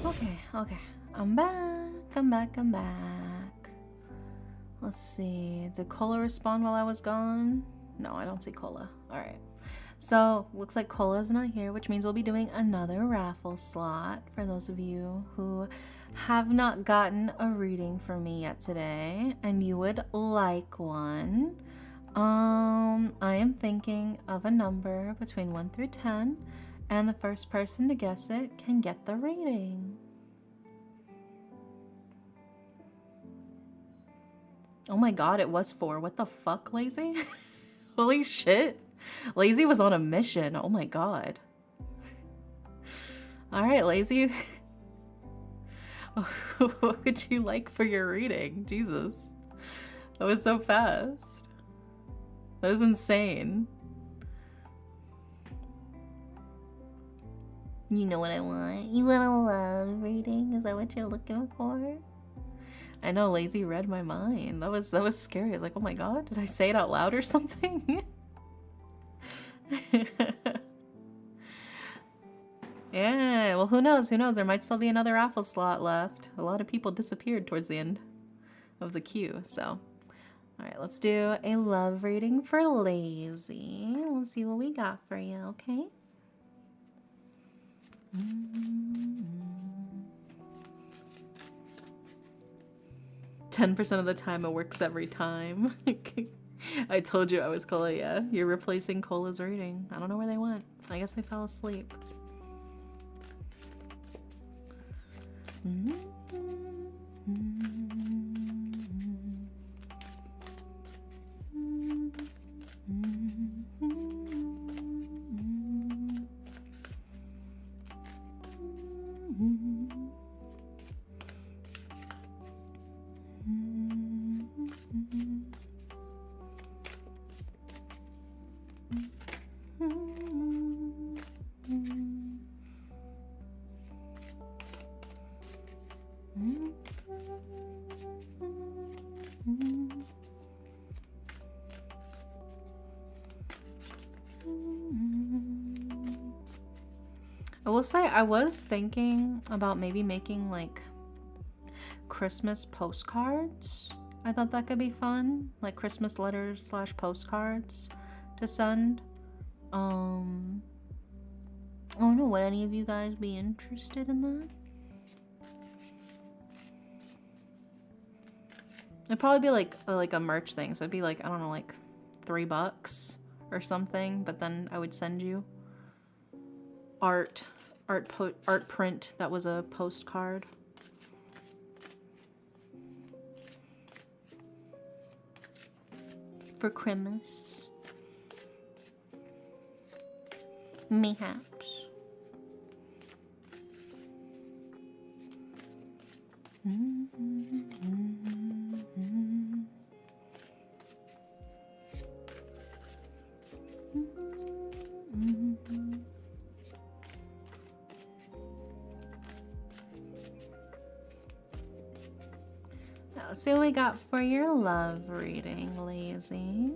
Okay, okay. I'm back. I'm back. Let's see. Did Cola respond while I was gone? No, I don't see Cola. Alright. So, looks like Cola's not here, which means we'll be doing another raffle slot for those of you who have not gotten a reading from me yet today and you would like one. I am thinking of a number between 1 through 10, and the first person to guess it can get the reading. Oh my god, it was 4. What the fuck, Lazy? Holy shit. Lazy was on a mission. Oh my god. Alright, Lazy. What would you like for your reading? Jesus. That was so fast. That was insane. You know what I want? You want a love reading? Is that what you're looking for? I know, Lazy read my mind. That was scary. I was like, oh my god, did I say it out loud or something? Yeah, well, who knows? Who knows? There might still be another raffle slot left. A lot of people disappeared towards the end of the queue, so. Alright, let's do a love reading for Lazy. Let's see what we got for you, okay? 10% of the time it works every time. I told you I was Cola, yeah. You're replacing Cola's reading. I don't know where they went. I guess they fell asleep. I will say I was thinking about maybe making like Christmas postcards. I thought that could be fun, like Christmas letters / postcards to send. I don't know, would any of you guys be interested in that? It'd probably be like a merch thing, so it'd be like, I don't know, like $3 or something, but then I would send you art print that was a postcard. For Christmas. Mayhaps. Let's see what we got for your love reading, Lazy.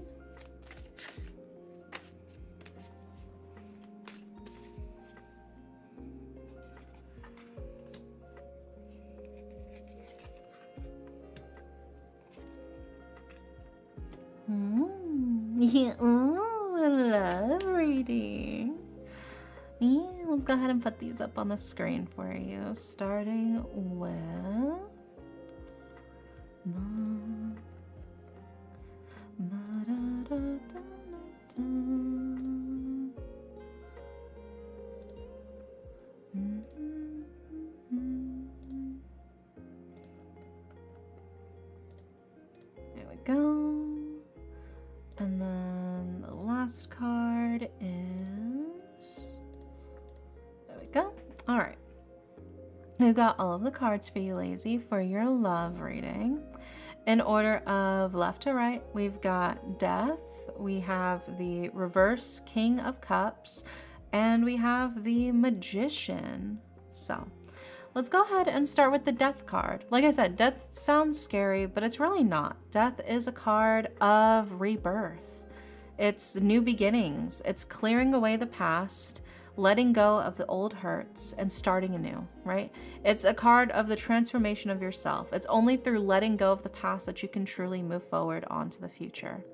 Yeah, ooh, a love reading. Yeah, let's go ahead and put these up on the screen for you, starting with there we go. And then the last card is, there we go. All right. We've got all of the cards for you, Lazy, for your love reading. In order of left to right, we've got Death, we have the Reverse King of Cups, and we have the Magician. So let's go ahead and start with the Death card. Like I said, Death sounds scary, but it's really not. Death is a card of rebirth. It's new beginnings. It's clearing away the past, letting go of the old hurts and starting anew, right? It's a card of the transformation of yourself. It's only through letting go of the past that you can truly move forward onto the future.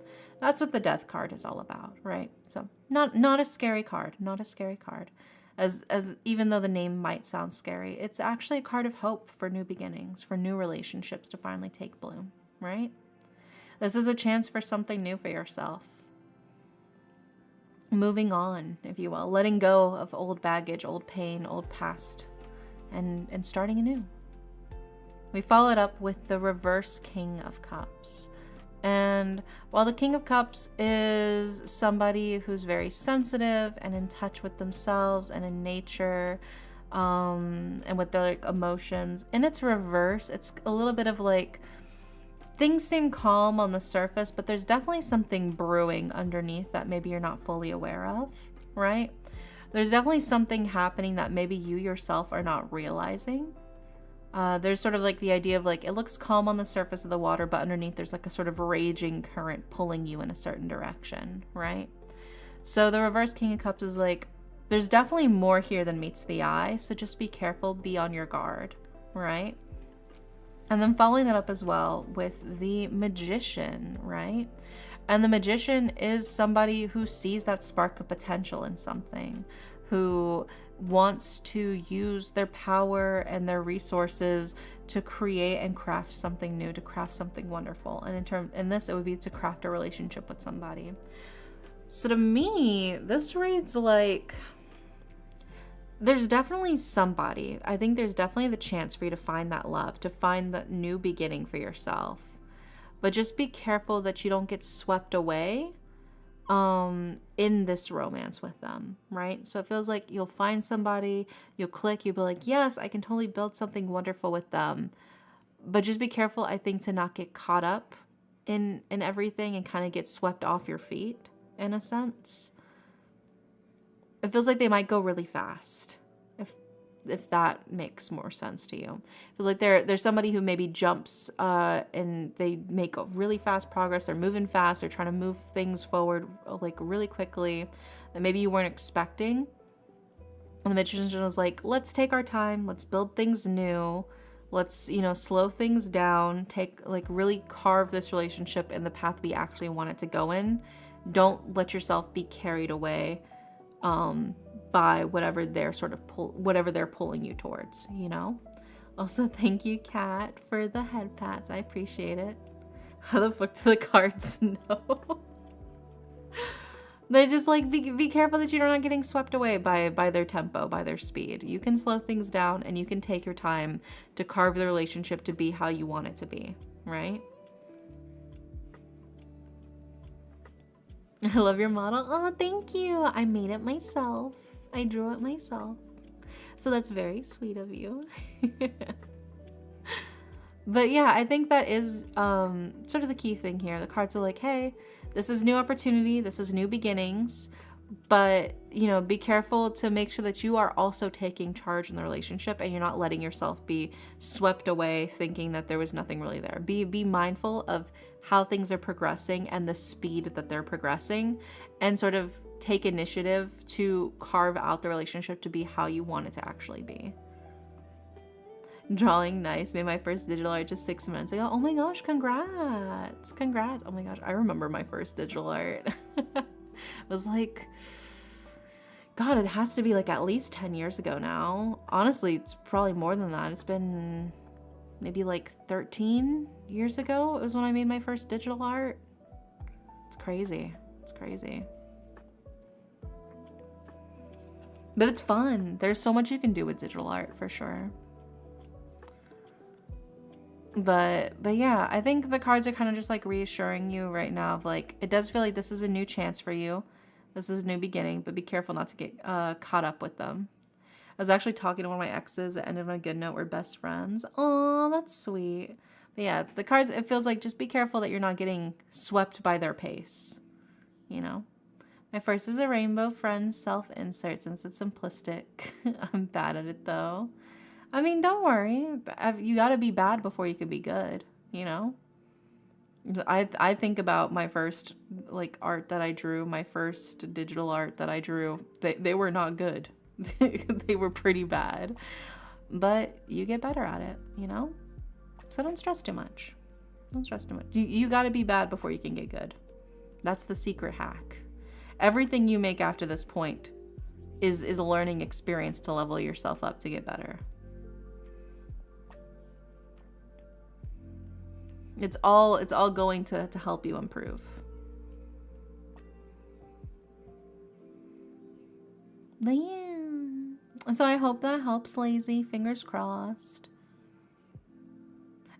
That's what the death card is all about, right? So not a scary card, not a scary card. As even though the name might sound scary, it's actually a card of hope for new beginnings, for new relationships to finally take bloom, right? This is a chance for something new for yourself. Moving on, if you will, letting go of old baggage, old pain, old past, and starting anew. We followed up with the reverse King of Cups. And while the King of Cups is somebody who's very sensitive and in touch with themselves and in nature, and with their emotions, in its reverse, it's a little bit of like, things seem calm on the surface, but there's definitely something brewing underneath that maybe you're not fully aware of, right? There's definitely something happening that maybe you yourself are not realizing. There's sort of like the idea of like, it looks calm on the surface of the water, but underneath there's like a sort of raging current pulling you in a certain direction, right? So the reverse King of Cups is like, there's definitely more here than meets the eye. So just be careful, be on your guard, right? And then following that up as well with the Magician, right? And the Magician is somebody who sees that spark of potential in something, who wants to use their power and their resources to create and craft something new, to craft something wonderful. And in this, it would be to craft a relationship with somebody. So to me, this reads like there's definitely somebody. I think there's definitely the chance for you to find that love, to find that new beginning for yourself. But just be careful that you don't get swept away in this romance with them, right? So it feels like you'll find somebody, you'll click, you'll be like, yes, I can totally build something wonderful with them. But just be careful, I think, to not get caught up in everything and kind of get swept off your feet in a sense. It feels like they might go really fast, if that makes more sense to you. It feels like there's somebody who maybe jumps and they make a really fast progress. They're moving fast. They're trying to move things forward like really quickly that maybe you weren't expecting. And the Magician was like, let's take our time. Let's build things new. Let's, slow things down. Really carve this relationship in the path we actually want it to go in. Don't let yourself be carried away by whatever they're whatever they're pulling you towards, Also, thank you, Kat, for the head pats. I appreciate it. How the fuck do the cards know? They're just like, be careful that you're not getting swept away by their tempo, by their speed. You can slow things down and you can take your time to carve the relationship to be how you want it to be, right? I love your model. Oh, thank you. I made it myself. I drew it myself. So that's very sweet of you. But yeah, I think that is sort of the key thing here. The cards are like, hey, this is new opportunity. This is new beginnings. But, be careful to make sure that you are also taking charge in the relationship and you're not letting yourself be swept away thinking that there was nothing really there. Be mindful of how things are progressing and the speed that they're progressing, and sort of take initiative to carve out the relationship to be how you want it to actually be. Drawing nice. Made my first digital art just 6 months ago. Oh my gosh, congrats. Congrats. Oh my gosh, I remember my first digital art. It was like, God, it has to be like at least 10 years ago now. Honestly, it's probably more than that. It's been maybe like 13 years ago. It was when I made my first digital art. It's crazy. It's crazy. But it's fun. There's so much you can do with digital art for sure. But yeah, I think the cards are kind of just like reassuring you right now of like, it does feel like this is a new chance for you. This is a new beginning, but be careful not to get caught up with them. I was actually talking to one of my exes that ended on a good note. We're best friends. Oh, that's sweet. But yeah, the cards, it feels like just be careful that you're not getting swept by their pace, My first is a rainbow friend self-insert since it's simplistic. I'm bad at it though. I mean, don't worry. You gotta be bad before you can be good, I think about my first like art that I drew, my first digital art that I drew. They were not good. They were pretty bad. But you get better at it, you know? So don't stress too much. Don't stress too much. You got to be bad before you can get good. That's the secret hack. Everything you make after this point is a learning experience to level yourself up to get better. It's all going to help you improve. But yeah. So I hope that helps, Lazy. Fingers crossed.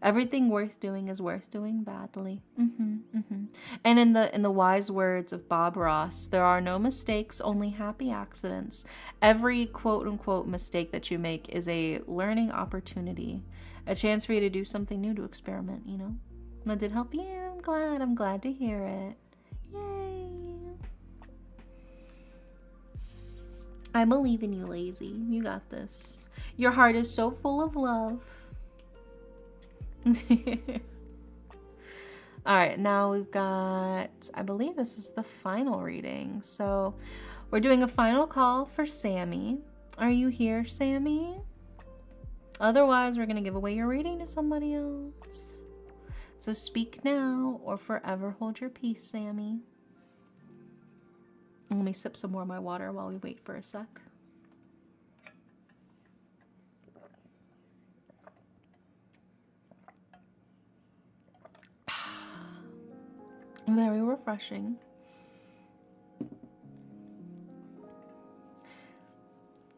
Everything worth doing is worth doing badly. And in the wise words of Bob Ross, there are no mistakes, only happy accidents. Every quote unquote mistake that you make is a learning opportunity, a chance for you to do something new, to experiment, you know? That did help. Yeah, I'm glad to hear it. Yay. I believe in you, Lazy. You got this. Your heart is so full of love. All right, now we've got, I believe this is the final reading. So we're doing a final call for Sammy. Are you here, Sammy? Otherwise, we're going to give away your reading to somebody else. So speak now or forever hold your peace, Sammy. Let me sip some more of my water while we wait for a sec. Very refreshing.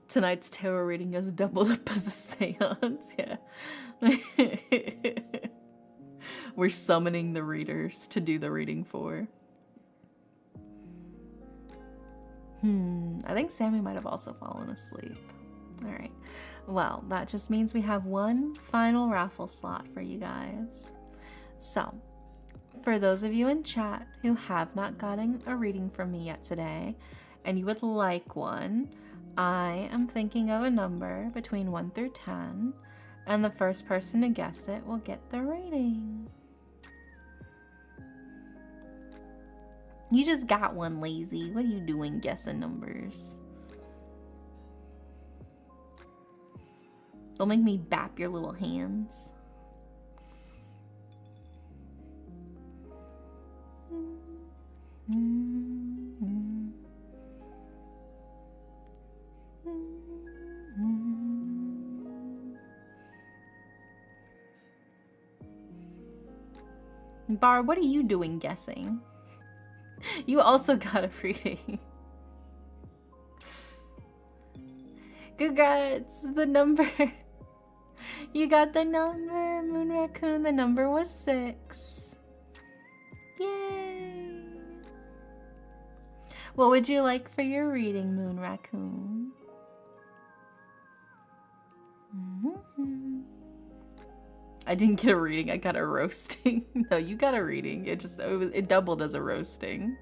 Tonight's tarot reading has doubled up as a seance. Yeah. We're summoning the readers to do the reading for. I think Sammy might have also fallen asleep. All right. Well, that just means we have one final raffle slot for you guys. So, for those of you in chat who have not gotten a reading from me yet today, and you would like one, I am thinking of a number between 1 through 10, and the first person to guess it will get the reading. You just got one, Lazy. What are you doing guessing numbers? Don't make me bap your little hands. Barb, what are you doing guessing? You also got a reading. Congrats, the number. You got the number, Moon Raccoon. The number was 6. Yay. What would you like for your reading, Moon Raccoon? I didn't get a reading, I got a roasting. No, you got a reading. It doubled as a roasting.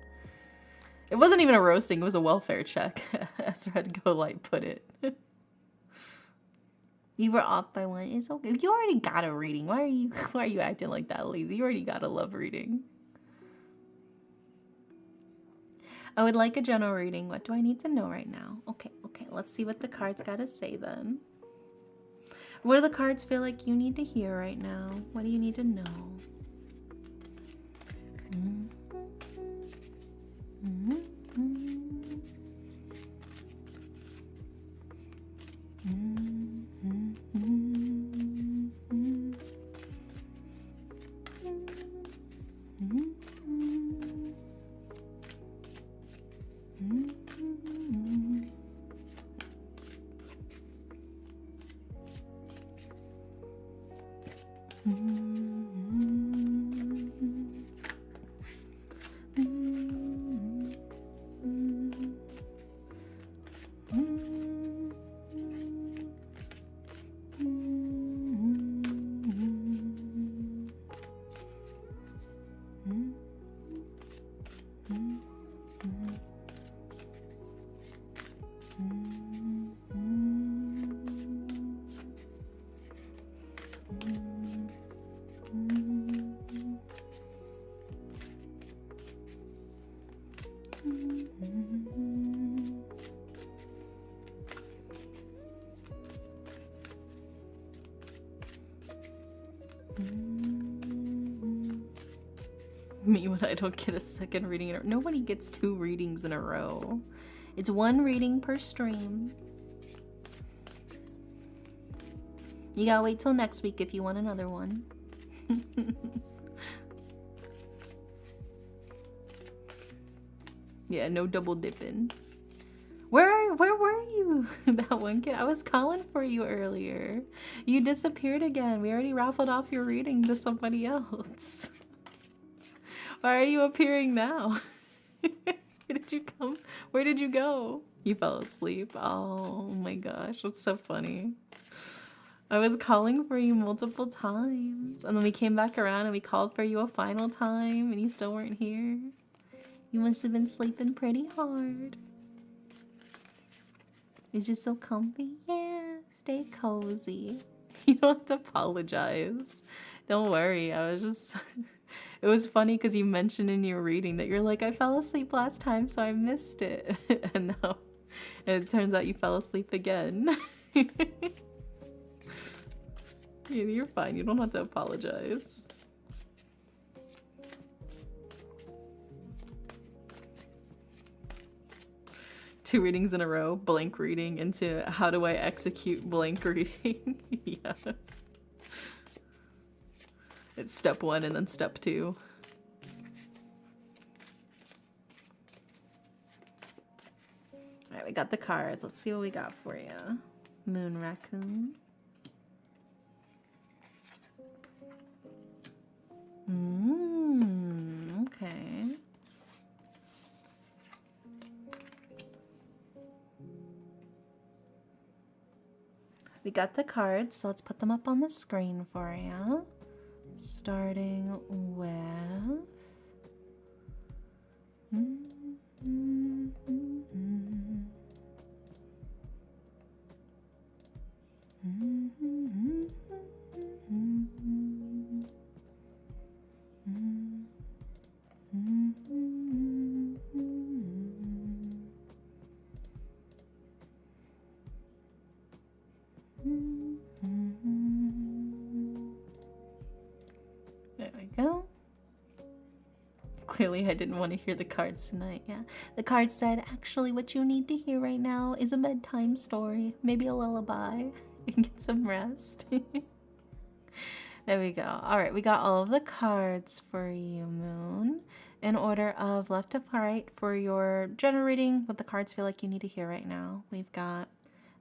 It wasn't even a roasting, it was a welfare check, as Red Go Light put it. You were off by 1. It's okay. You already got a reading. Why are you acting like that, Lazy? You already got a love reading. I would like a general reading. What do I need to know right now? Okay, let's see what the cards gotta say then. What do the cards feel like you need to hear right now? What do you need to know? Me when I don't get a second reading in a row. Nobody gets 2 readings in a row. It's 1 reading per stream. You gotta wait till next week if you want another one. Yeah, no double dipping. Where were you? That one kid. I was calling for you earlier. You disappeared again. We already raffled off your reading to somebody else. Why are you appearing now? Where did you come? Where did you go? You fell asleep. Oh my gosh, that's so funny. I was calling for you multiple times, and then we came back around and we called for you a final time, and you still weren't here. You must have been sleeping pretty hard. It's just so comfy. Yeah, stay cozy. You don't have to apologize. Don't worry. I was just... It was funny because you mentioned in your reading that you're like, I fell asleep last time, so I missed it. And now it turns out you fell asleep again. You're fine. You don't have to apologize. Two readings in a row, blank reading into how do I execute blank reading. Yeah. It's step 1 and then step 2. Alright, we got the cards. Let's see what we got for you. Moon Raccoon. Okay. We got the cards, so let's put them up on the screen for you. Starting with... There we go. Clearly I didn't want to hear the cards tonight. Yeah, the card said, actually what you need to hear right now is a bedtime story, maybe a lullaby, and get some rest. There we go. All right, we got all of the cards for you, Moon, in order of left to right for your generating what the cards feel like you need to hear right now. We've got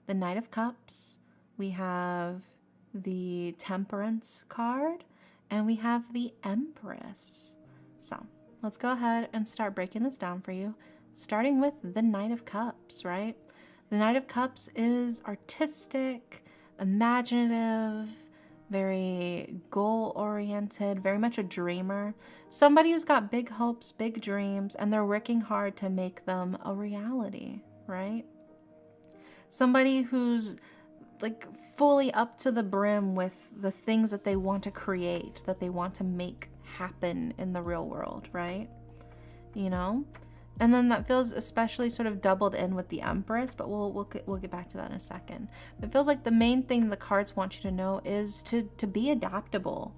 the Knight of Cups, we have the Temperance card, and we have the Empress. So let's go ahead and start breaking this down for you, starting with the Knight of Cups, right? The Knight of Cups is artistic, imaginative, very goal-oriented, very much a dreamer. Somebody who's got big hopes, big dreams, and they're working hard to make them a reality, right? Somebody who's like fully up to the brim with the things that they want to create, that they want to make happen in the real world, right? You know? And then that feels especially sort of doubled in with the Empress, but we'll get back to that in a second. It feels like the main thing the cards want you to know is to be adaptable,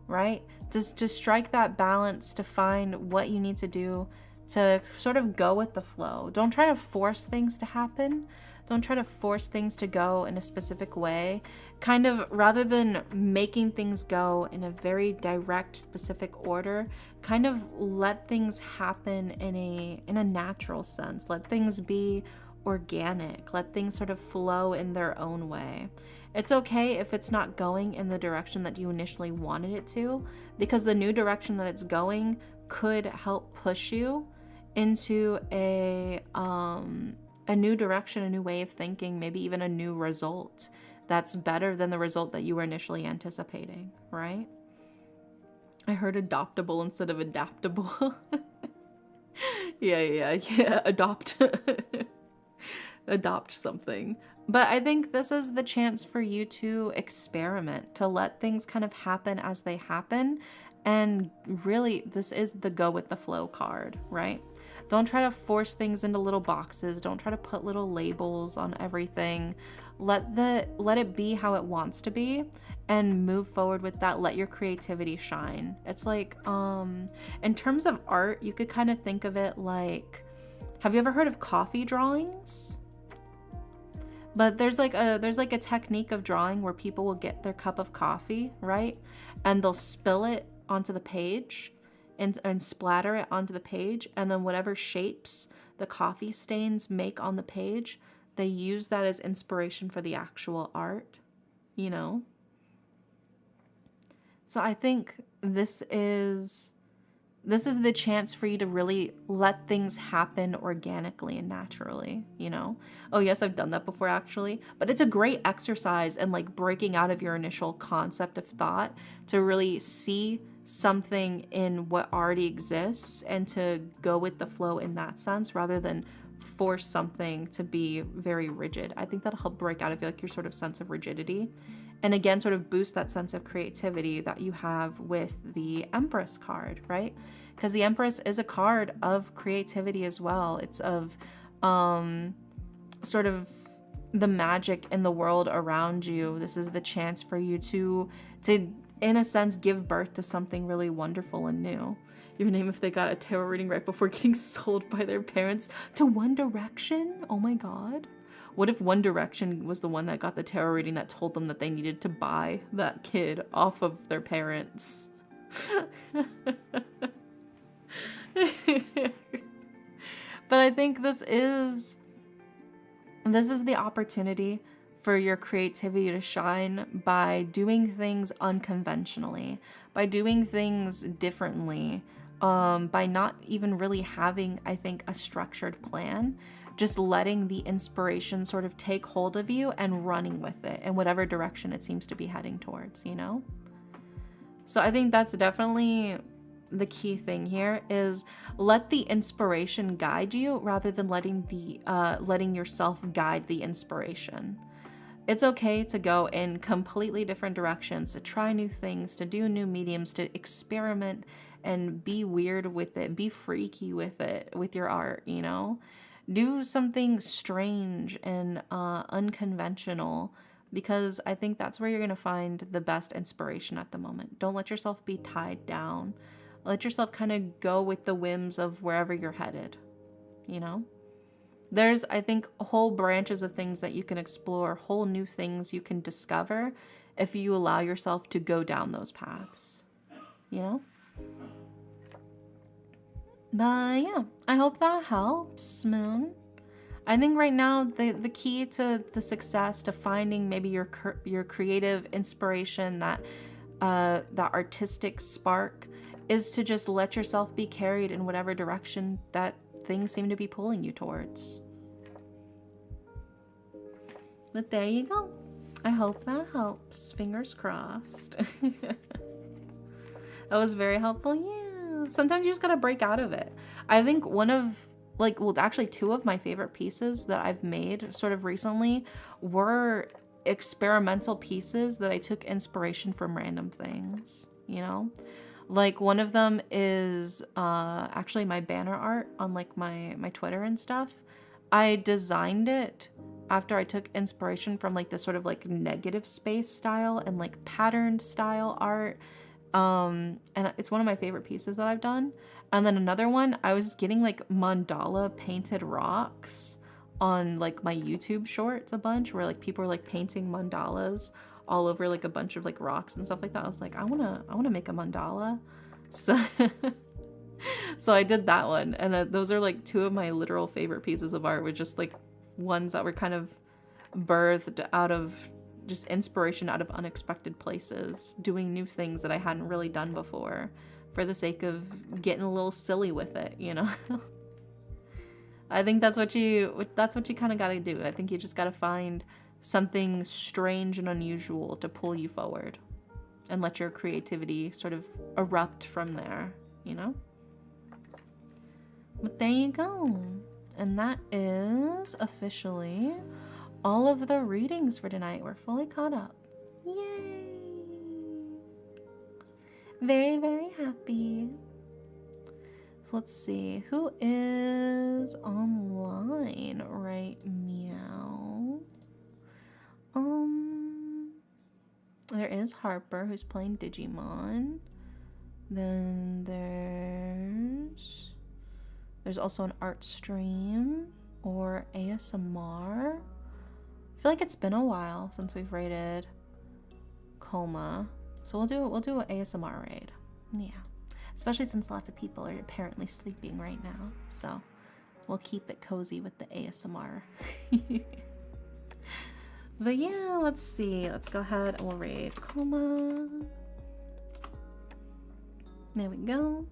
right? To strike that balance, to find what you need to do to sort of go with the flow. Don't try to force things to happen. Don't try to force things to go in a specific way. Kind of, rather than making things go in a very direct, specific order, kind of let things happen in a natural sense. Let things be organic. Let things sort of flow in their own way. It's okay if it's not going in the direction that you initially wanted it to, because the new direction that it's going could help push you into a new direction, a new way of thinking, maybe even a new result that's better than the result that you were initially anticipating, right? I heard adoptable instead of adaptable. Yeah. Adopt. Adopt something. But I think this is the chance for you to experiment, to let things kind of happen as they happen. And really, this is the go with the flow card, right? Don't try to force things into little boxes. Don't try to put little labels on everything. Let it be how it wants to be, and move forward with that. Let your creativity shine. It's like, in terms of art, you could kind of think of it like, have you ever heard of coffee drawings? But there's like a technique of drawing where people will get their cup of coffee, right? And they'll spill it onto the page and splatter it onto the page, and then whatever shapes the coffee stains make on the page, they use that as inspiration for the actual art, you know? So I think this is the chance for you to really let things happen organically and naturally, you know? Oh, yes, I've done that before actually, but it's a great exercise in like breaking out of your initial concept of thought to really see something in what already exists and to go with the flow in that sense rather than force something to be very rigid. I think that'll help break out of like your sort of sense of rigidity. And again, sort of boost that sense of creativity that you have with the Empress card, right? Because the Empress is a card of creativity as well. It's of sort of the magic in the world around you. This is the chance for you to in a sense give birth to something really wonderful and new. Your name if they got a tarot reading right before getting sold by their parents to One Direction? Oh my god. What if One Direction was the one that got the tarot reading that told them that they needed to buy that kid off of their parents? But I think this is the opportunity for your creativity to shine by doing things unconventionally, by doing things differently, by not even really having, I think, a structured plan. Just letting the inspiration sort of take hold of you and running with it in whatever direction it seems to be heading towards, you know? So I think that's definitely the key thing here is let the inspiration guide you rather than letting yourself guide the inspiration. It's okay to go in completely different directions, to try new things, to do new mediums, to experiment and be weird with it, be freaky with it, with your art, you know? Do something strange and unconventional, because I think that's where you're going to find the best inspiration at the moment. Don't let yourself be tied down. Let yourself kind of go with the whims of wherever you're headed, you know? There's, I think, whole branches of things that you can explore, whole new things you can discover if you allow yourself to go down those paths, you know? But yeah, I hope that helps, Moon. I think right now the key to the success, to finding maybe your creative inspiration, that artistic spark, is to just let yourself be carried in whatever direction that things seem to be pulling you towards. But there you go. I hope that helps. Fingers crossed. That was very helpful. Yeah. Sometimes you just gotta break out of it. I think one of, like, well, actually two of my favorite pieces that I've made sort of recently were experimental pieces that I took inspiration from random things, you know? Like one of them is actually my banner art on like my Twitter and stuff. I designed it after I took inspiration from like this sort of like negative space style and like patterned style art. And it's one of my favorite pieces that I've done. And then another one, I was getting like mandala painted rocks on like my YouTube shorts a bunch, where like people are like painting mandalas all over like a bunch of like rocks and stuff like that. I was like, I wanna make a mandala. So so I did that one, and those are like two of my literal favorite pieces of art, with just like ones that were kind of birthed out of just inspiration out of unexpected places, doing new things that I hadn't really done before for the sake of getting a little silly with it, you know? I think that's what you kind of got to do. I think you just got to find something strange and unusual to pull you forward and let your creativity sort of erupt from there, you know? But there you go. And that is officially all of the readings for tonight. We're fully caught up. Yay! Very, very happy. So let's see. Who is online right meow? there is Harper, who's playing Digimon. Then there's also an art stream or ASMR. I feel like it's been a while since we've raided Coma, so we'll do an ASMR raid. Yeah, especially since lots of people are apparently sleeping right now, so we'll keep it cozy with the ASMR. But yeah, let's see. Let's go ahead and we'll raid Coma. There we go.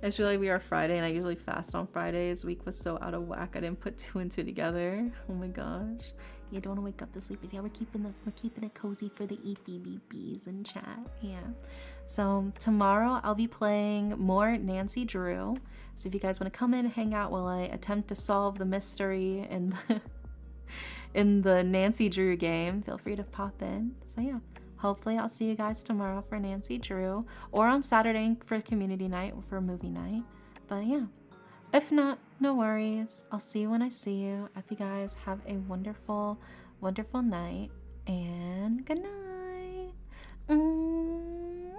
I just feel like we are Friday and I usually fast on Fridays. Week was so out of whack. I didn't put 2 and 2 together. Oh my gosh. You don't want to wake up the sleepers. Yeah, we're keeping it cozy for the EPBBs in chat. Yeah. So tomorrow I'll be playing more Nancy Drew. So if you guys want to come in and hang out while I attempt to solve the mystery in the Nancy Drew game, feel free to pop in. So yeah. Hopefully I'll see you guys tomorrow for Nancy Drew, or on Saturday for community night or for movie night. But yeah, if not, no worries. I'll see you when I see you. I hope you guys have a wonderful, wonderful night, and good night. Mwah.